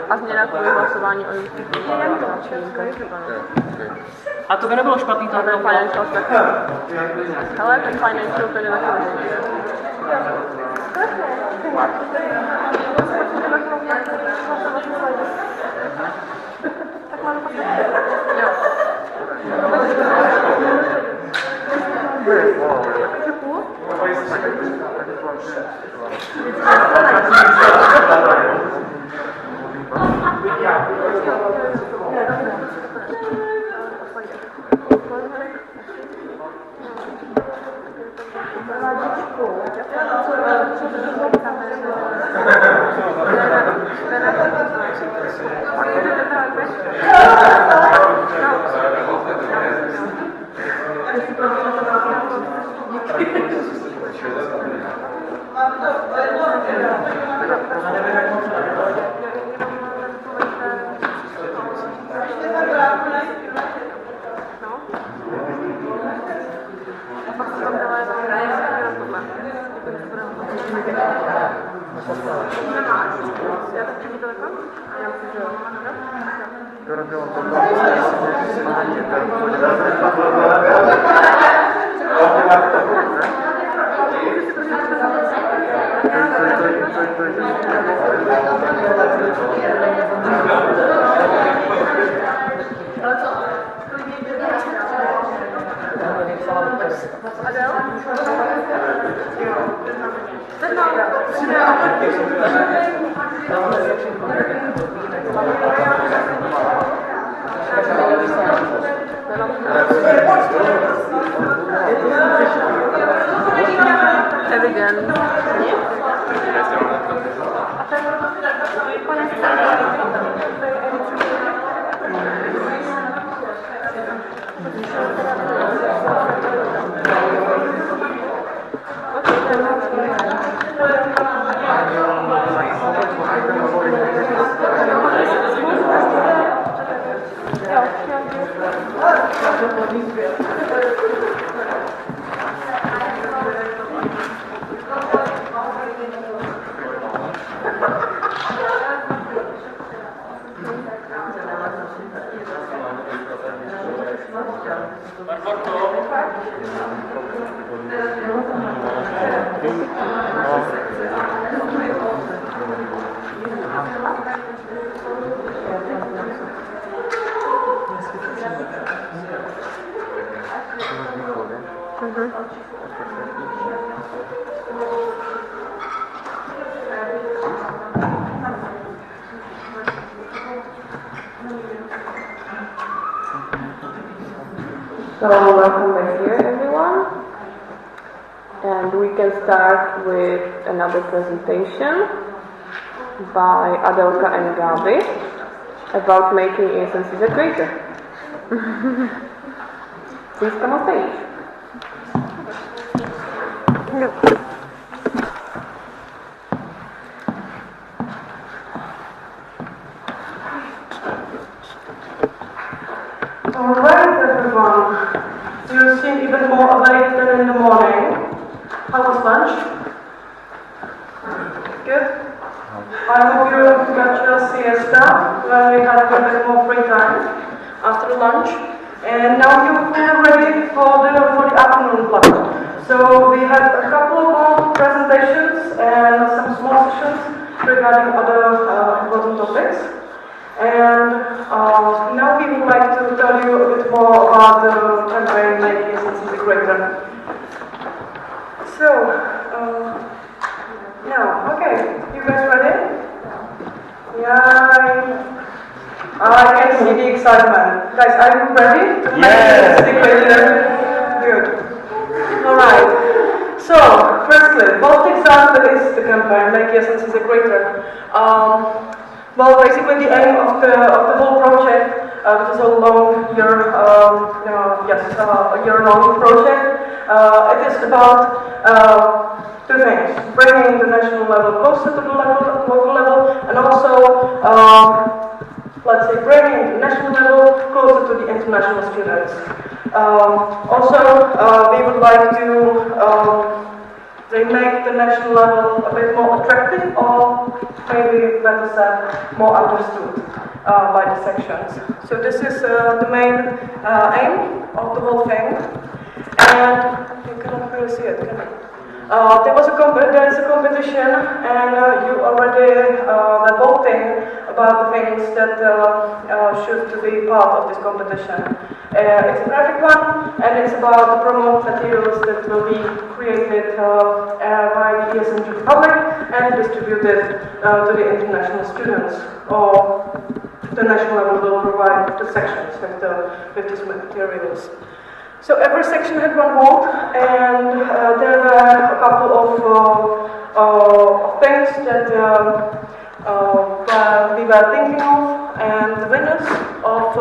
a změna kvůli hlasování o jistých A to by nebylo špatný, to ten financial sector. Hele, ten financial to je taky So welcome back here, everyone. And we can start with another presentation by Adelka and Gabi about making ESN CZ greater. Please come on stage. Alright everyone, you seem even more awake than in the morning. How was lunch? Good? I hope you got your siesta when we had a bit more free time after lunch. And now you feel ready for the afternoon block. So we have a couple more presentations and some small sessions regarding other important topics. And now we would like to tell you a bit more about the campaign Make ESN CZ Greater. So, now, okay, you guys ready? Yeah, I can see the excitement. Guys, are you ready to make ESN CZ Greater? Good. Alright. So, firstly, what exactly is the campaign Make ESN CZ Greater? Well, basically the aim of the whole project, which is a long year, a year-long project, it is about two things: bringing the national level closer to the local level, and also, let's say, bringing the national level closer to the international students. Also, we would like to they make the national level a bit more attractive, or maybe better said, more understood by the sections. So this is the main aim of the whole thing. And you cannot really see it, can you? There is a competition, and you already were voting about the things that should be part of this competition. It's a graphic one, and it's about the promote materials that will be created by the ESN Czech Republic and distributed to the international students, or the national level will provide the sections with these materials. So every section had one vote, and there were a couple of things that we were thinking of, and the winners of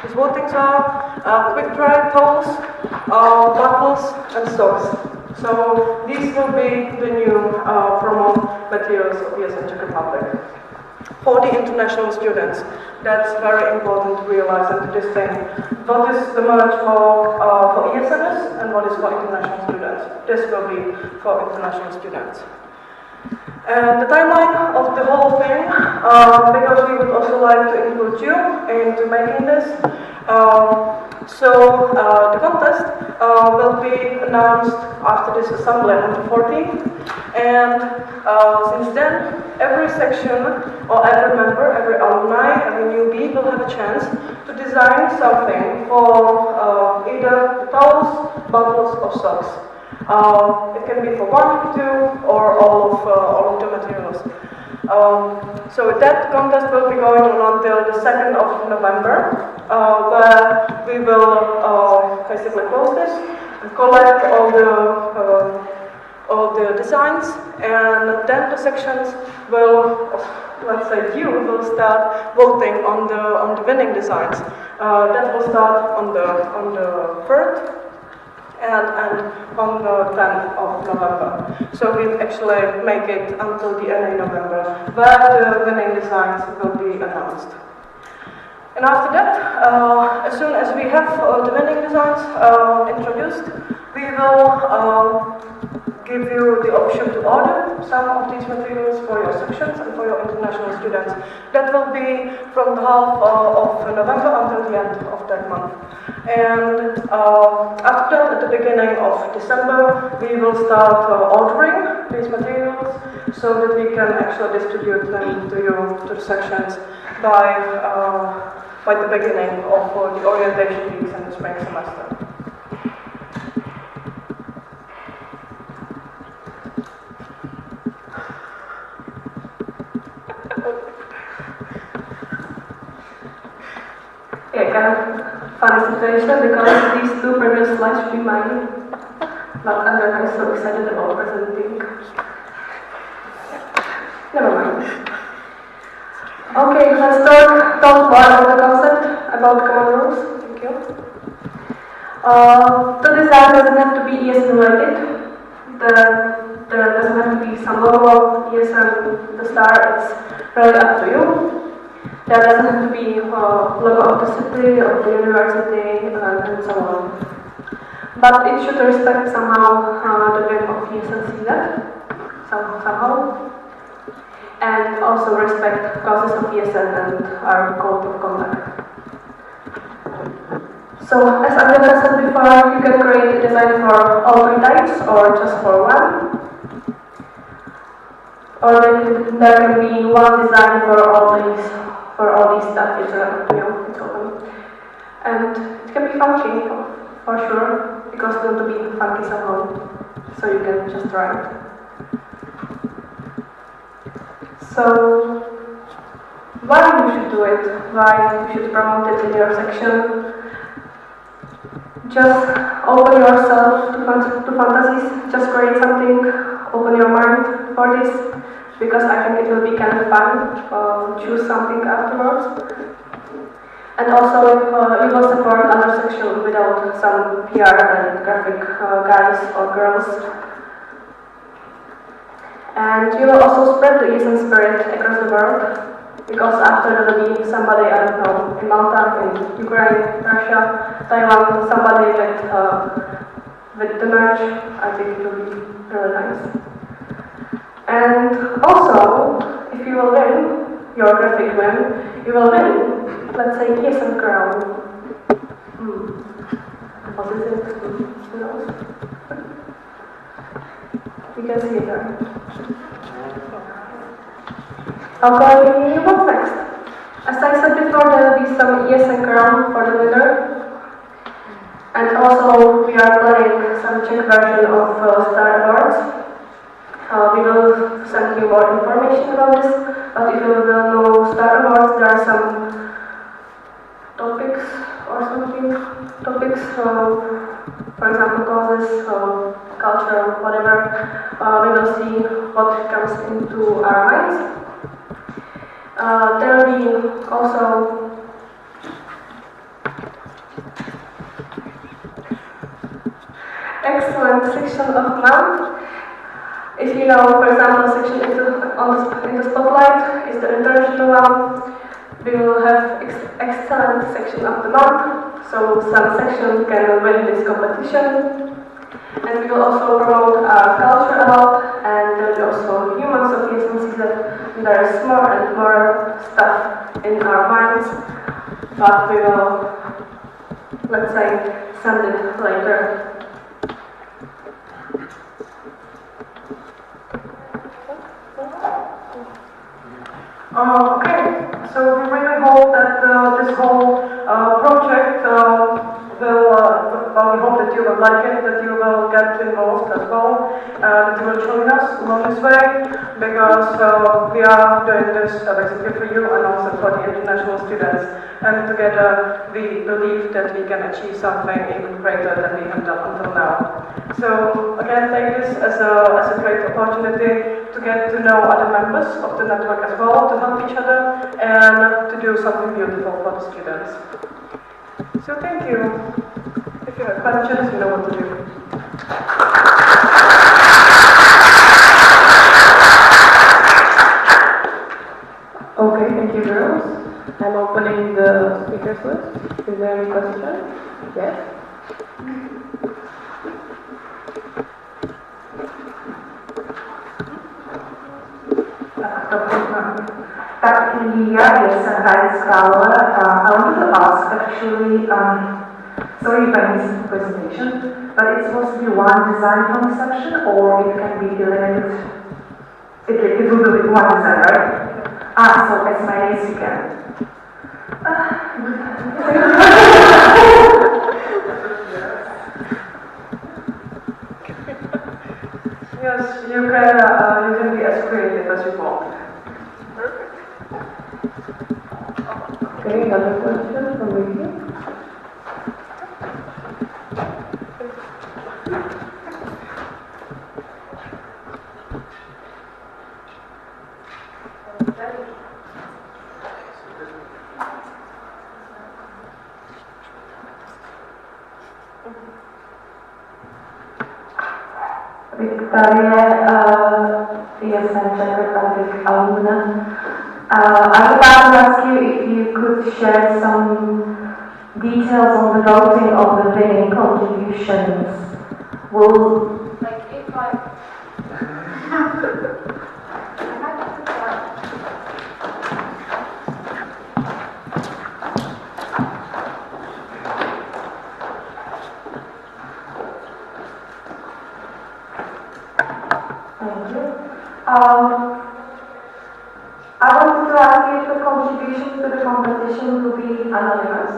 these votings are quick dry towels, bottles, and socks. So these will be the new promo materials of ESN Czech Republic. For the international students, that's very important to realize and to distinguish what is the merge for ESNs and what is for international students. This will be for international students. And the timeline of the whole thing, because we would also like to include you into making this. So the contest will be announced after this assembly on the 14th, and since then, every section or every member, every alumni, every newbie will have a chance to design something for either the towels, bottles, or socks. It can be for one, two, or all of the materials. So that contest will be going on until the 2nd of November, where we will basically close this and collect all the designs, and then the sections will, let's say you will start voting on the winning designs. That will start on the 3rd. And on the 10th of November. So we actually make it until the end of November, where the winning designs will be announced. And after that, as soon as we have the winning designs introduced, we will give you the option to order some of these materials for your sections and for your international students. That will be from the half of November until the end of that month. And after that, at the beginning of December, we will start ordering these materials so that we can actually distribute them to you, to the sections, by the beginning of the orientation weeks in the spring semester. Yeah, kind of funny situation because these two previous slides should be mine, but I'm so excited about presenting. Never mind. Okay, let's talk more about the concept, about common rules. Thank you. The design doesn't have to be ESN related. There doesn't have to be some logo, ESN, the star. It's really up to you. There doesn't have to be a logo of the city, of the university, and so on. But it should respect somehow the name of ESN CZ, somehow. And also respect causes of ESN and our code of conduct. So, as Andrea said before, you can create a design for all three types or just for one. Or there can be one design for all these stuff. It's up to you, it's open. And it can be funky, for sure, because you want to be funky somehow. So you can just try it. So, why you should do it? Why you should promote it in your section? Just open yourself to fantasies. Just create something. Open your mind for this, because I think it will be kind of fun. Choose something afterwards. And also, you will support other sections without some PR and graphic guys or girls. And you will also spread the ESN spirit across the world, because after there will be somebody, I don't know, in Malta, in Ukraine, Russia, Taiwan, somebody with the merch. I think it will be really nice. And also, if you will win your graphic win, you will win, let's say, ESN crown. What is it? Who knows? You can see it there. Okay, what's next? As I said before, there will be some ESN crown for the winner. And also, we are planning some Czech version of Star Awards. We will send you more information about this, but if you will know Star Awards, there are some topics or something. Topics, for example, causes, culture, whatever. We will see what comes into our minds. There will be also excellent section of month. If you know, for example, section in the spotlight is the international one. We will have excellent section of the month, so some section can win this competition. And we will also promote our culture a lot, and there will be also humans of ESN CZ. There is more and more stuff in our minds, but we will, let's say, send it later. Okay, so we really hope that this whole project we hope that you will like it, that you will get involved as well, that you will join us along this way, because we are doing this basically for you and also for the international students, and together we believe that we can achieve something even greater than we have done until now. So again, take this as a great opportunity to get to know other members of the network as well, to help each other, and to do something beautiful for the students. So thank you. If you have questions, you know what to do. Okay, thank you, girls. I'm opening the speakers list. Is there any question? Yes? Tak Ilya ESN CZ. I wanted to ask actually, sorry if I missed the presentation, but it's supposed to be one design conception, or it can be limited. It will be one design, right? So as my name again. Yes, you can be as creative as you want. Okay, another question from Vicky. Victoria, ESN Czech Republic alumna. I would like to ask you if you could share some details on the voting of the winning contributions. Will, like, if I... Thank you. I wanted to ask you if the contributions to the competition will be anonymous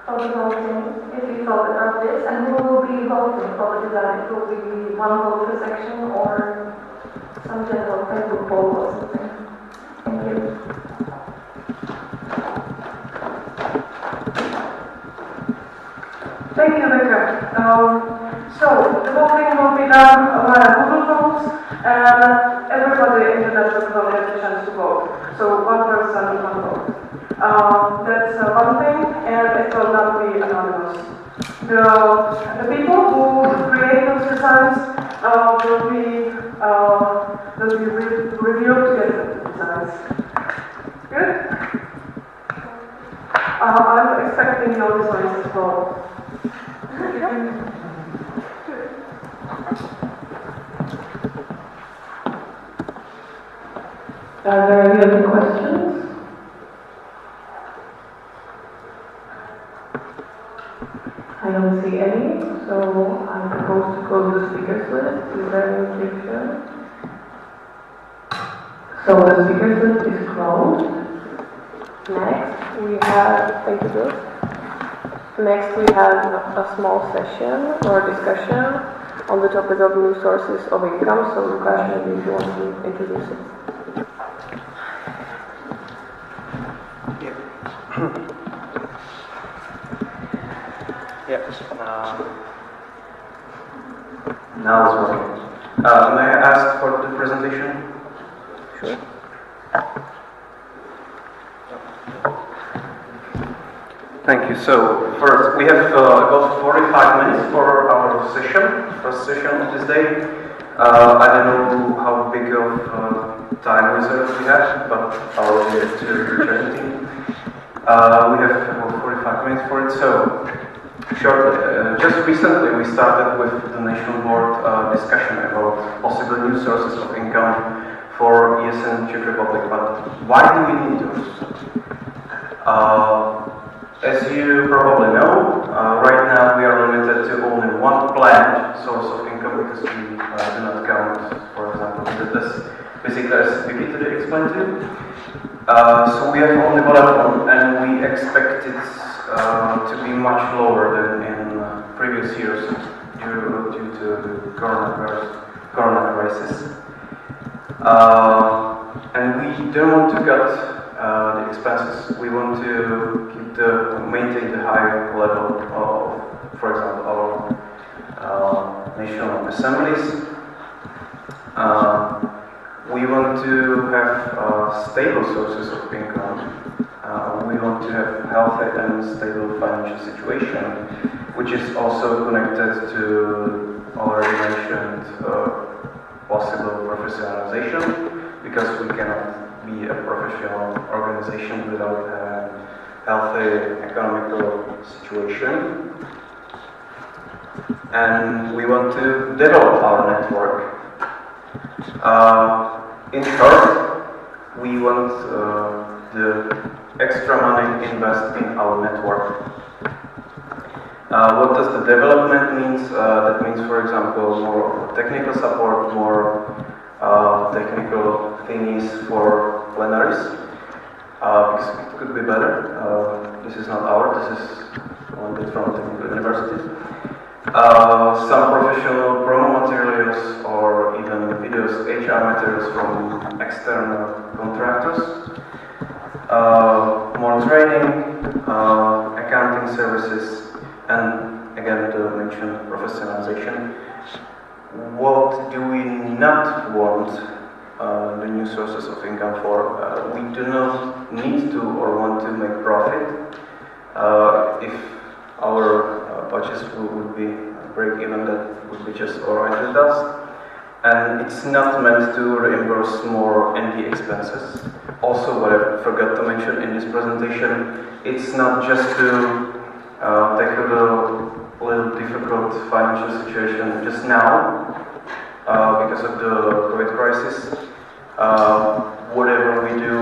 for the voting, if you thought about this, and who will be voting for the design? It will be one vote per section or some general Facebook poll or something. Thank you. Thank you, Becca. So, the voting will be done via Google Forms, and everybody in the network will have the chance to vote. So, one person, one vote. That's one thing, and it will not be anonymous. The people who create those designs will be reviewed together with the designs. Good? I'm expecting your designs as well. Are there any other questions? I don't see any, so I propose to close the speakers list. Is there any objection? So the speakers list is closed. Next, we have, thank you, Bill. Next, we have a small session or discussion on the topic of new sources of income. So, Lukáš, maybe if you want to introduce it. Now it's working. May I ask for the presentation? Sure. Thank you. So first, we have got 45 minutes for our session, first session of this day. I don't know how big of time reserve we have, but I'll get to checking. We have about 45 minutes for it. So shortly, just recently we started with the National Board discussion about possible new sources of income for ESN Czech Republic. But why do we need those? As you probably know, right now we are limited to only one planned source of income because we do not count, for example, this basically as Vicky today explained to you. So we have only one, and we expect it to be much lower than in previous years due to the corona crisis. And we don't want to cut the expenses. We want to maintain the high level of, for example, our national assemblies. We want to have stable sources of income. We want to have healthy and stable financial situation, which is also connected to already mentioned possible professionalization, because we cannot be a professional organization without a healthy economical situation. And we want to develop our network. In short, we want the extra money invest in our network. What does the development mean? That means, for example, more technical support, more technical thingies for plenaries, because it could be better. This is not ours, this is one bit from technical universities. Some professional promo materials or even videos, HR materials from external contractors. More training, accounting services, and again to mention professionalization. What do we not want the new sources of income for? We do not need to or want to make profit. If our budgets would be break even, that would be just alright with us. And it's not meant to reimburse more ND expenses. Also, what I forgot to mention in this presentation, it's not just to tackle the little difficult financial situation just now because of the COVID crisis. Whatever we do,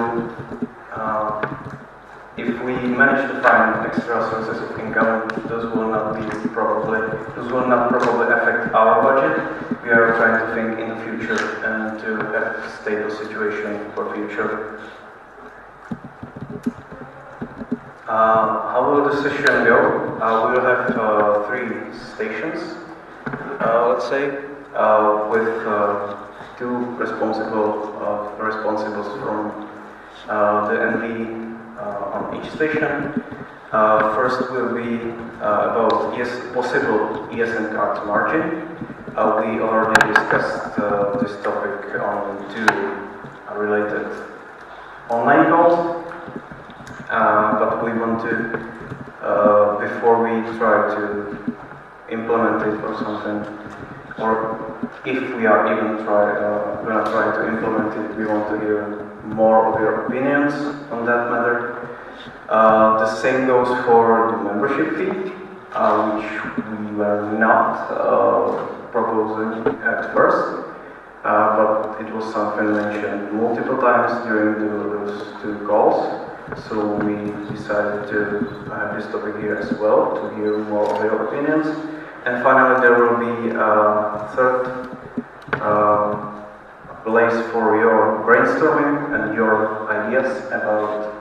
if we manage to find extra sources of income, those will not probably affect our budget. We are trying to think in the future and to have a stable situation for future. How will the session go? We will have 3 stations, let's say, with 2 responsibles from the NV on each station. First will be about possible ESN card margin. We already discussed this topic on 2 related online calls, but we want to, before we try to implement it or something, or if we are even going to try to implement it, we want to hear more of your opinions on that matter. The same goes for the membership fee, which we were not proposing at first. but it was something mentioned multiple times during those two calls. So we decided to have this topic here as well, to hear more of your opinions. And finally, there will be a third place for your brainstorming and your ideas about.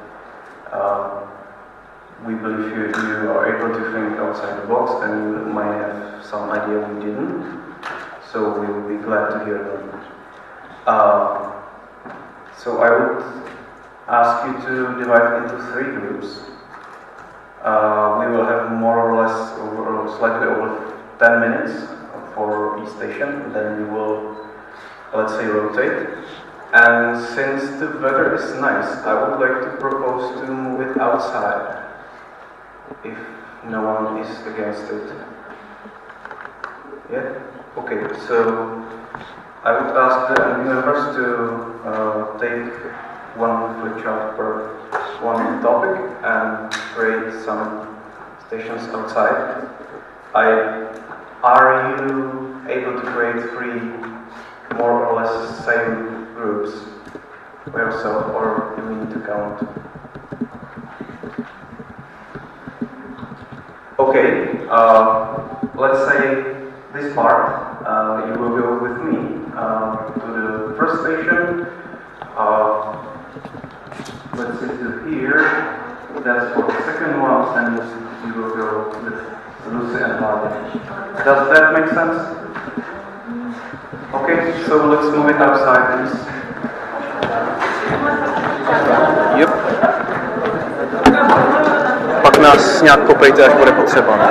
We believe you are able to think outside the box, and you might have some idea we didn't. So we will be glad to hear them. So I would ask you to divide into 3 groups. We will have more or less, or slightly over 10 minutes for each station. Then we will, let's say, rotate. And since the weather is nice, I would like to propose to move it outside, if no one is against it. Yeah? Okay, so I would ask the members to take one flip chart per one topic and create some stations outside. Are you able to create 3 more or less same groups by yourself, or do we need to count? Okay, let's say this part, you will go with me to the first station. Let's say to here, that's for the second one, and you will go with Lucy and Martin. Does that make sense? Okay, so let's move it outside, please. Yep. Pak nás nějak popejte, až bude potřeba, ne?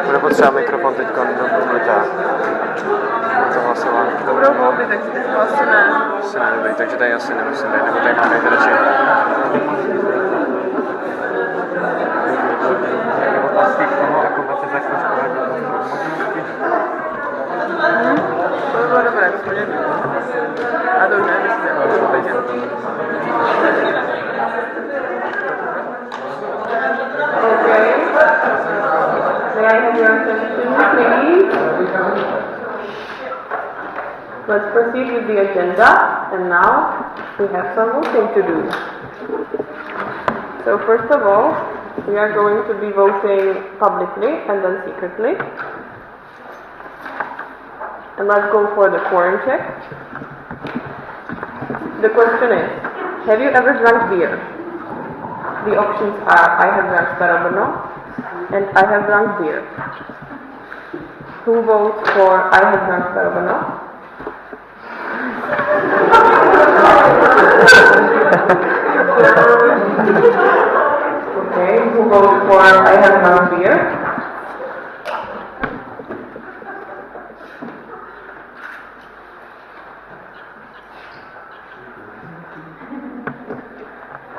Bude potřeba mikrofon teď do to hlasování. To budou volby, takže teď to asi ne. Asi nebude, takže tady asi nemusím být, nebo tady máme radši. Otázky k tomu, jako máte zakročkovat do možnosti. To by bylo dobré, a to už nevím, jestli nebudu vidět. Okay. May I have your attention, please? Let's proceed with the agenda, and now we have some voting to do. So first of all, we are going to be voting publicly and then secretly. And let's go for the quorum check. The question is, have you ever drunk beer? The options are, I have drunk Starobno and I have drunk beer. Who votes for I have drunk Starobno? Okay, who votes for I have drunk beer?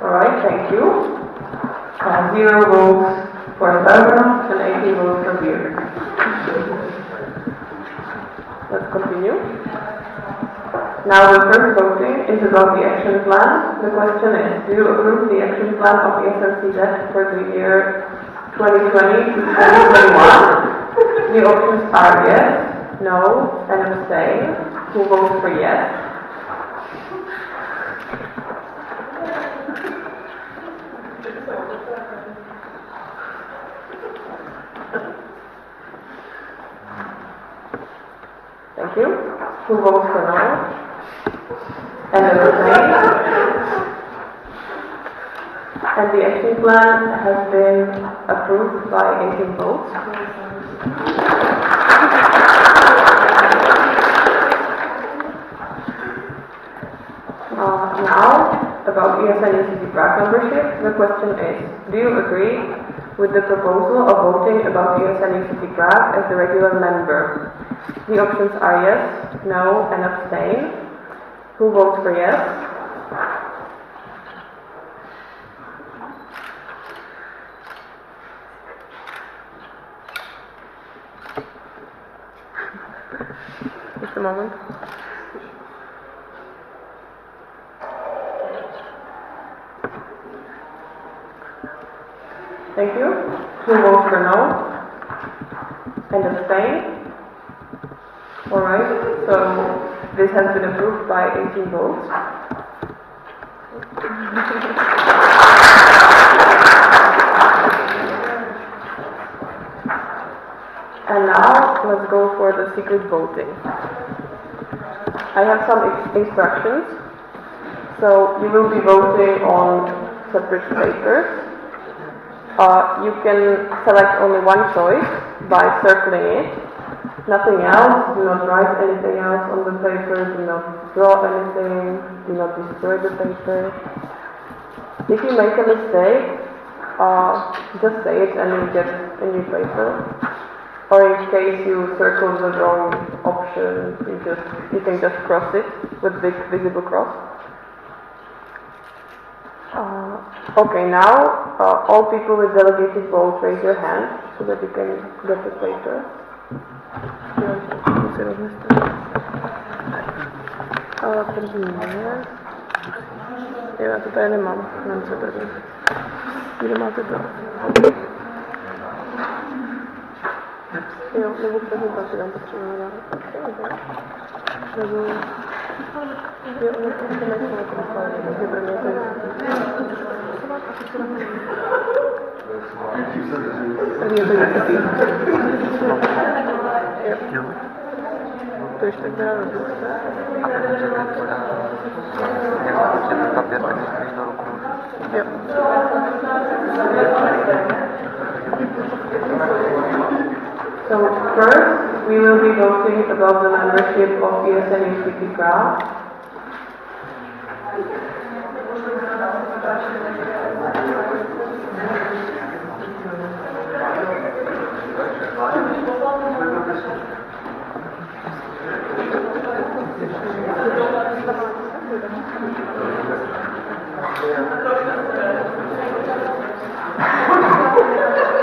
Alright, thank you. 0 votes for Starbucks and 18 votes for beer. Let's continue. Now the first voting is about the action plan. The question is, do you approve the action plan of ESN CZ for the year 2020 to 2021? The options are yes, no, and abstain. Who votes for yes? Thank you. Who votes for no? And abstain. And the action plan has been approved by 18 votes. Now, about ESN CZ Prague membership, the question is, do you agree with the proposal of voting about ESN CZ Prague as the regular member? The options are yes, no, and abstain. Who votes for yes? Just a moment. Thank you. Who votes for no? And abstain? Alright, so this has been approved by 18 votes. And now let's go for the secret voting. I have some instructions. So you will be voting on separate papers. You can select only one choice by circling it. Nothing else. Do not write anything else on the paper. Do not draw anything. Do not destroy the paper. If you make a mistake, just say it and you get a new paper. Or in case you circle the wrong option, you can just cross it with big visible cross. Okay, now all people with delegated votes raise your hand so that you can get the paper. První je... Jo, já to tady nemám, nevím co první. Kde máte to? Jo, nebo první pak dám potřebuji dát. Nebo... Jo, ono to se nechce na tom slajdu, takže první to je... První je to dětský. Jo. To ještě tak dá rozdůste. A protože to podá... Že ten papír tak nechceš do ruku. Jo. So first, we will be voting about the membership of ESN CZ Prague.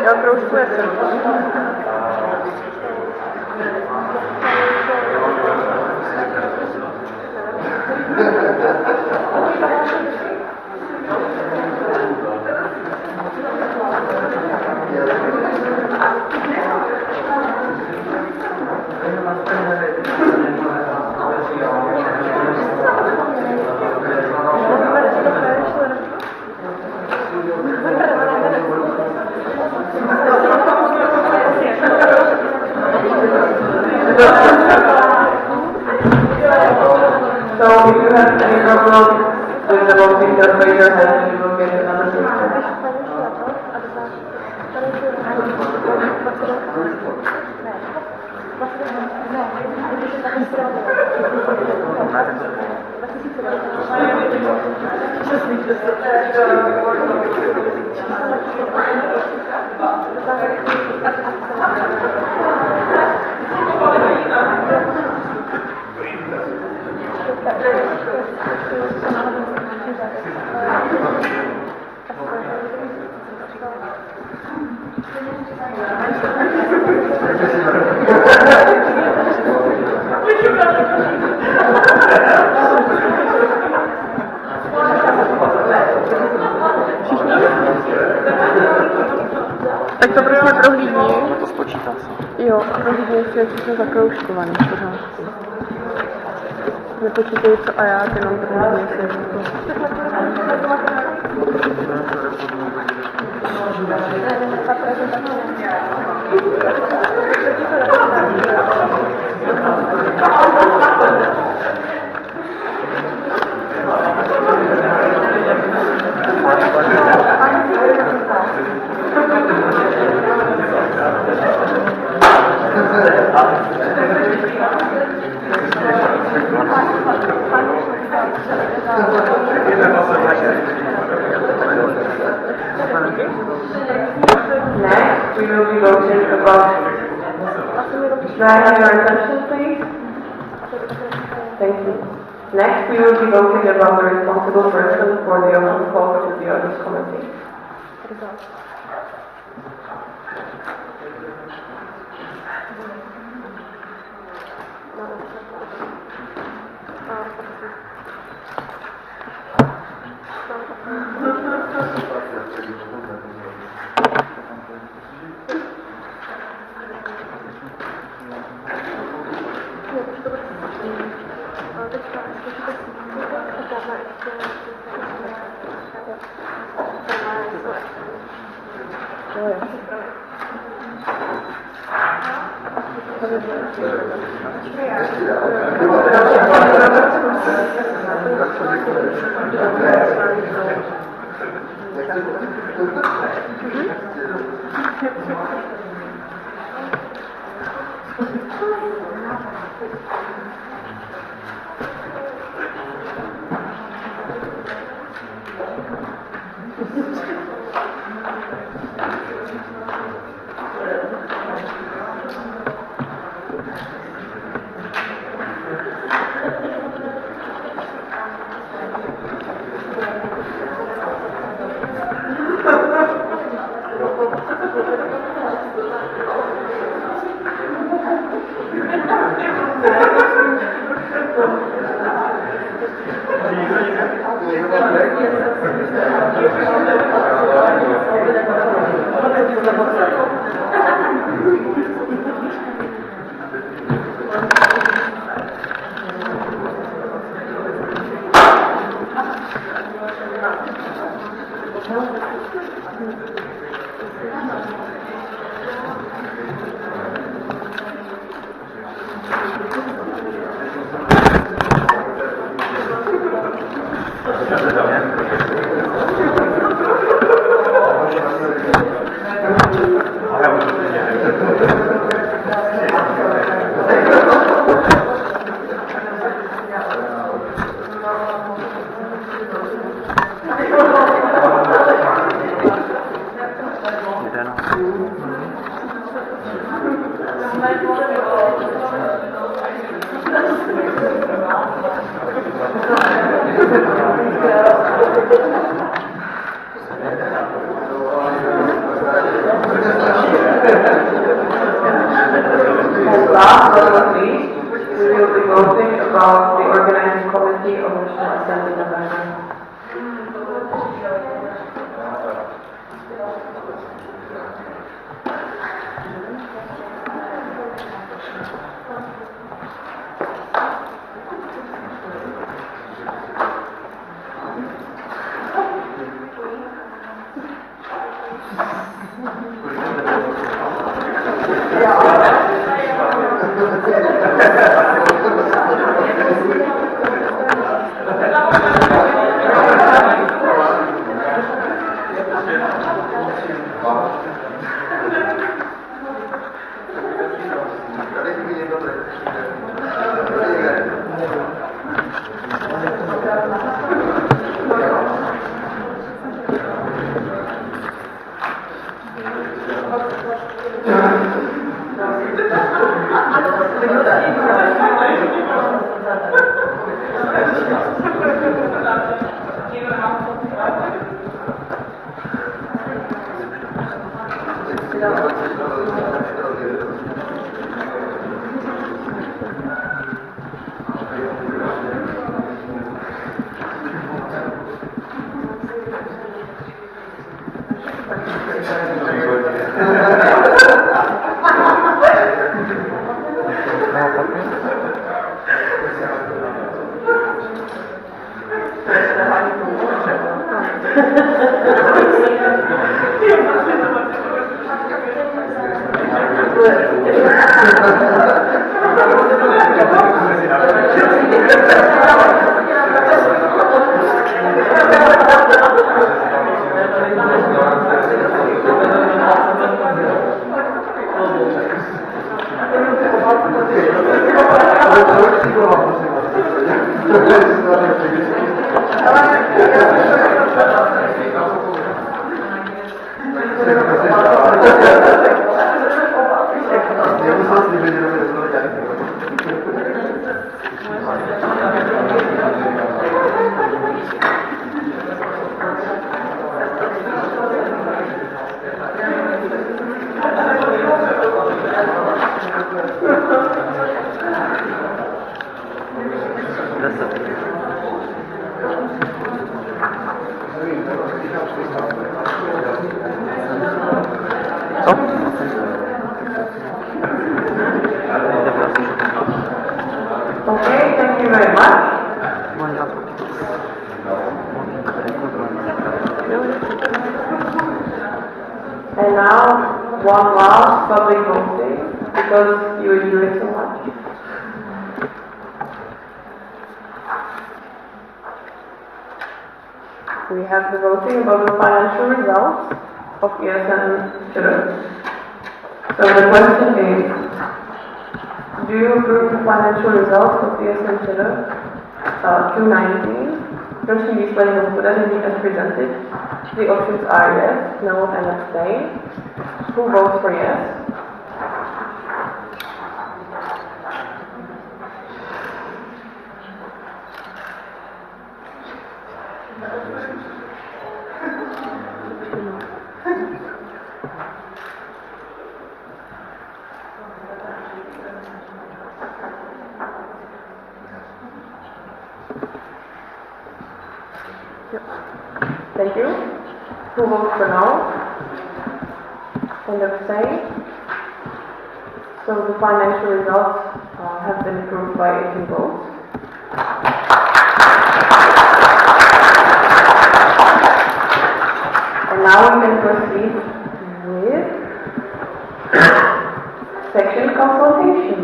zakroužkuje se. So if you have any problem with the voting, just raise your hand and you will get another picture. Tak to budeme prohlídni. No to spočítá se. Jo, a prohlídni, jestli je všechno zakroužkovaný pořád. Nepočítej co a já, jenom prohlídni, jestli je všechno. Next, we will be voting about. May I have your attention, please? Thank you. Next, we will be voting about the responsible person for the open call to the Audit Committee. Okay, thank you very much. And now, one last public voting, because you enjoy it so much. We have the voting about the financial results of ESN CZ. So the question is, do you approve the financial results of ESN CZ 2019? Roční výsledek hospodaření as presented. The options are yes, no, and abstain. Who votes for yes? Thank you. Who votes for no? And abstain? So the financial results have been approved by 18 votes. And now we can proceed with section consultation.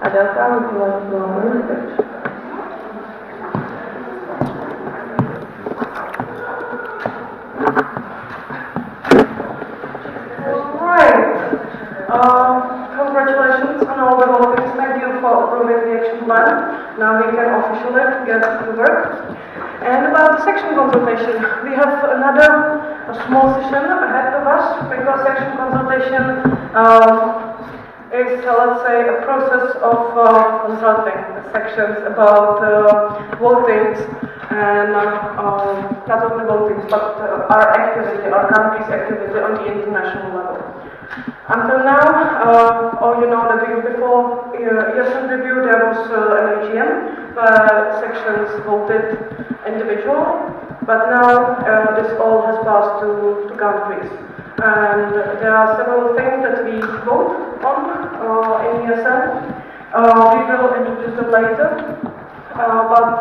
Adelka, would you like to go first? Congratulations on all the votings. Thank you for approving the action plan. Now we can officially get to work. And about the section consultation, we have another small session ahead of us, because section consultation is, let's say, a process of consulting the sections about votings and not only votings, but our activity, our country's activity on the international level. Until now, all you know that before ESN review there was an AGM where sections voted individually, but now this all has passed to countries. And there are several things that we vote on in ESN. We will introduce them later, but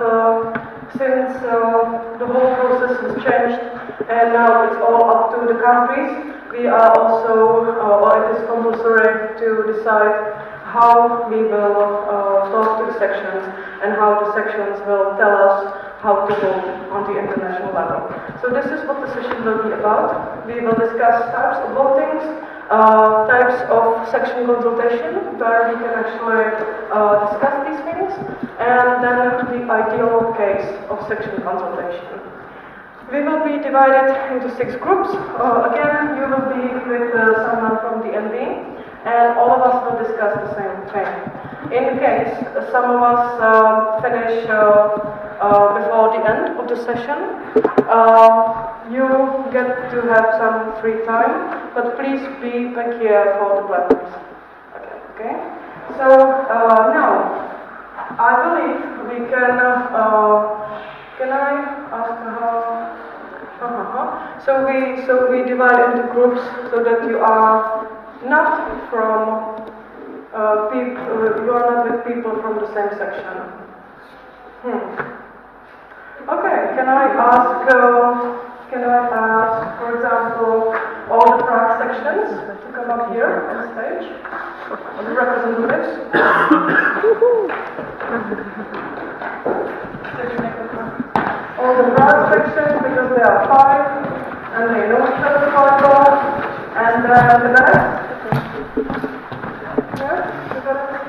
since the whole process has changed and now it's all up to the countries, we are also, or it is compulsory to decide how we will talk to the sections and how the sections will tell us how to vote on the international level. So this is what the session will be about. We will discuss types of votings, types of section consultation, where we can actually discuss these things, and then the ideal case of section consultation. We will be divided into 6 groups. Again, you will be with someone from the NB, and all of us will discuss the same thing. In case some of us finish before the end of the session, you get to have some free time, but please be back here for the plenaries. Okay? So now, I believe we can I ask how? So we divide into groups so that you are not from people. You are not with people from the same section. Okay. Can I ask? For example, all the Prague sections to come up here on stage? The representatives. All the Prague sections, because there are 5, and they know each other quite well. And the rest? Yeah, you got it?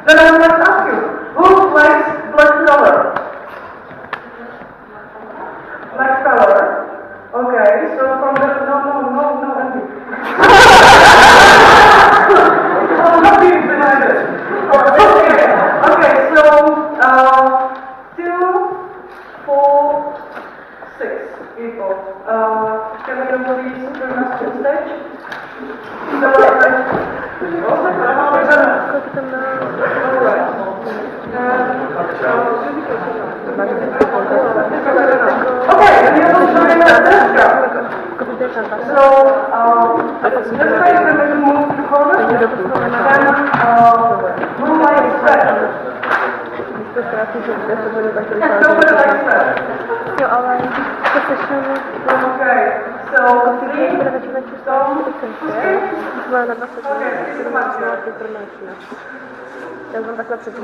Then I would like to ask you, who likes black color? Black color. Okay, so from the no, Andy. I'm not being divided. Okay, so 2, 4, 6 people. Can you please bring us to the stage? Okay, and you will show me that So, let's try to move to the corner, then move like spread. Nobody likes spread. Okay, so 3, Já jsem takhle přepíšu.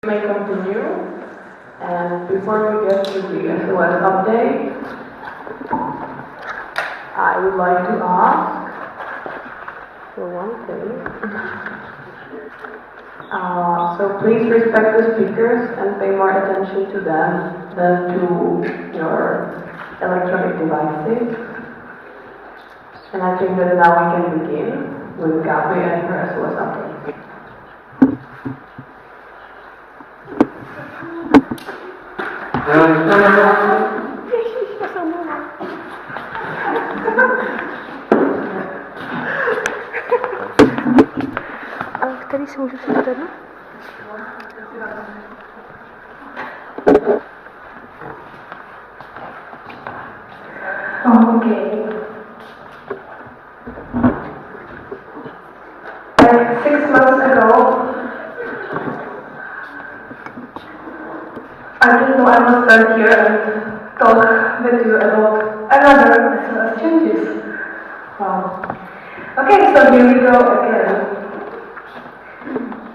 may continue. And before we get to the SOS update, I would like to ask for one thing. So please respect the speakers and pay more attention to them than to your electronic devices. And I think that now we can begin with Gabi and her SOS update. Ale který si můžu přečítat, no? Okay. Like 6 months ago, I didn't know I was stand here and talk with you about another SOS changes. Wow. Okay, so here we go again.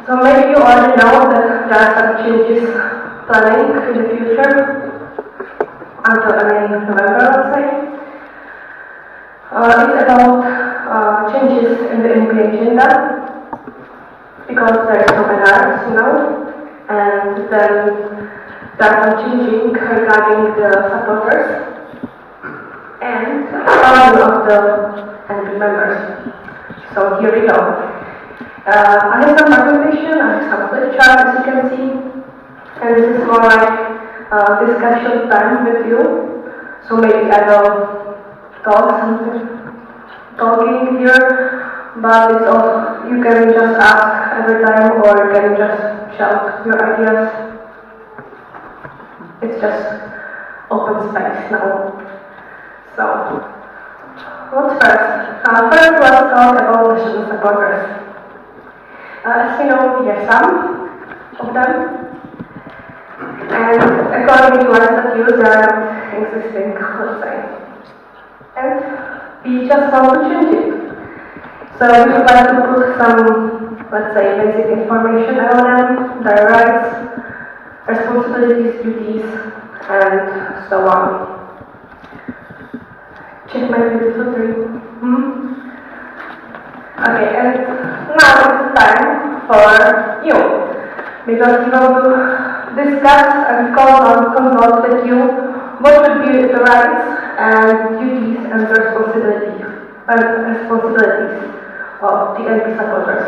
So maybe you already know that there are some changes planning in the future until November, let's say. It's about changes in the NP agenda because there is no NR, you know, and then there are some changing regarding the supporters and all of the NP members. So here we go. I have some documentation, I have some flip chart as you can see, and this is more like discussion time with you. So maybe I will talking here, but it's also, you can just ask every time or you can just shout your ideas. It's just open space now. So, what's first? First let's talk about national supporters. As you know, we have some of them, and according to our statutes, they are not existing, let's say. And we just want to change it. So we would like to put some, let's say, basic information about them, their rights, responsibilities, duties, and so on. Check my beautiful dream. Okay, and now it's time for you, because we want to discuss and consult with you what would be the rights and duties and responsibilities of the NP supporters.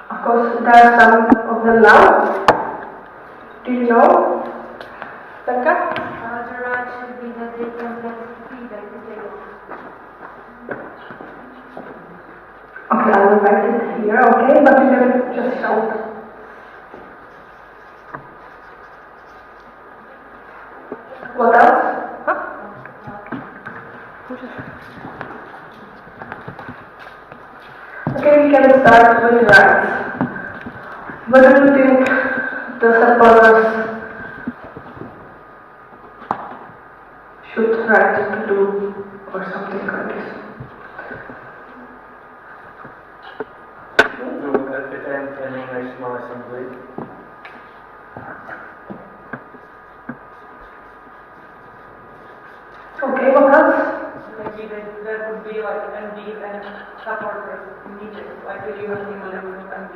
Of course, there are some of them now. Do you know? Becca? The right should be that they can get feedback if they want. Okay, I will write it here, okay, but you can just shout. What else? Okay, we can start with rights. What do you think the supporters should try to do or something like this? To attend any national assembly. Okay, what else? Maybe that would be like NB and supporters meetings, like a unity with NB.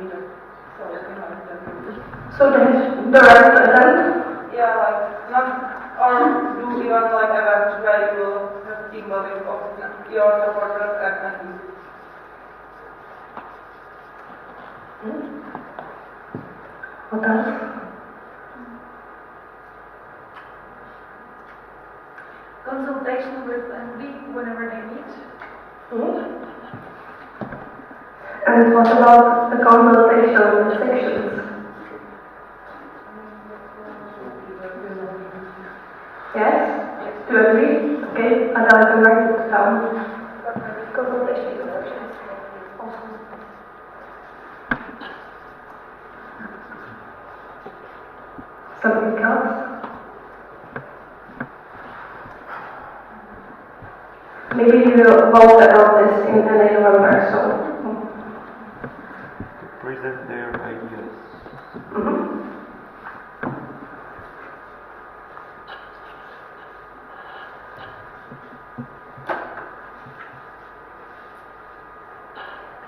So So there is the right to attend? Yeah, like not or do even like events where you will have team building of your supporters and NB. What else? Consultation with NB whenever they meet. And what about the consultation with sections? Yes? Do you agree? Okay, and I can write it down. Consultation with sections. Something else? Maybe we will vote about this in November, so. Present their ideas.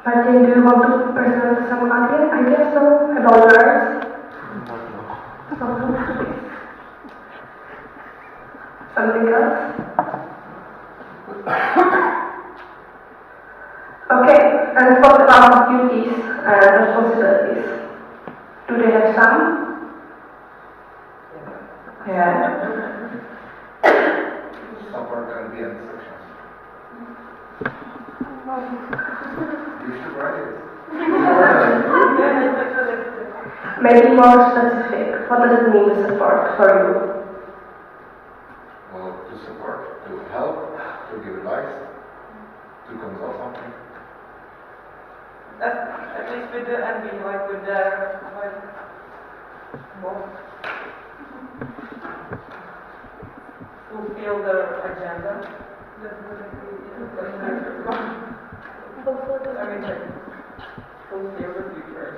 Martin, do you want to present some ideas now about words? No. Something else? Okay, and what about duties and responsibilities? Do they have some? Yeah. Support can be in sections. You should write it. Maybe more specific. What does it mean to support for you? Well, to support, to help, to give advice, to consult something. At least with the NB, like with their, fulfill their agenda. Fulfill the future.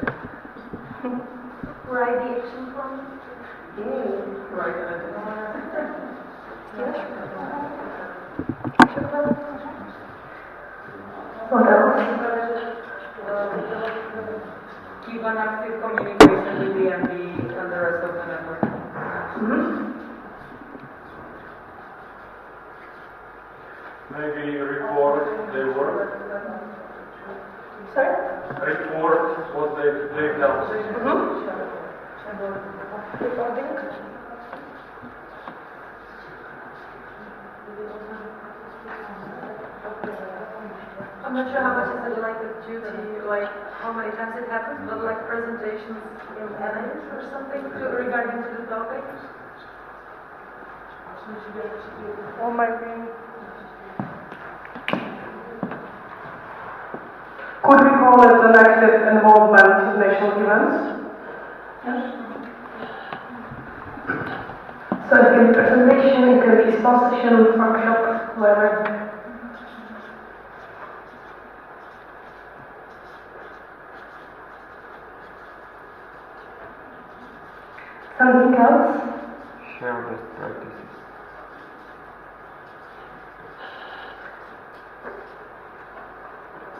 Write the action plan. Right. What else? Keep an active communication with the MD and the rest of the network. Maybe report their work. Sorry? Report what they've done. I'm not sure how much is it like a duty, like how many times it happens, but like presentations in essays or something regarding to the topic. Or maybe. Could we call it an active involvement in national events? Yes. So it can be presentation, it can be sponsorship, workshop, whatever. Something else? Share best practices.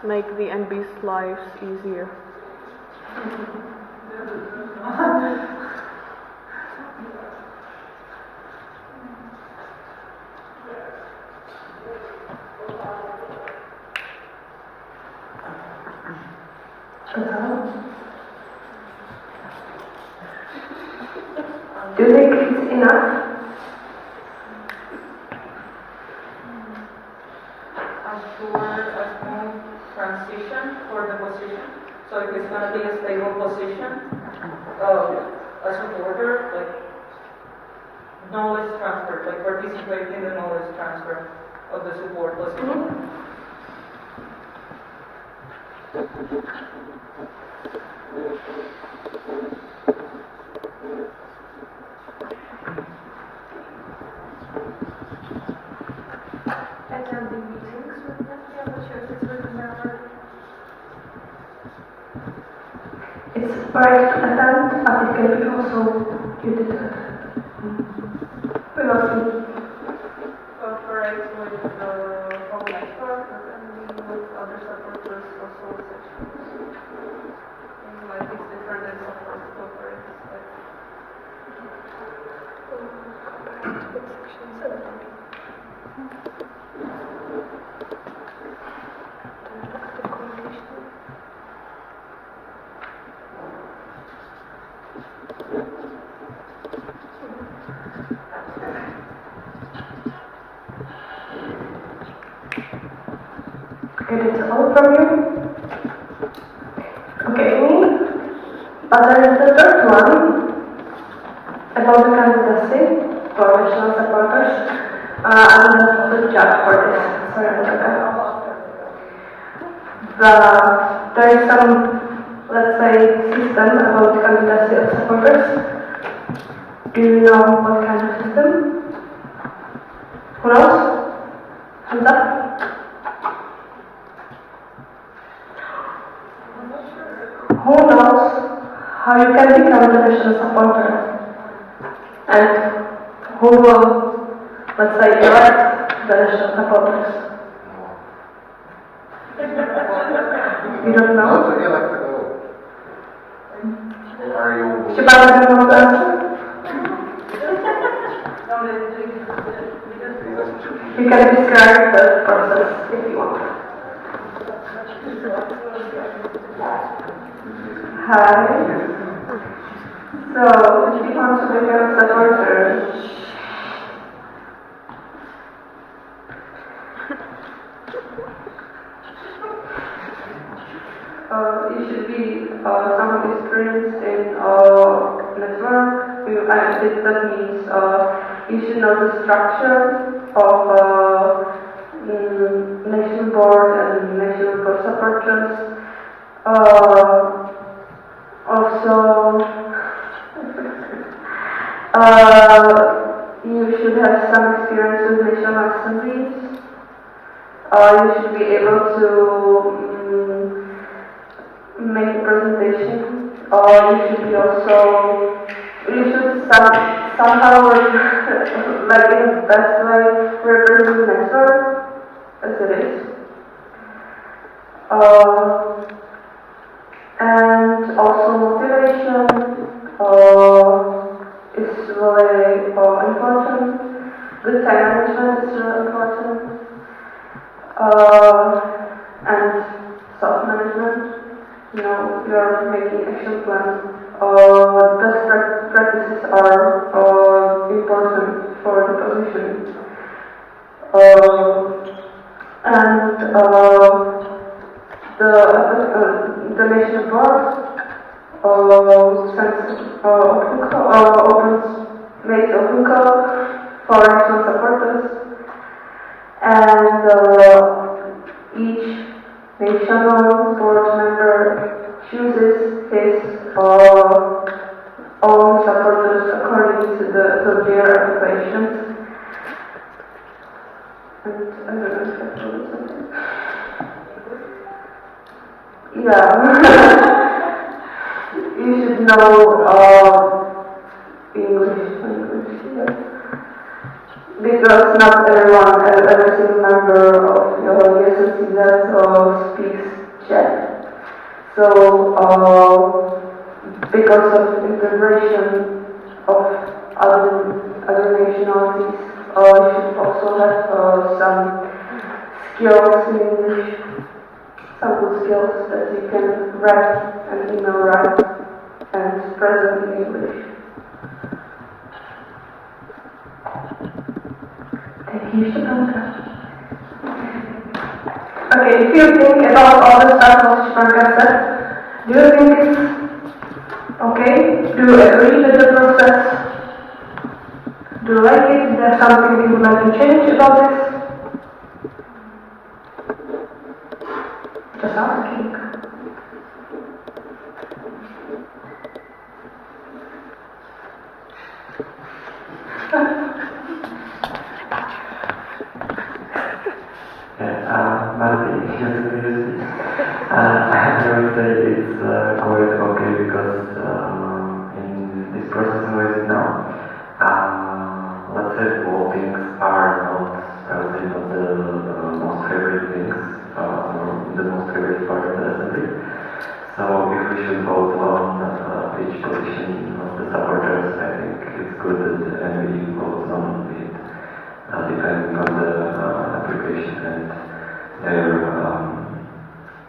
Make the NB's lives easier. Do you think it's enough? Transition for the position. So if it's going to be a stable position, a supporter, like knowledge transfer, like participate in the knowledge transfer of the support position. Attending meetings with them, I'm not sure if it's written down. It's right to attend, but it can be also you did it. We will see. Cooperate with the home network and with other supporters also sections. And like it's different than support cooperate. Cooperate with sections and active communication. Okay, that's all from you. Okay, me. But there is the third one about the candidacy for national supporters. I don't have the chat for this. Sorry, But there is some, let's say, system about the candidacy of supporters. Do you know what kind of system? Who knows? Hands up. Who knows how you can become the national supporter? And who will, let's say, elect the national supporters? You don't know? No, it's electrical. Are you? Shibata, do you want to answer? You can describe the process if you want. Hi. So, if you want to become a supporter, you should be somewhat experienced in network. That means you should know the structure of national board and national board supporters. Also, you should have some experience with national assemblies. You should be able to make a presentation, or you should be also, you should somehow, like in the best way, represent the network as it is. And also motivation is really important. Good time management is really important. And self-management. You know, you are making action plans. Best practices are important for the position. And the national board makes open call for national supporters, and each national board member chooses his own supporters according to their occupations. And I don't know if I told something. Yeah. You should know English. Yeah. Because not everyone, every single member of your ESN CZ speaks Czech. So, because of integration of other nationalities, you should also have some skills in English, some good skills that you can write and email write and present in English. Thank you, Shibata. Okay, if you think about all the stuff what Shibata said, do you think it's okay? Do you agree with the process? Do you like it? Is there something you would like to change about this? Just asking. Martin, I would say it's quite okay because in this process in which now, let's say votings are not, I would say, not the most favorite things, the most favorite part of the assembly. So if we should vote on each position of the supporters, I think it's good that every votes on it, depending on the application and their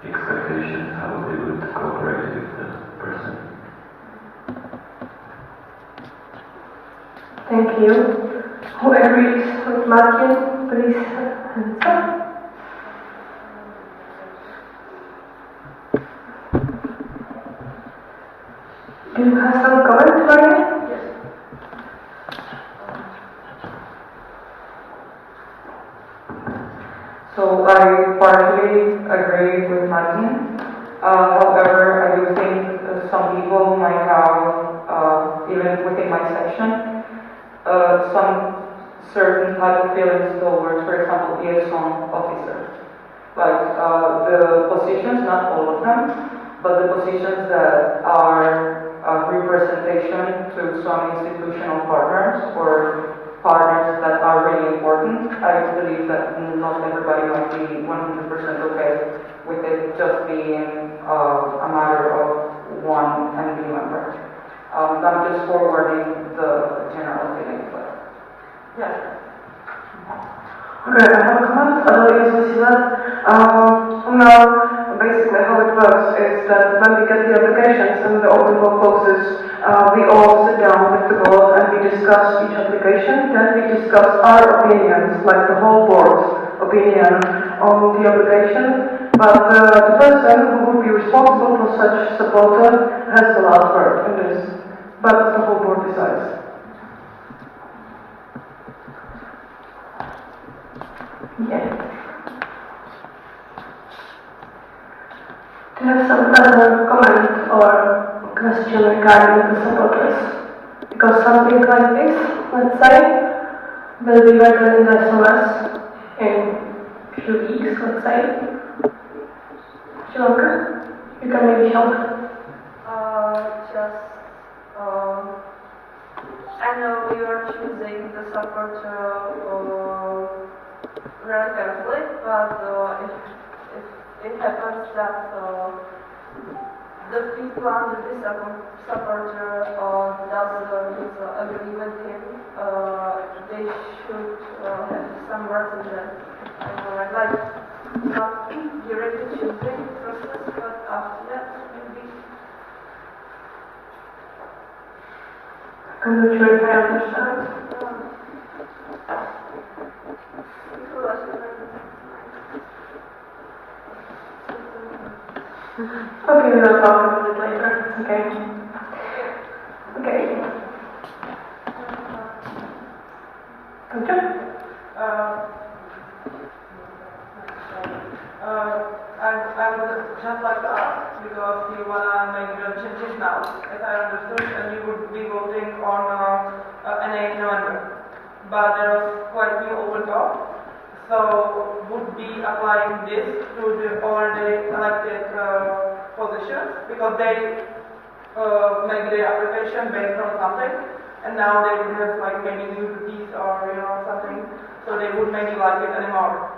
expectations, how they would cooperate with the person. Thank you. Who agrees with Martin? Please hands up. Do you have some comments, Marian? Yes. So I partially agree with Martin. However, I do think some people might have, even within my section, some certain type of feelings towards, for example, ESN officers. Like the positions, not all of them, but the positions that are representation to some institutional partners or partners that are really important. I believe that not everybody might be 100% okay with it just being a matter of one NB member. I'm just forwarding the general feeling, but yeah. Okay, I have a comment. ESN CZ. Now, basically how it works is that when we get the applications and the open call closes, we all sit down with the board and we discuss each application. Then we discuss our opinions, like the whole board's opinion on the application. But the person who would be responsible for such supporter has the last word in this. But the whole board decides. Yeah. Do you have some other comment or question regarding the supporters? Because something like this, let's say, will be written in the SMS in a few weeks, let's say. Sri Lanka, you can maybe help. I know you are choosing the supporter very carefully, but if it happens that the people under this supporter doesn't agree with him, they should have some words in that. Like not during the choosing process, but after that maybe. I'm not sure if I understand. Okay, we'll talk about it later. Okay. Okay. Okay. I would just like to ask, because you want to make the changes now, as I understood, and you would be voting on NA in November. But there was quite new open call, so would be applying this to the already elected positions, because they make the application based on something, and now they would have like maybe new duties or something, so they wouldn't maybe like it anymore.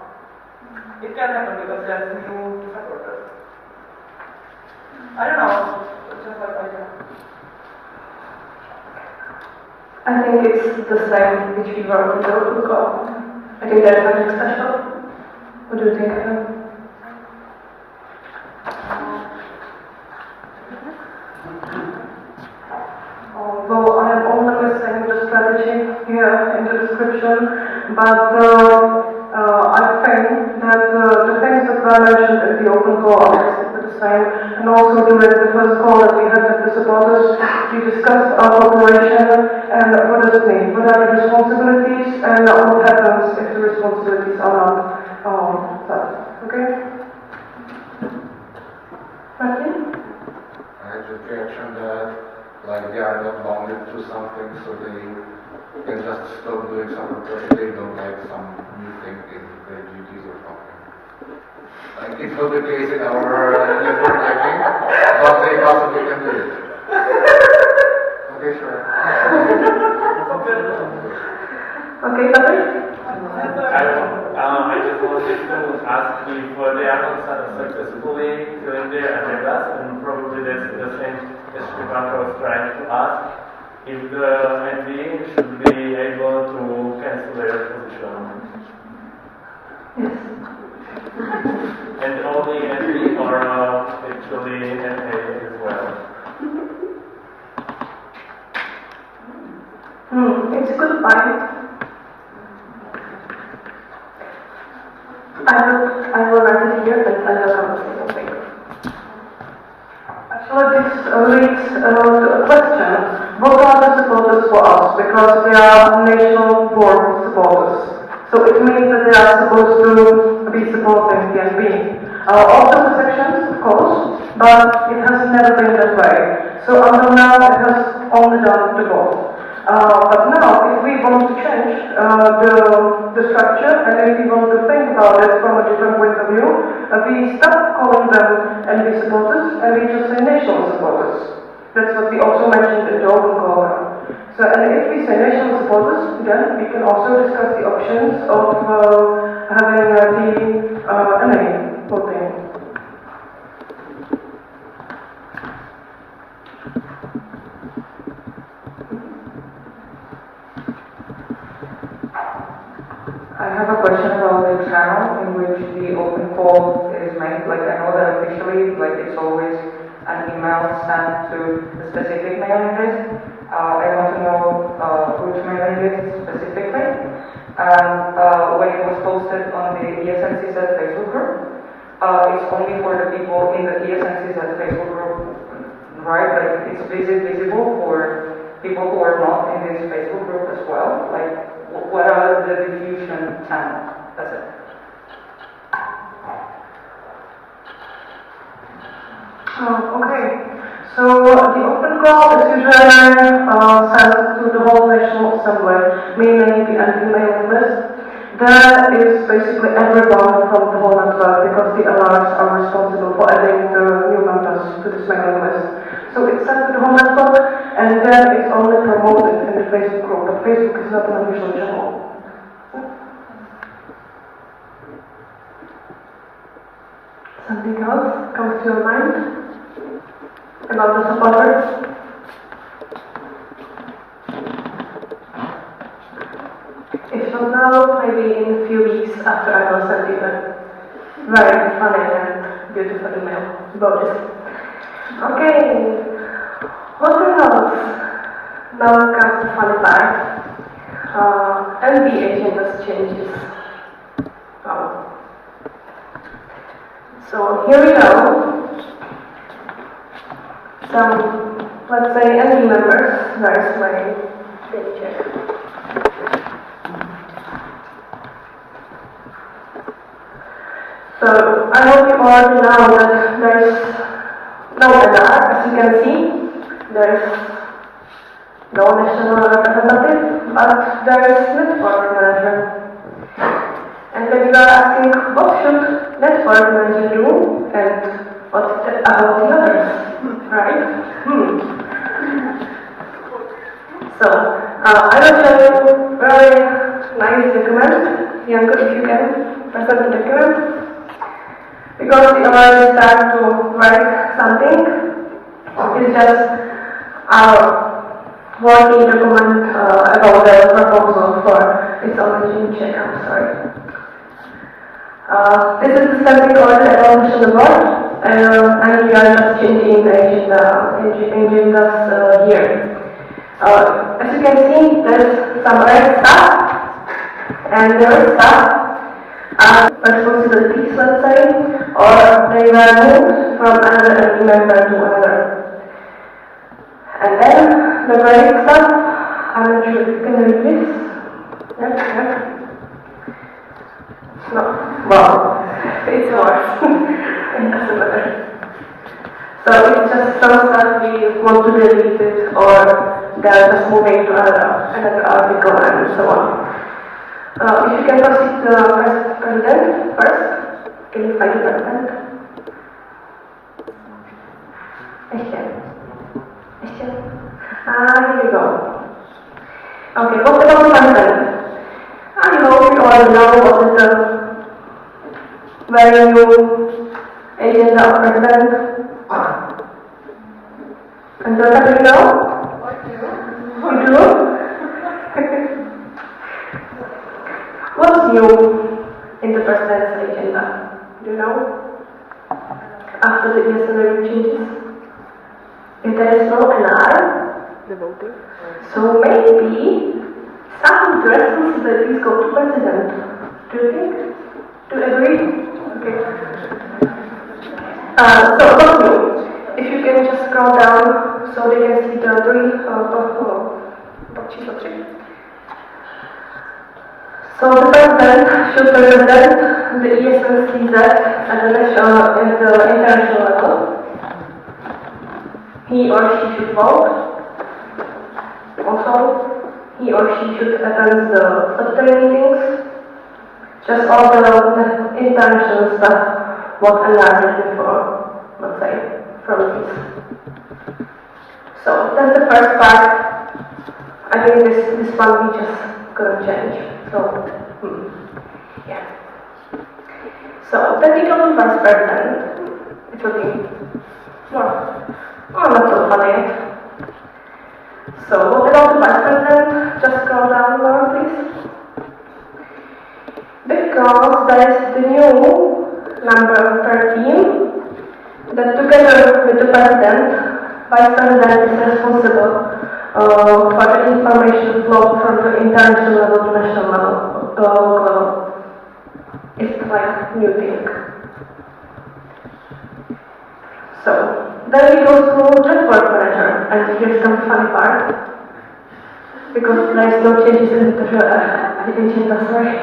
It can happen because there's new supporters. I don't know, it's just like idea. I think it's the same which we were with the open call. I think there's nothing special. What do you think, Adam? Although I am only listing the strategy here in the description, but I think that the things that were mentioned in the open call are the same, and also during the first call that we had with the supporters, we discussed our cooperation and what does it mean, what are the responsibilities, and what happens if the responsibilities are not set. Okay? Martin? I had the reaction that like they are not bounded to something, so they can just stop doing something if they don't like some new thing in their duties or something. Like it's not the case in our network, I think, but they possibly can do it. Okay, sure. Okay, Patrick? I just wanted to ask if they are not successfully filling their agendas, and probably that's the same as Shrivanka was trying to ask, if the ND should be able to cancel their position. Yes. And only ND or actually NA as well? It's a good point. I will write it here and I will come and say something. Actually, this leads to a question. What are the supporters for us? Because they are national board supporters. So it means that they are supposed to be supporting the NB. Also the sections, of course, but it has never been that way. So until now, it has only done the board. But now, if we want to change the structure, and if we want to think about it from a different point of view, we stop calling them NB supporters, and we just say national supporters. That's what we also mentioned in the open call. So, and if we say national supporters, then we can also discuss the options of having the NA voting. I have a question about the channel in which the open call is made. Like, I know that officially, like, it's always an email sent to a specific mailing list. I want to know which mailing list specifically. And when it was posted on the ESN CZ Facebook group, it's only for the people in the ESN CZ Facebook group, right? Like, it's visible for people who are not in this Facebook group as well. Like, what are the diffusion channels? That's it. Okay. So the open call is usually sent to the whole National Assembly, meaning the anti-mailing list. That is basically everyone from the whole network because the LRs are responsible for adding the new members to this mailing list. So it's sent to the whole network and then it's only promoted in the Facebook group, but Facebook is not an official channel. Something else comes to your mind about the supporters? If not now, maybe in a few weeks after I will send you a very funny and beautiful email about this. Okay, what else? Now comes the funny part. LB agendas changes. Wow. So here we go. Some, let's say, LB members. There's my daily check. So I hope you already know that there's no NR, as you can see. There's no national representative, but there is network manager. And then you are asking, what should network manager do, and what about the others, right? So I will show you a very nice document. Janko, if you can present the document. Because we already start to write something, it's just our working document about the proposal for its origin check, I'm sorry. This is the static order evolution board, and we are just changing the agendas here. As you can see, there's some red stuff, and the red stuff responsibilities, let's say, or they were moved from another member to another. And then the gray stuff, I'm not sure if you can read this. Yep. No, well, it's worse. It doesn't matter. So it's just some stuff we want to delete it, or they're just moving to another article and so on. If you can proceed to the president first, can you find the president? Here we go. Okay, what about the president? I hope you all know what is the very new agenda of president. And do you know? You do? What's new in the president's agenda? Do you know? After the ESN changes? If there is no NR, the voting. So maybe some of the responsibilities go to president. Do you think? Do you agree? Okay. So what's new? If you can just scroll down so they can see the three. So the president should represent the ESN CZ at the national and the international level. He or she should vote. Also, he or she should attend the subsidiary meetings. Just all the international stuff, what enlarged before, let's say, from these. So that's the first part. I think this one we just couldn't change. So, yeah. So, technical vice president, it will be more, not so funny yet. So, what about the vice president? Just scroll down more, please. because there is the new number 13 that together with the President, Vice President is responsible for the information flow from the international level to national level, local level. It's like new thing. So then we go to network manager, and here's some funny part. Because there is no changes in the agenda, sorry.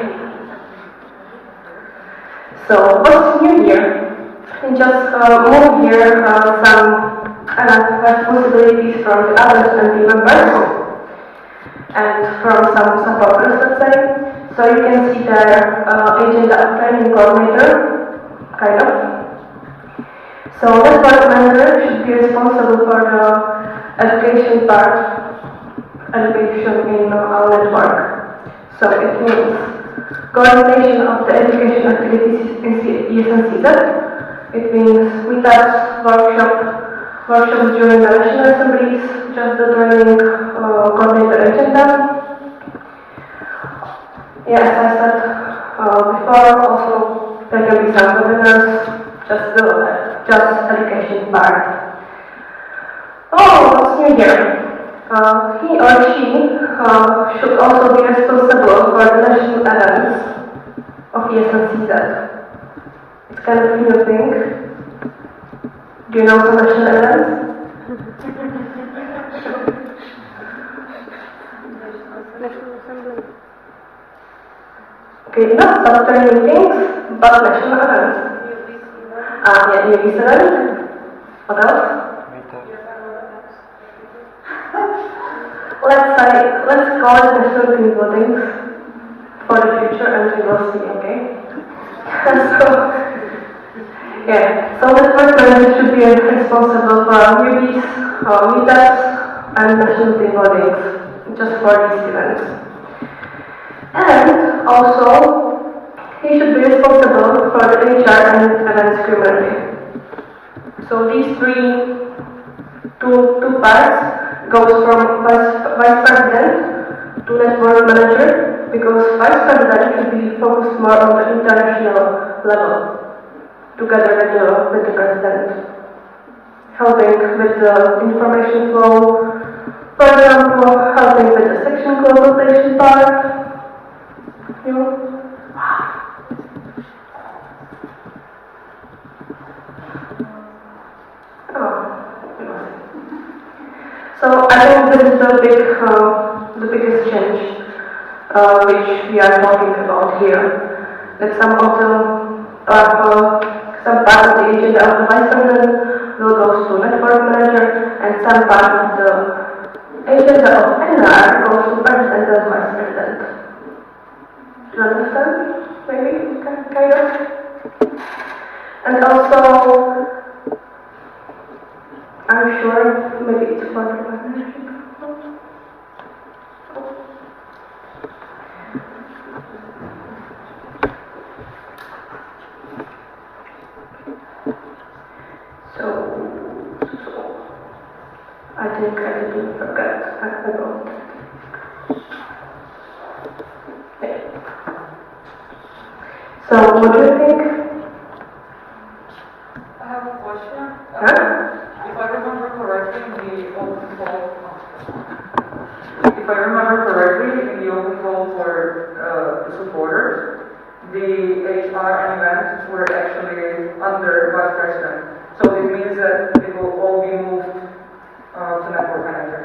So what's new here? We just move here some responsibilities from the others and the members, and from some supporters, let's say. So you can see their agenda training coordinator, kind of. So network manager should be responsible for the education part. Education in our network. So it means coordination of the education activities in ESN CZ. It means meetups, workshops during the national assemblies, just the training, coordinate the agenda. Yeah, as I said before, also there can be some webinars, just education part. Oh, what's new here? He or she should also be responsible for the national events of ESN CZ. It's kind of a new thing. Do you know some national events? Okay, not statutory meetings, but national events. Yeah, ESN. What else? Let's call it national team buildings for the future, and we will see, okay? So network manager should be responsible for newbies, meetups, and national team buildings, just for these events. And also, he should be responsible for the HR and events community. So these two parts goes from vice president to network manager, because vice president should be focused more on the international level, together with the president, helping with the information flow, for example, helping with the section consultation part. So I think this is the biggest change which we are talking about here. That some part of the agenda of the vice president will go to network manager, and some part of the agenda of NR goes to president and vice president. Do you understand? Maybe kind of. And also, I'm sure maybe it's for the partnership. So I think I didn't forget about that. So what do you think? I have a question. Huh? If I remember correctly, in the open call for the supporters, the HR and events were actually under vice president. So it means that it will all be moved to network manager.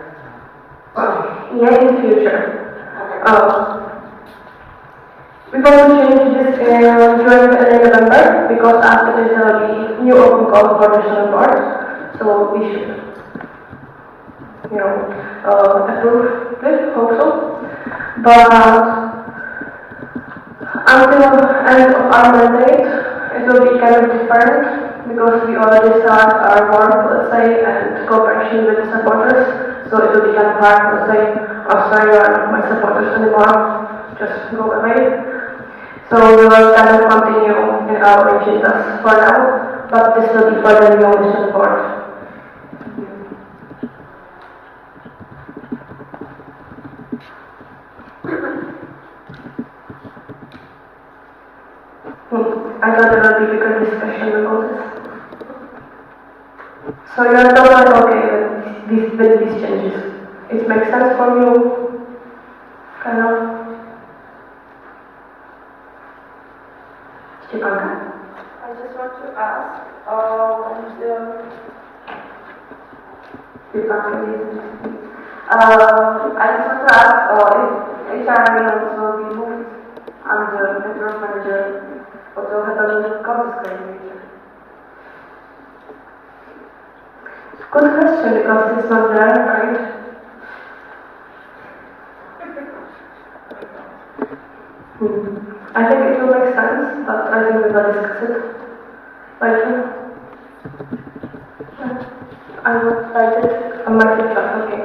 Yeah, in future. We're going to change this during November, because after this there will be new open call for national board. So we should, approve it, hope so. But until end of our mandate, it will be kind of different, because we already start our work, let's say, and cooperation with the supporters. So it will be kind of hard, let's say, oh sorry, you are not my supporters anymore, just go away. So we will kind of continue in our agendas for now, but this will be for the new mission board. I thought there would be bigger discussion about this. So you're totally okay with these changes? It makes sense for you? Kind of? Stepanka? I just want to ask, when the Stepanka is... I just want to ask if HR ambulance will be moved under network manager or to head of the course coordinator. Good question, because it's not there, right? I think it will make sense, but I think we will discuss it later. I will write it on my future, okay.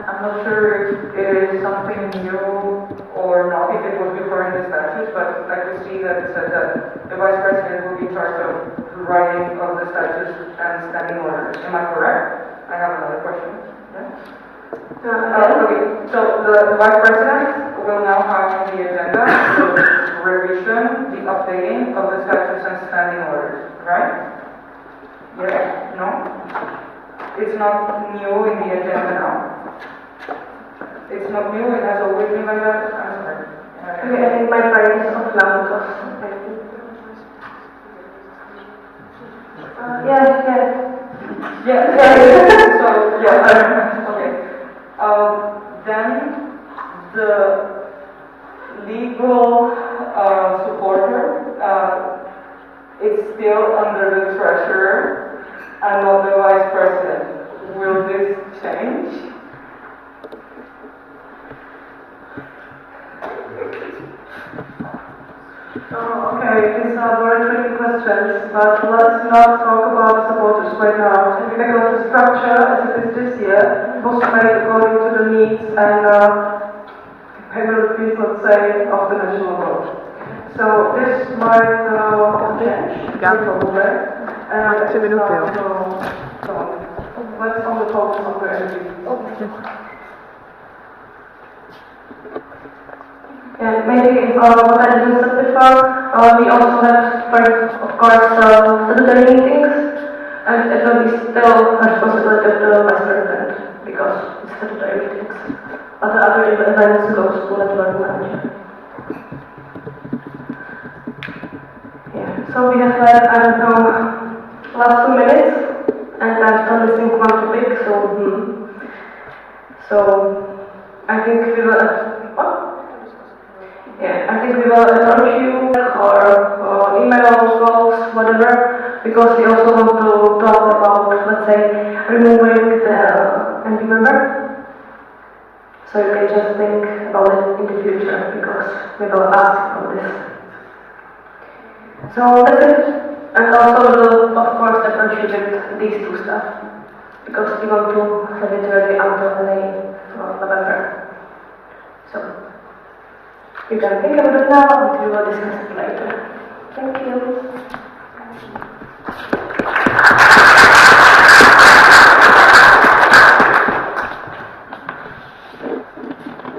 I'm not sure if it is something new or not, if it was before in the statute, but I could see that it said that the vice president will be in charge of writing of the statutes and standing orders. Am I correct? I have another question. Okay, so the vice president will now have on the agenda the revision, the updating of the statutes and standing orders, right? Yeah? No? It's not new in the agenda now. It's not new, it has always been like that. I'm sorry. Okay, I think my brain is off now because... Yeah. So, okay. Then the legal supporter, it's still under the treasurer and not the vice president. Will this change? Oh, okay, these are very tricky questions, but let's not talk about supporters right now. Because the structure, as it is this year, was made according to the needs and capabilities, let's say, of the national board. So this might change, probably, and it's not so let's only focus on the energy. Yeah, maybe what I just said before, we also have, of course, statutory meetings, and it will be still a responsibility of the vice president, because it's statutory meetings. But the other events goes to network manager. Yeah, so we have like, I don't know, last 2 minutes, and I'm still missing one topic, so I think we will, I think we will approach you or email, calls, whatever, because we also want to talk about, let's say, removing the MP member. So you can just think about it in the future, because we will ask about this. So that's it. And also, of course, approach you with these two stuff, because we want to have it ready until November. So. You can think about it now, and we will discuss it later. Thank you.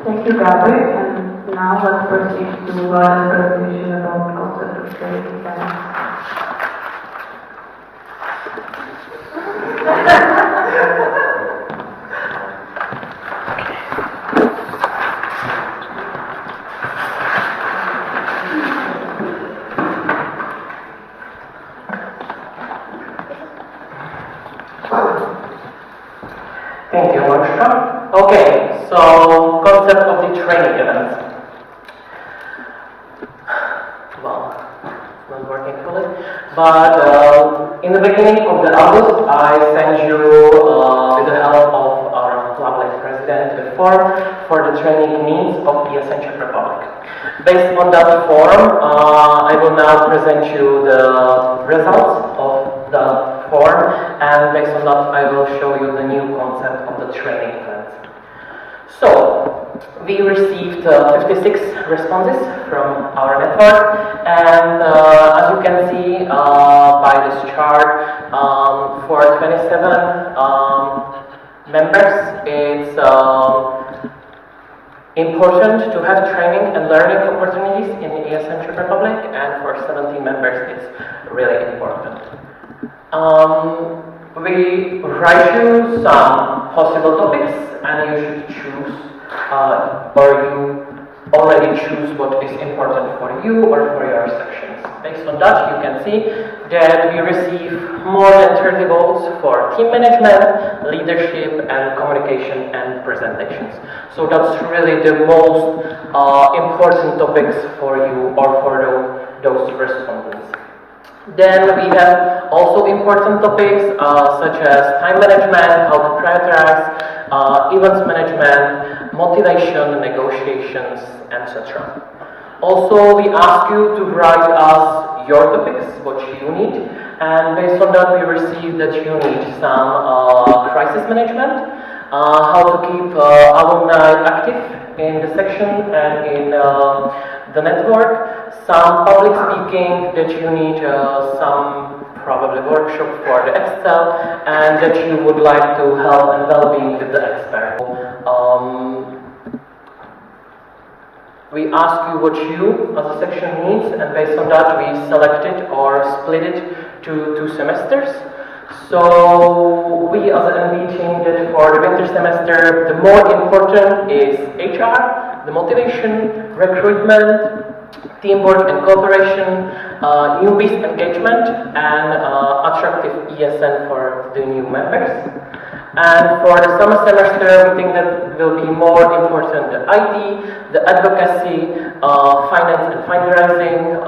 Thank you, Gabby. And now let's proceed to a presentation about the concept of training plans. Thank you, Marshka. Okay, so concept of the training event. Well, not working fully, but in the beginning of the August, I sent you, with the help of our lovely president, a form for the training needs of ESN Czech Republic. Based on that form, I will now present you the results of the form, and based on that I will show you the new concept of the training event. So, we received 56 responses from our network, and as you can see by this chart, for 27 members, it's important to have training and learning opportunities in ESN Czech Republic, and for 17 members, it's really important. We write you some possible topics, and you should choose, or you already choose what is important for you or for your sections. Based on that, you can see that we receive more than 30 votes for team management, leadership, and communication and presentations. So that's really the most important topics for you or for those respondents. Then we have also important topics such as time management, how to prioritize, events management, motivation, negotiations, etc. Also, we ask you to write us your topics, what you need, and based on that we receive that you need some crisis management, how to keep alumni active in the section and in the network, some public speaking, that you need some probably workshop for the Excel, and that you would like to help and well-being with the expert. We ask you what you as a section needs, and based on that we select it or split it to 2 semesters. So we as an MB think that for the winter semester the more important is HR, the motivation, recruitment, teamwork and cooperation, newbies engagement, and attractive ESN for the new members. And for the summer semester, we think that will be more important the IT, the advocacy, finance and fundraising,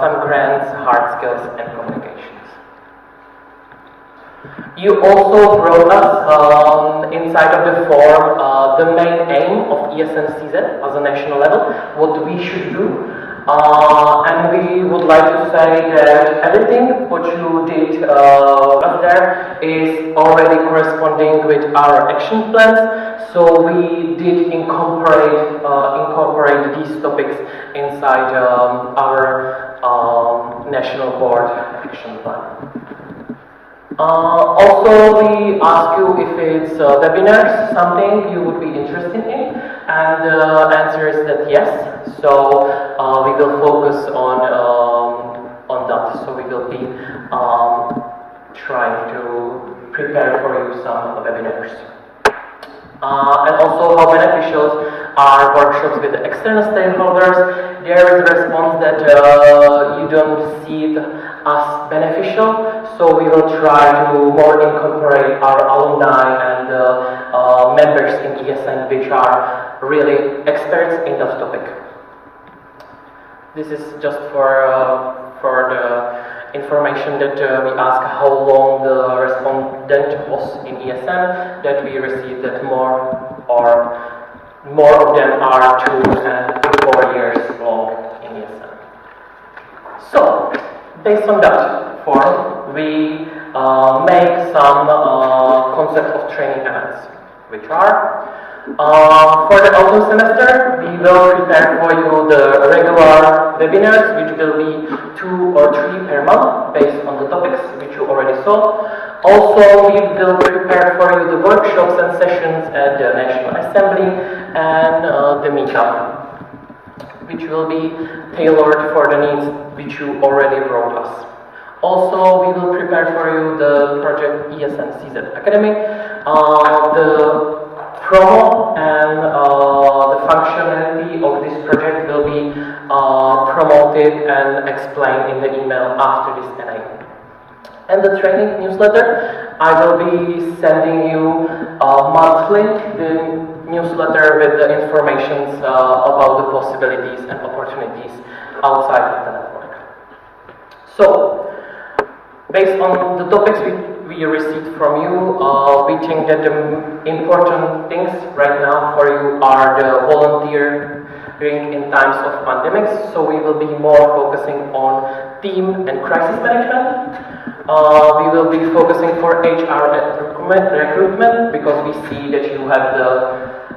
some grants, hard skills, and communications. You also brought us inside of the form the main aim of ESN CZ as a national level, what we should do. And we would like to say that everything what you did up there is already corresponding with our action plans. So we did incorporate these topics inside our national board action plan. Also, we ask you if it's webinars, something you would be interested in, and the answer is that yes. So we will focus on that. So we will be trying to prepare for you some webinars. And also how beneficial are workshops with the external stakeholders. There is a response that you don't see it as beneficial, so we will try to more incorporate our alumni and members in ESN which are really experts in that topic. This is just for the information that we ask how long the respondent was in ESN, that we received that more of them are 2 and 4 years long in ESN. So, based on that form, we make some concept of training events, which are for the autumn semester, we will prepare for you the regular webinars, which will be 2 or 3 per month, based on the topics which you already saw. Also, we will prepare for you the workshops and sessions at the National Assembly and the meetup, which will be tailored for the needs which you already brought us. Also, we will prepare for you the project ESN CZ Academy, the promo and the functionality of this project will be promoted and explained in the email after this NA. And the training newsletter, I will be sending you monthly the newsletter with the information about the possibilities and opportunities outside of the network. So, based on the topics we received from you, we think that the important things right now for you are the volunteering in times of pandemics. So we will be more focusing on team and crisis management. We will be focusing for HR recruitment because we see that you have the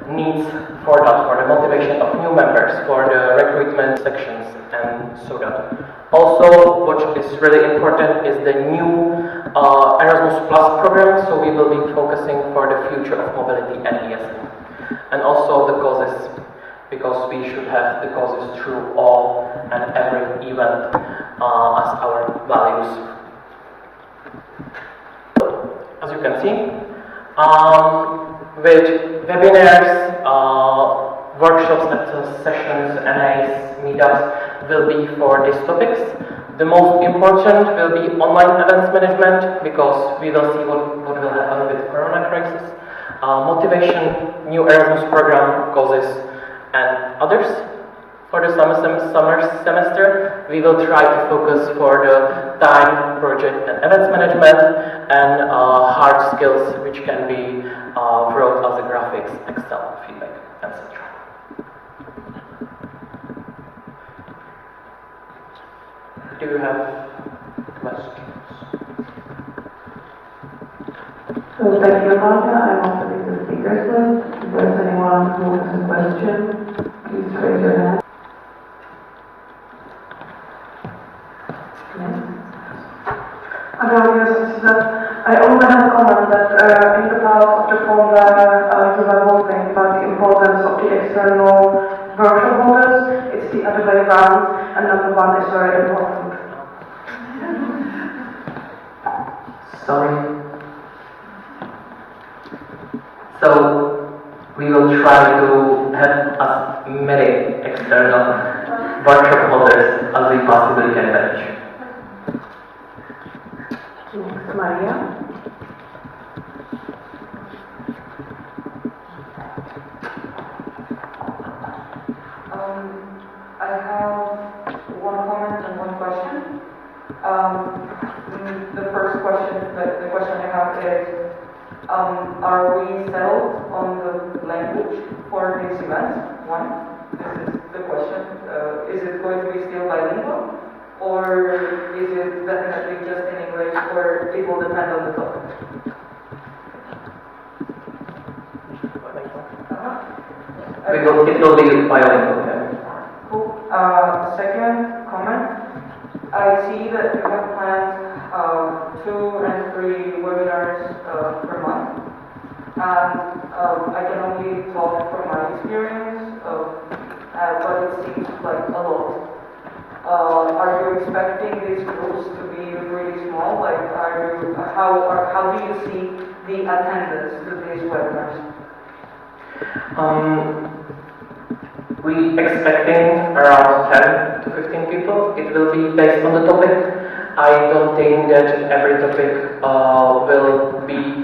needs for that, for the motivation of new members, for the recruitment sections, and so that. Also, what is really important is the new Erasmus Plus program, so we will be focusing for the future of mobility at ESN. And also the causes, because we should have the causes through all and every event as our values. As you can see, with webinars, workshops, sessions, NAs, meetups will be for these topics. The most important will be online events management, because we will see what will happen with the Corona crisis. Motivation, new Erasmus program, causes, and others. For the summer semester, we will try to focus for the time, project, and events management, and hard skills, which can be wrote as a graphics, Excel, feedback, etc. Do you have questions? So thank you, Marta. I'm also in the speakers list. If there's anyone who has a question, please raise your hand. I only have a comment that in the past of the formula you were wondering about the importance of the external virtual holders. It's the other way around, and number one is very important. Sorry. So we will try to have as many external workshop holders as we possibly can manage. Next, Maria. I have one comment and one question. The first question, the question I have is, are we settled on the language for these events? One, this is the question. Is it going to be still bilingual, or is it definitely just in English, or it will depend on the topic? It will be bilingual. Cool. Second comment. I see that you have planned 2 and 3 webinars per month, and I can only talk from my experience, but it seems like a lot. Are you expecting these groups to be really small? Like, how do you see the attendance to these webinars? We expecting around 10 to 15 people. It will be based on the topic. I don't think that every topic will be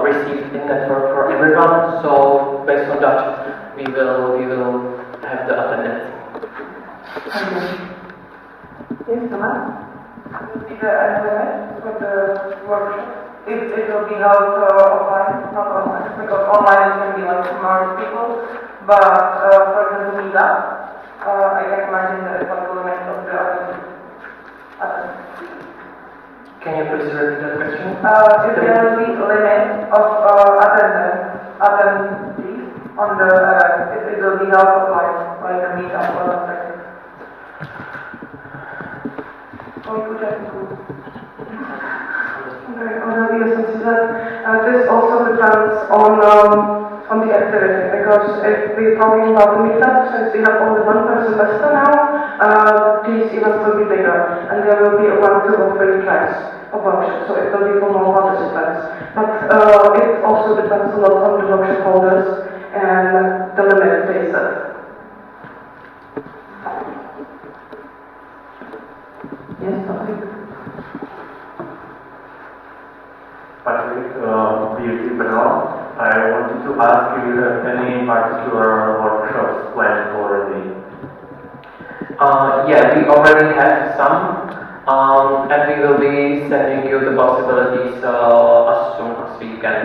received in network for everyone. So based on that, we will have the attendance. Yes, Thomas? Will be the limit with the workshop? It will be held offline, not online, because online is going to be like more people. But for the meetup, I can imagine that it's like a limit of the attendance. Can you please repeat that question? If there will be a limit of attendees on the it will be held offline, like a meetup or something. Okay, on the ESN CZ, this also depends on the activity, because if we're talking about the meetup, since we have only 1 per semester now, these events will be bigger, and there will be 1, 2, or 3 tracks of workshops, so it will be for more participants. But it also depends a lot on the workshop holders and the limit they set. Yes, Patrick. Patrick, BSc Bernal. I wanted to ask if you have any particular workshops planned already. Yeah, we already have some, and we will be sending you the possibilities as soon as we can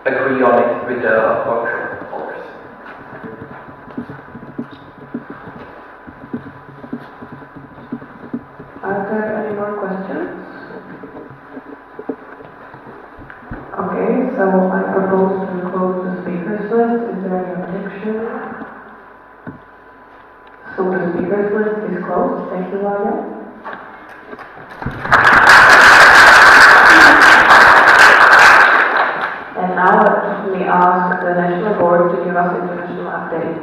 agree on it with the workshop holders. Are there any more questions? Okay, so I propose to close the speakers list. So the speakers list is closed. Thank you, Laura. And now let me ask the National Board to give us international update.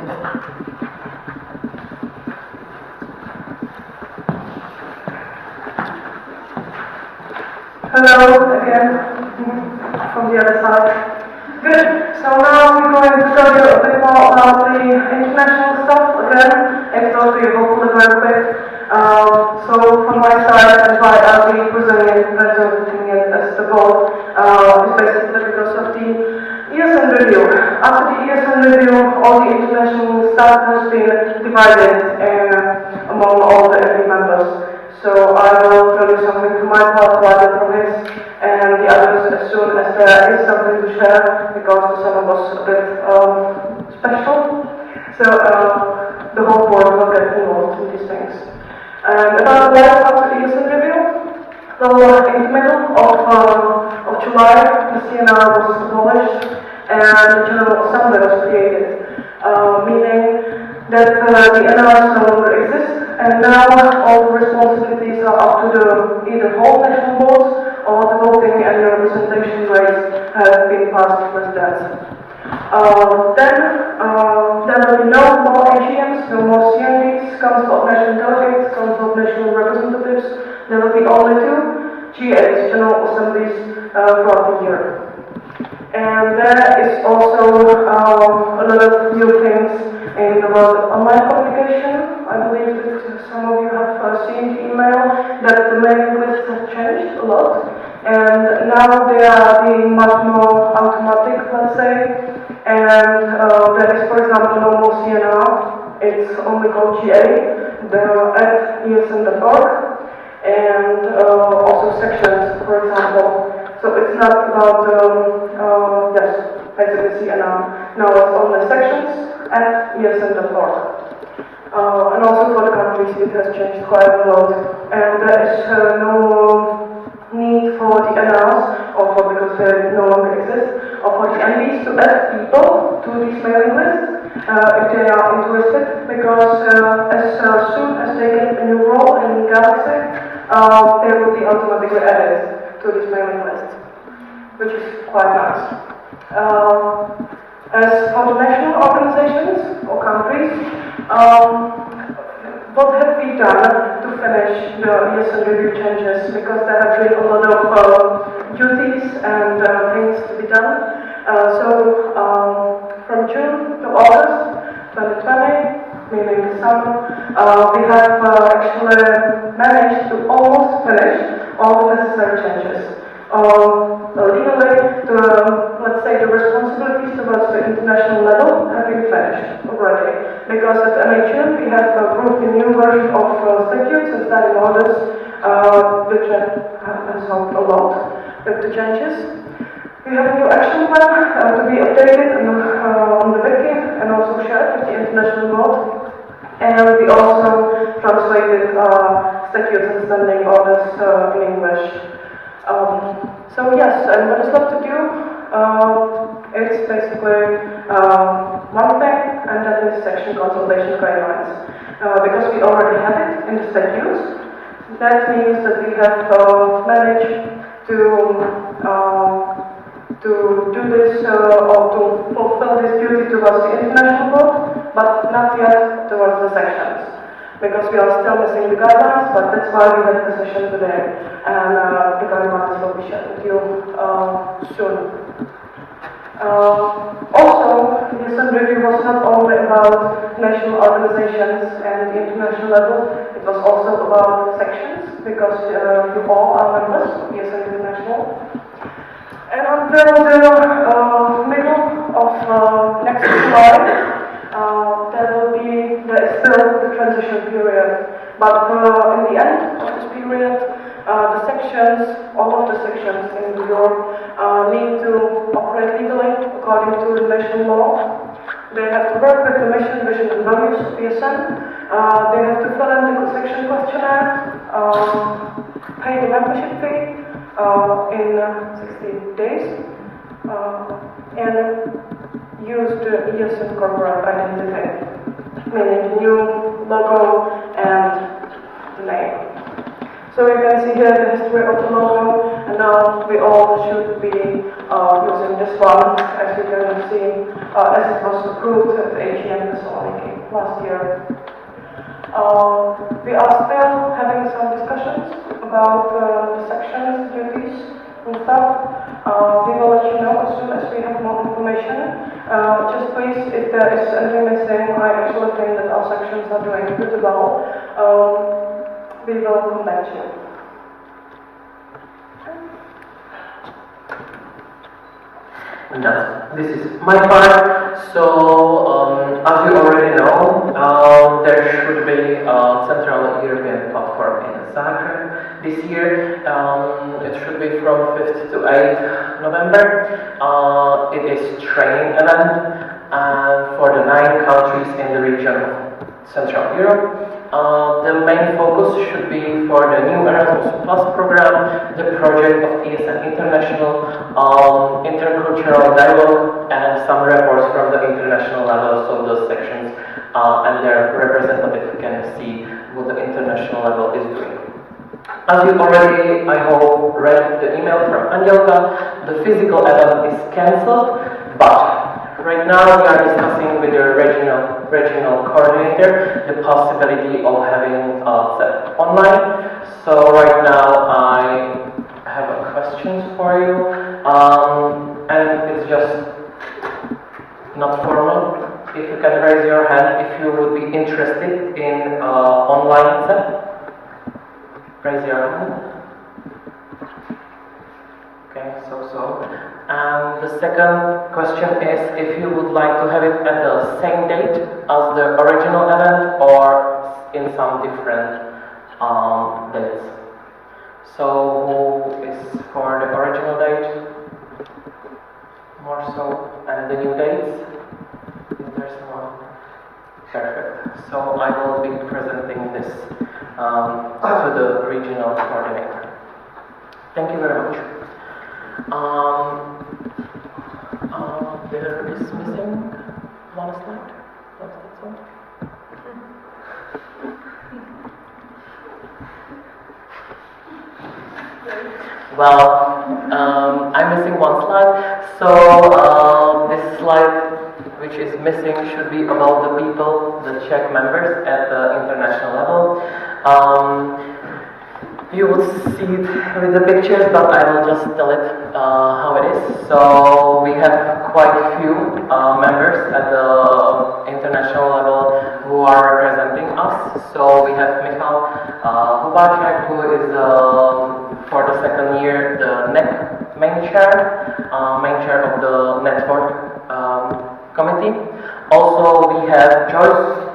Hello again from the other side. Good. So now we're going to tell you a bit more about the international stuff again. It's also hopefully very quick. So from my side, and why I'll be presenting it as the goal, is basically because of the ESN review. After the ESN review, all the international stuff has been divided among all the ELI members. So I will tell you something from my part, rather from his, and the others as soon as there is something to share, because some of us a bit special. So the whole board will get involved in these things. And about that, after the ESN review, so in the middle of July, the CNR was abolished and the General Assembly was created, meaning that the NRs no longer exist, and now all the responsibilities are up to the either whole national boards or the voting and the representation rates have been passed to presidents. Then there will be no more AGMs, no more CNDs, Council of National Delegates, Council of National Representatives. There will be only 2 GAs, General Assemblies, throughout the year. And there is also a lot of new things in the world of online communication. I believe that some of you have seen the email that the mailing lists have changed a lot. And now they are being much more automatic, let's say. And there is, for example, no more CNR. It's only called GA. They're at ESN.org. And also sections, for example. So it's not about, basically CNR. No, it's only sections at ESN.org. And also for the countries, it has changed quite a lot. And there is no need for the NRs, or for, because they no longer exist, or for the MPs to add people to these mailing lists if they are interested, because as soon as they get a new role in Galaxy, they will be automatically added to this mailing list, which is quite nice. As for the national organizations or countries, what have we done to finish the ESN review changes? Because there have been a lot of duties and things to be done. From June to August 2020, meaning the summer, we have actually managed to almost finish all the necessary changes. Legally, let's say the responsibilities towards the international level have been finished already. Because at NHU we have approved a new version of statutes and standing orders, which has helped a lot with the changes. We have a new action plan to be updated on the wiki and also shared with the international board. And we also translated statutes and standing orders in English. So yes, and what is left to do? It's basically one thing, and that is section consultation guidelines. Because we already have it in the statutes, that means that we have managed to do this or to fulfill this duty towards the international board, but not yet towards the sections. Because we are still missing the guidelines, but that's why we had the session today, and the guidelines will be shared with you soon. Also, the ESN review was not only about national organizations and the international level, it was also about sections, because you all are members of ESN International. And until the middle of next July, there is still the transition period. But in the end of this period, the sections, all of the sections in Europe need to operate legally according to the national law. They have to work with the mission, vision and values of ESN. They have to fill in the section questionnaire, pay the membership fee in 60 days, and use the ESN corporate identity, meaning the new logo and the name. So you can see here the history of the logo, and now we all should be using this one, as you can see, as it was approved at the AGM Thessaloniki last year. We are still having some discussions about the sections, duties, and stuff. We will let you know as soon as we have more information. Just please, if there is anything missing, I actually think that our sections are doing pretty well. We will come back to you. And this is my part. So, as you already know, there should be a Central European platform in Zagreb this year. It should be from 5th to 8th November. It is training event for the 9 countries in the region of Central Europe. The main focus should be for the new Erasmus Plus program, the project of ESN International, intercultural dialogue, and some reports from the international level, so those sections and their representative can see what the international level is doing. As you already, I hope, read the email from Angelka, the physical event is cancelled, but right now we are discussing with the regional coordinator the possibility of having set online. So right now I have a question for you, and it's just not formal. If you can raise your hand if you would be interested in online set. Raise your hand. Okay, so. And the second question is if you would like to have it at the same date as the original event or in some different dates. So who is for the original date? More so, and the new dates? If there's one. Perfect. So I will be presenting this to the regional coordinator. Thank you very much. There is missing one slide. What's that one? Well, I'm missing one slide. So this slide, which is missing, should be about the people, the Czech members at the international level. You will see it with the pictures, but I will just tell it how it is. So we have quite a few members at the international level who are representing us. So we have Michal Hubáček, who is for the second year the NEC main chair of the network committee. Also we have Joyce.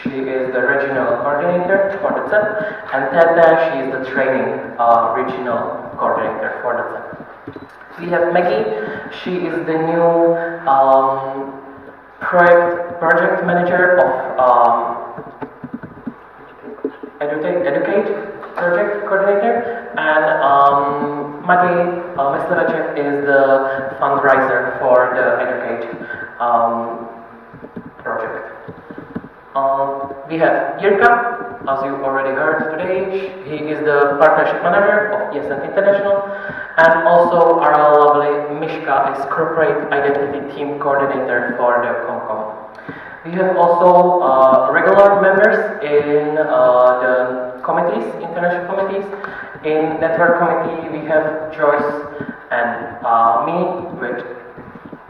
She is the regional coordinator for the CEP, and Teta, she is the training regional coordinator for the CEP. We have Maggie. She is the new project manager of Educate project coordinator, and Maggie Mysliveček is the fundraiser for the Educate project. We have Jirka, as you already heard today. He is the partnership manager of ESN International, and also our lovely Mishka is corporate identity team coordinator for the COMCOM. We have also regular members in the committees, international committees. In network committee we have Joyce and me with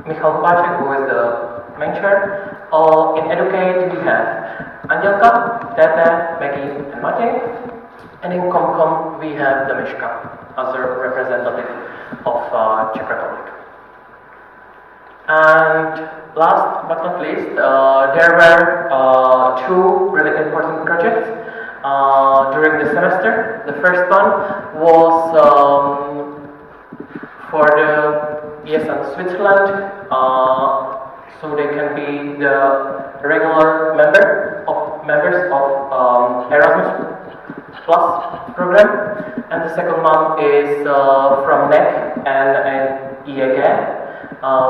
Michal Hubáček, who is the main chair. In Educate we have Angelka, Tete, Maggie and Maciej. And in COMCOM we have the Mishka as a representative of Czech Republic. And last but not least, there were two really important projects during the semester. The first one was for the ESN Switzerland, so they can be the regular members of Erasmus Plus program. And the second one is from NEC and EEG,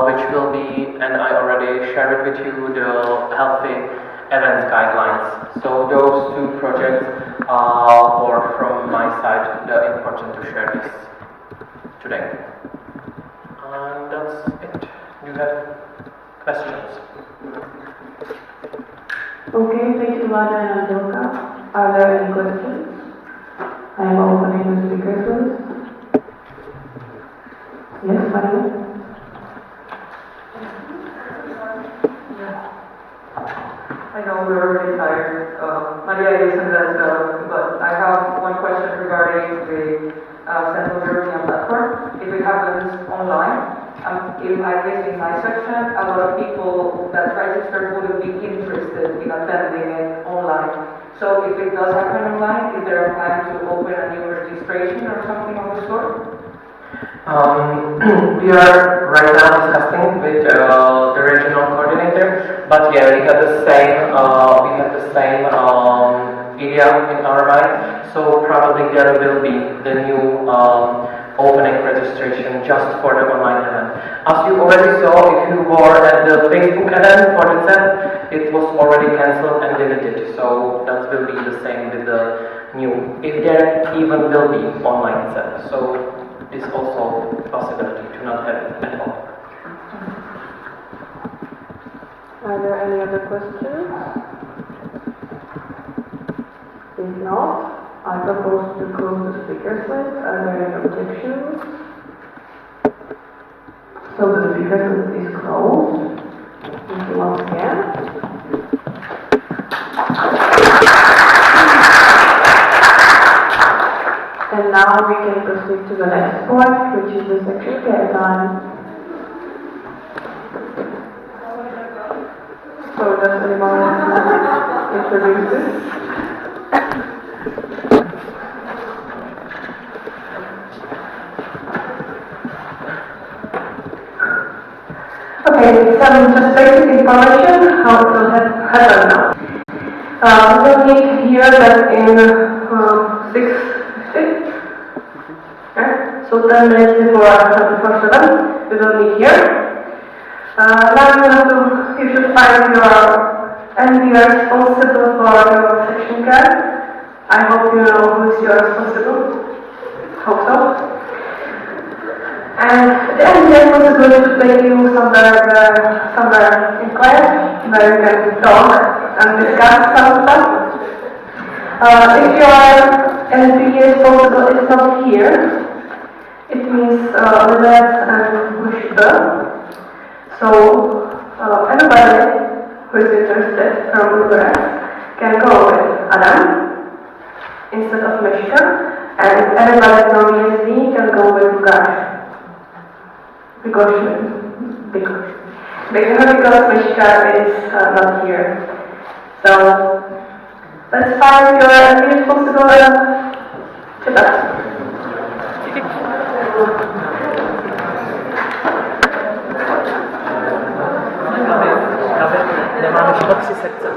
which will be, and I already shared it with you, the healthy event guidelines. So those two projects were from my side the important to share this today. And that's it. You have questions? Okay, thank you, Vlada and Angelika. Are there any questions? I am opening the speakers list. Yes, Maria? I know we're already tired. Maria ESN CZ, but I have one question regarding the Central European platform. If it happens online, if I guess in my section, a lot of people that register would be interested in attending it online. So if it does happen online, is there a plan to open a new registration or something of the sort? We are right now discussing with the regional coordinator, but yeah, we have the same idea in our mind. So probably there will be the new opening registration just for the online event. As you already saw, if you were at the Facebook event for the CET, it was already cancelled and deleted. So that will be the same with the new, if there even will be online CET. So is also a possibility to not have it at all. Are there any other questions? If not, I propose to close the speakers list. Are there any objections? So the speakers list is closed. Thank you once again. And now we can proceed to the next point, which is the section guideline. So does anyone want to introduce this? Okay, some just basic information how it will happen now. We will need here that in 6:50. So 10 minutes before 7, we will meet here. Now you should find your MD responsible for your section card. I hope you know who is your responsible. Hope so. And the MD responsible should take you somewhere in class where you can talk and discuss some stuff. If your MD responsible is not here, it means Liberec and Mushba. So anybody who is interested from Liberec can go with Adam instead of Meshka, and everybody from ESD can go with Gash. Because Meshka is not here. So let's find your responsible to that. Nemáme všechno 3 sekce.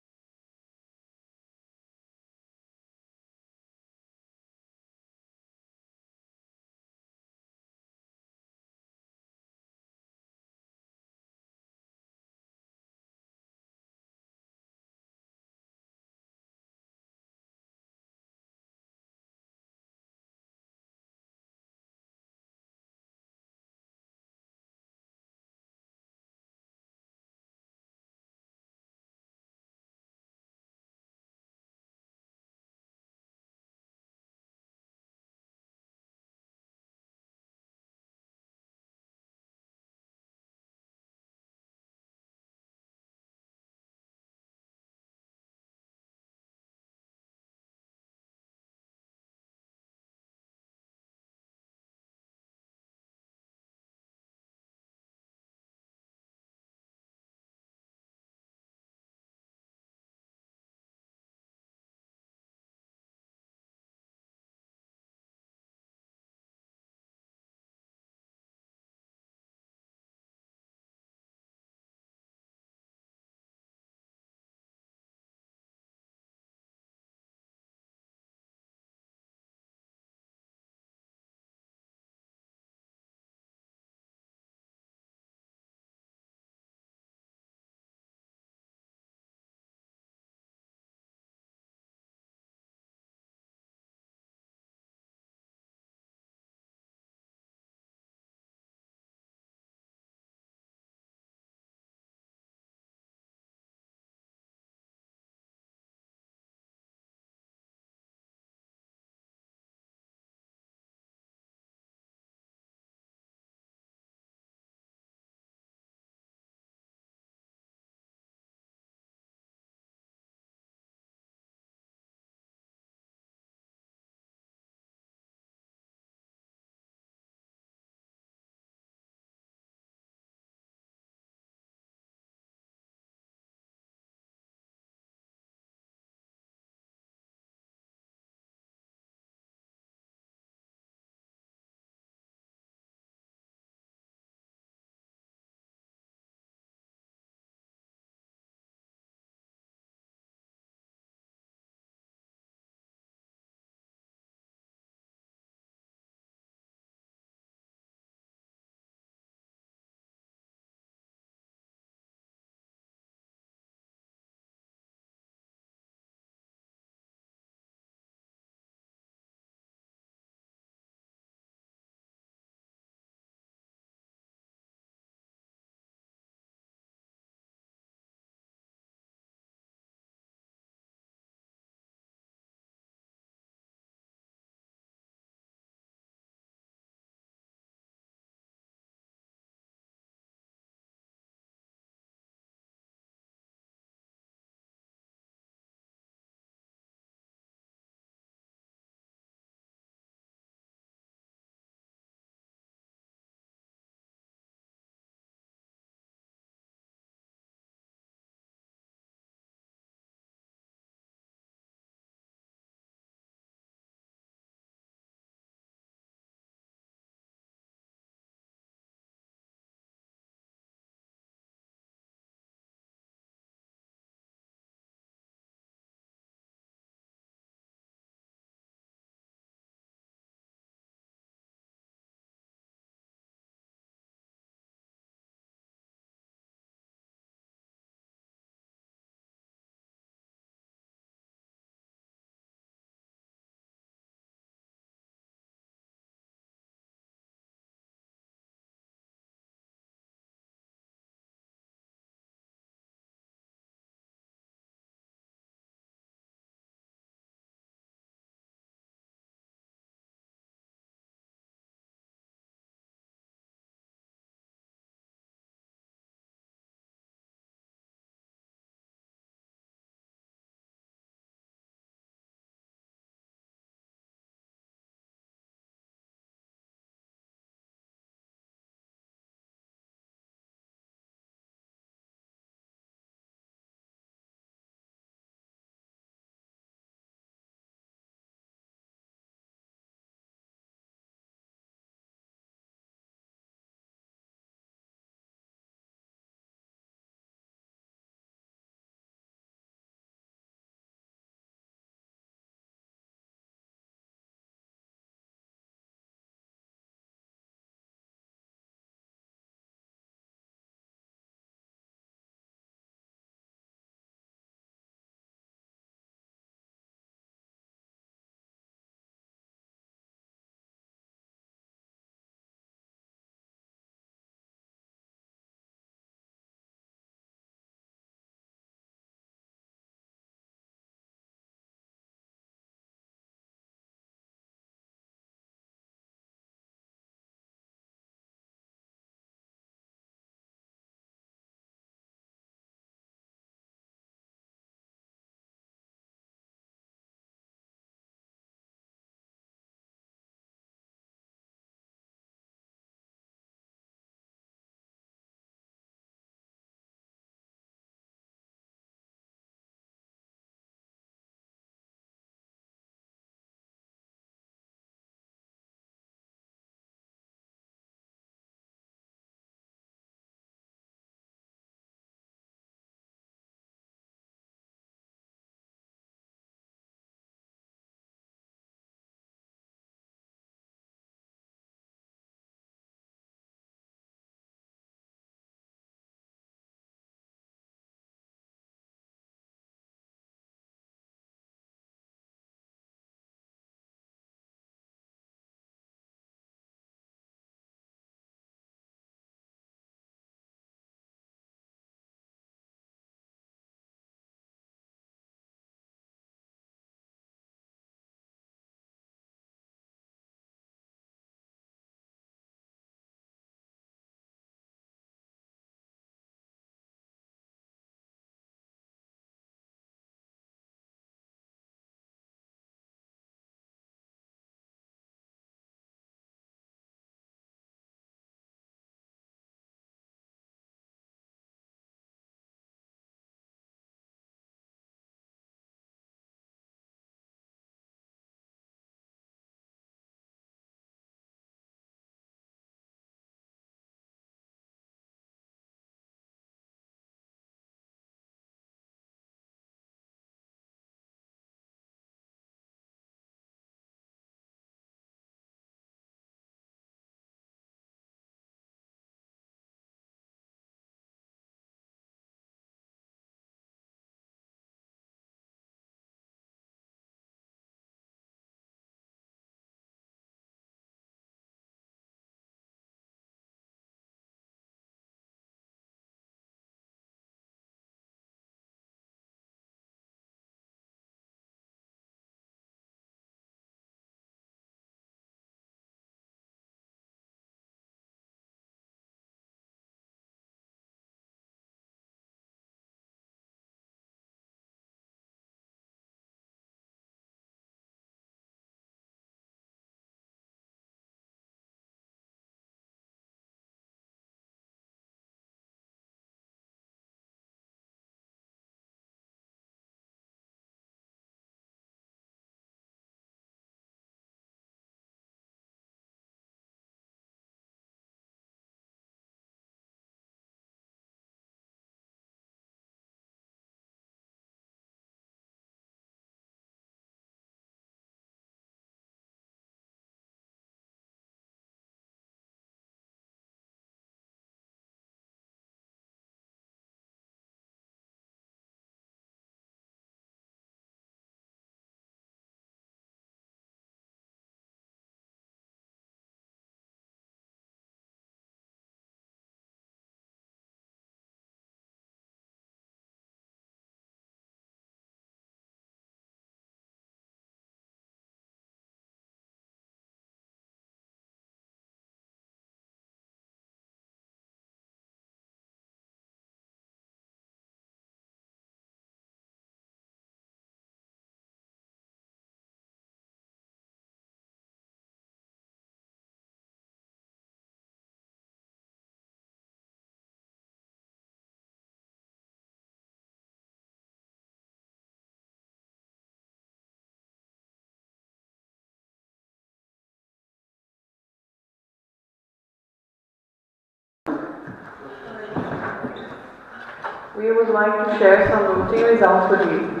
We would like to share some voting results with you.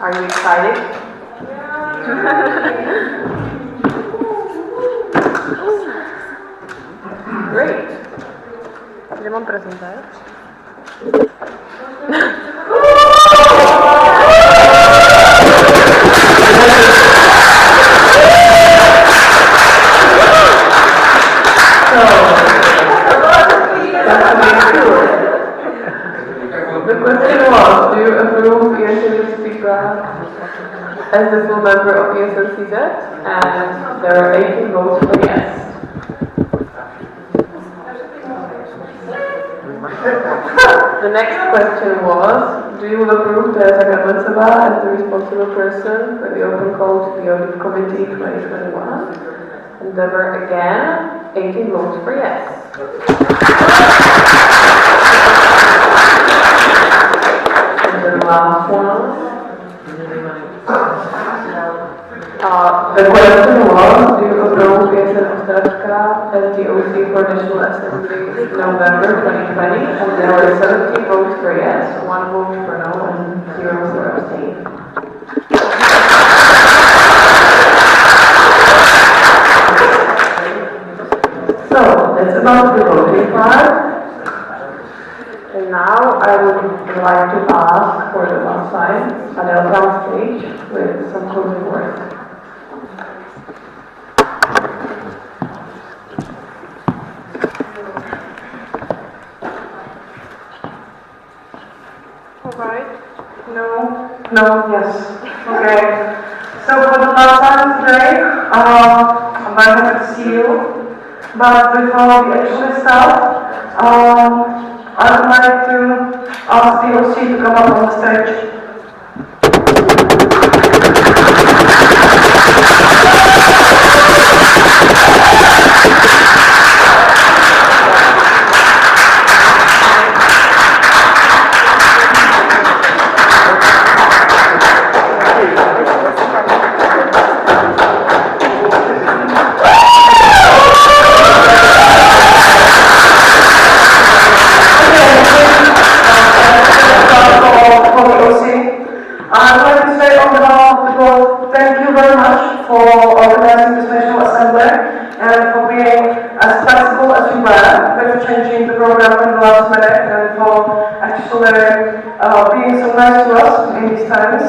Are you excited? Great. ¿Le mám prezentar? The question was, do you approve ESN speaker as the full member of ESN CZ? And there are 18 votes for yes. The next question was, do you approve Teresa Gadleceva as the responsible person for the open call to the audit committee 2021? And there were again 18 votes for yes. The last one. The question was, do you approve ESN Ostravska as the OC for National Assembly November 2020? And there were 70 votes for yes, 1 vote for no, and 0 for abstain. So, that's about the voting part. And now I would like to ask for the last time Adele on stage with some closing words. Alright. No, yes. Okay. So for the last time today, I'm very happy to see you. But before we actually start, I would like to ask the OC to come up on the stage. I'd like to say on behalf of the board, thank you very much for organizing this National Assembly and for being as flexible as you were with changing the program in the last minute and for actually being so nice to us in these times.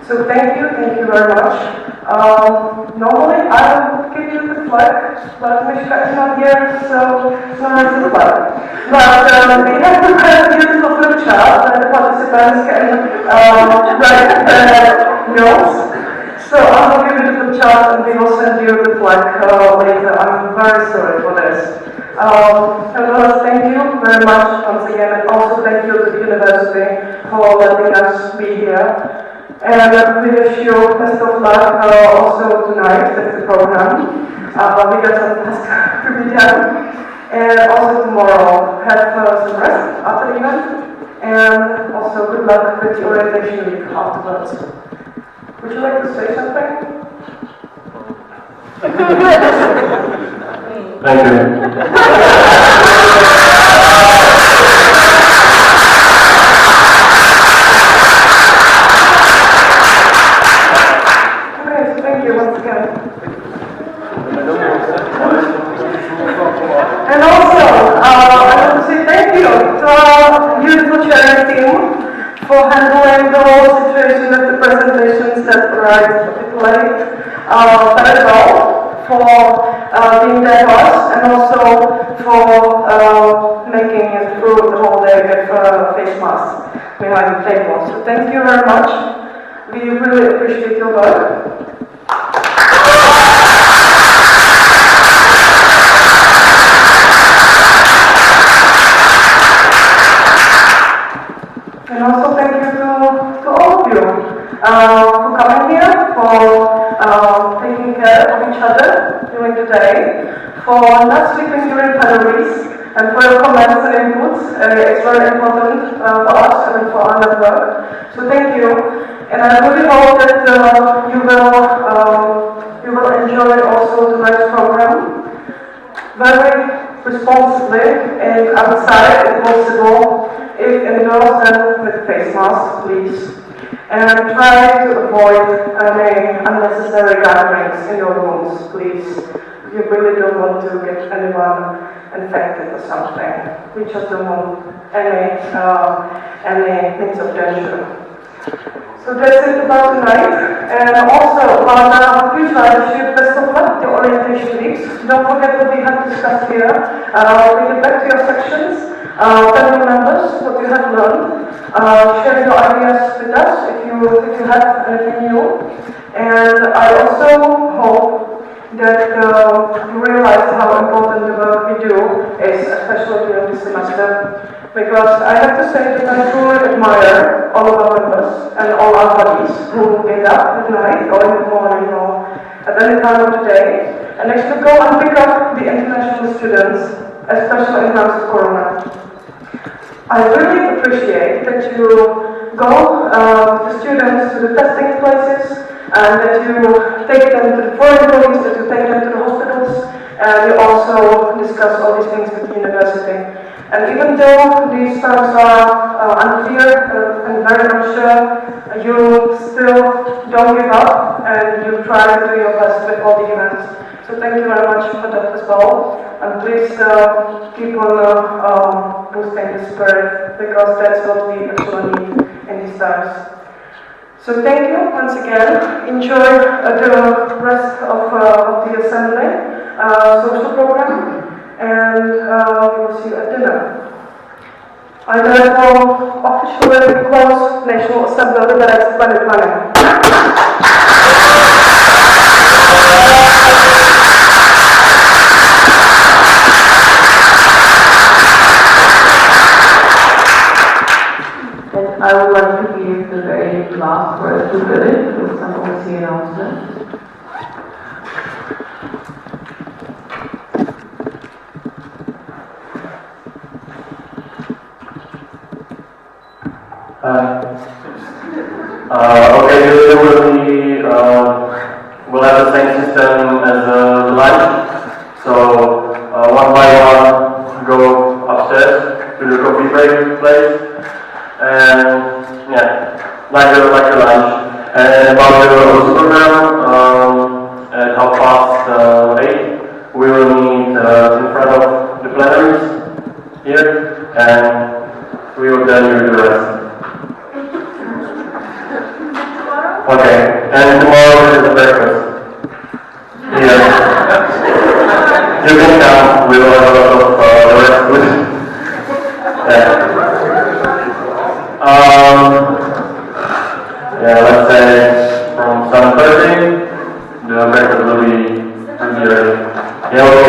So thank you very much. Normally I would give you the flag, but Mishka is not here, so no one has the flag. But we have prepared a beautiful flip chart that the participants can write their notes. So I will give you the flip chart and we will send you the flag later. I'm very sorry for this. Nevertheless, thank you very much once again, and also thank you to the university for letting us be here. And we wish you best of luck also tonight at the program. We got some tasks to be done. And also tomorrow, have some rest after the event. And also good luck with the orientation week afterwards. Would you like to say something? Thank you. Thank you once again. And also, I want to say thank you to our beautiful charity team for handling the whole situation with the presentations that were articulated very well, for being there for us, and also for making it through the whole day with face masks behind the table. So thank you very much. We really appreciate your work. And also thank you to all of you for coming here, for taking care of each other during the day, for not sleeping during calories, and for your comments and inputs. It's very important for us and for our network. So thank you. And I really hope that you will enjoy also tonight's program very responsibly and outside if possible. if indoors, then with face masks, please. And try to avoid any unnecessary gatherings in your rooms, please. You really don't want to get anyone infected or something. We just don't want any means of danger. So that's it about tonight. And also, on future, I wish you best of luck with the orientation weeks. Don't forget what we have discussed here. Bring it back to your sections. Family members, what you have learned. Share your ideas with us if you have anything new. And I also hope that you realize how important the work we do is, especially during this semester. Because I have to say that I truly admire all of our members and all our buddies who get up at night or in the morning or at any time of the day and actually go and pick up the international students, especially in times of Corona. I really appreciate that you go with the students to the testing places and that you take them to the foreign police, that you take them to the hospitals, and you also discuss all these things with the university. And even though these times are unclear and very much you still don't give up and you try to do your best with all the events. So thank you very much for that as well. And please keep on boosting the spirit because that's what we actually need in these times. So thank you once again. Enjoy the rest of the assembly social program. And we will see you at dinner. I therefore officially close National Assembly Liberec 2020. And I would like to give the very last word to Billy with some policy announcements. Okay, usually we'll have the same system as the lunch. So one by one, go upstairs to the coffee break place, and yeah, like the lunch. And about the program, at 8:30, we will meet in front of the plenaries here, and we will tell you the rest. Okay, and tomorrow is the breakfast. Yeah. You can come, we will have a lot of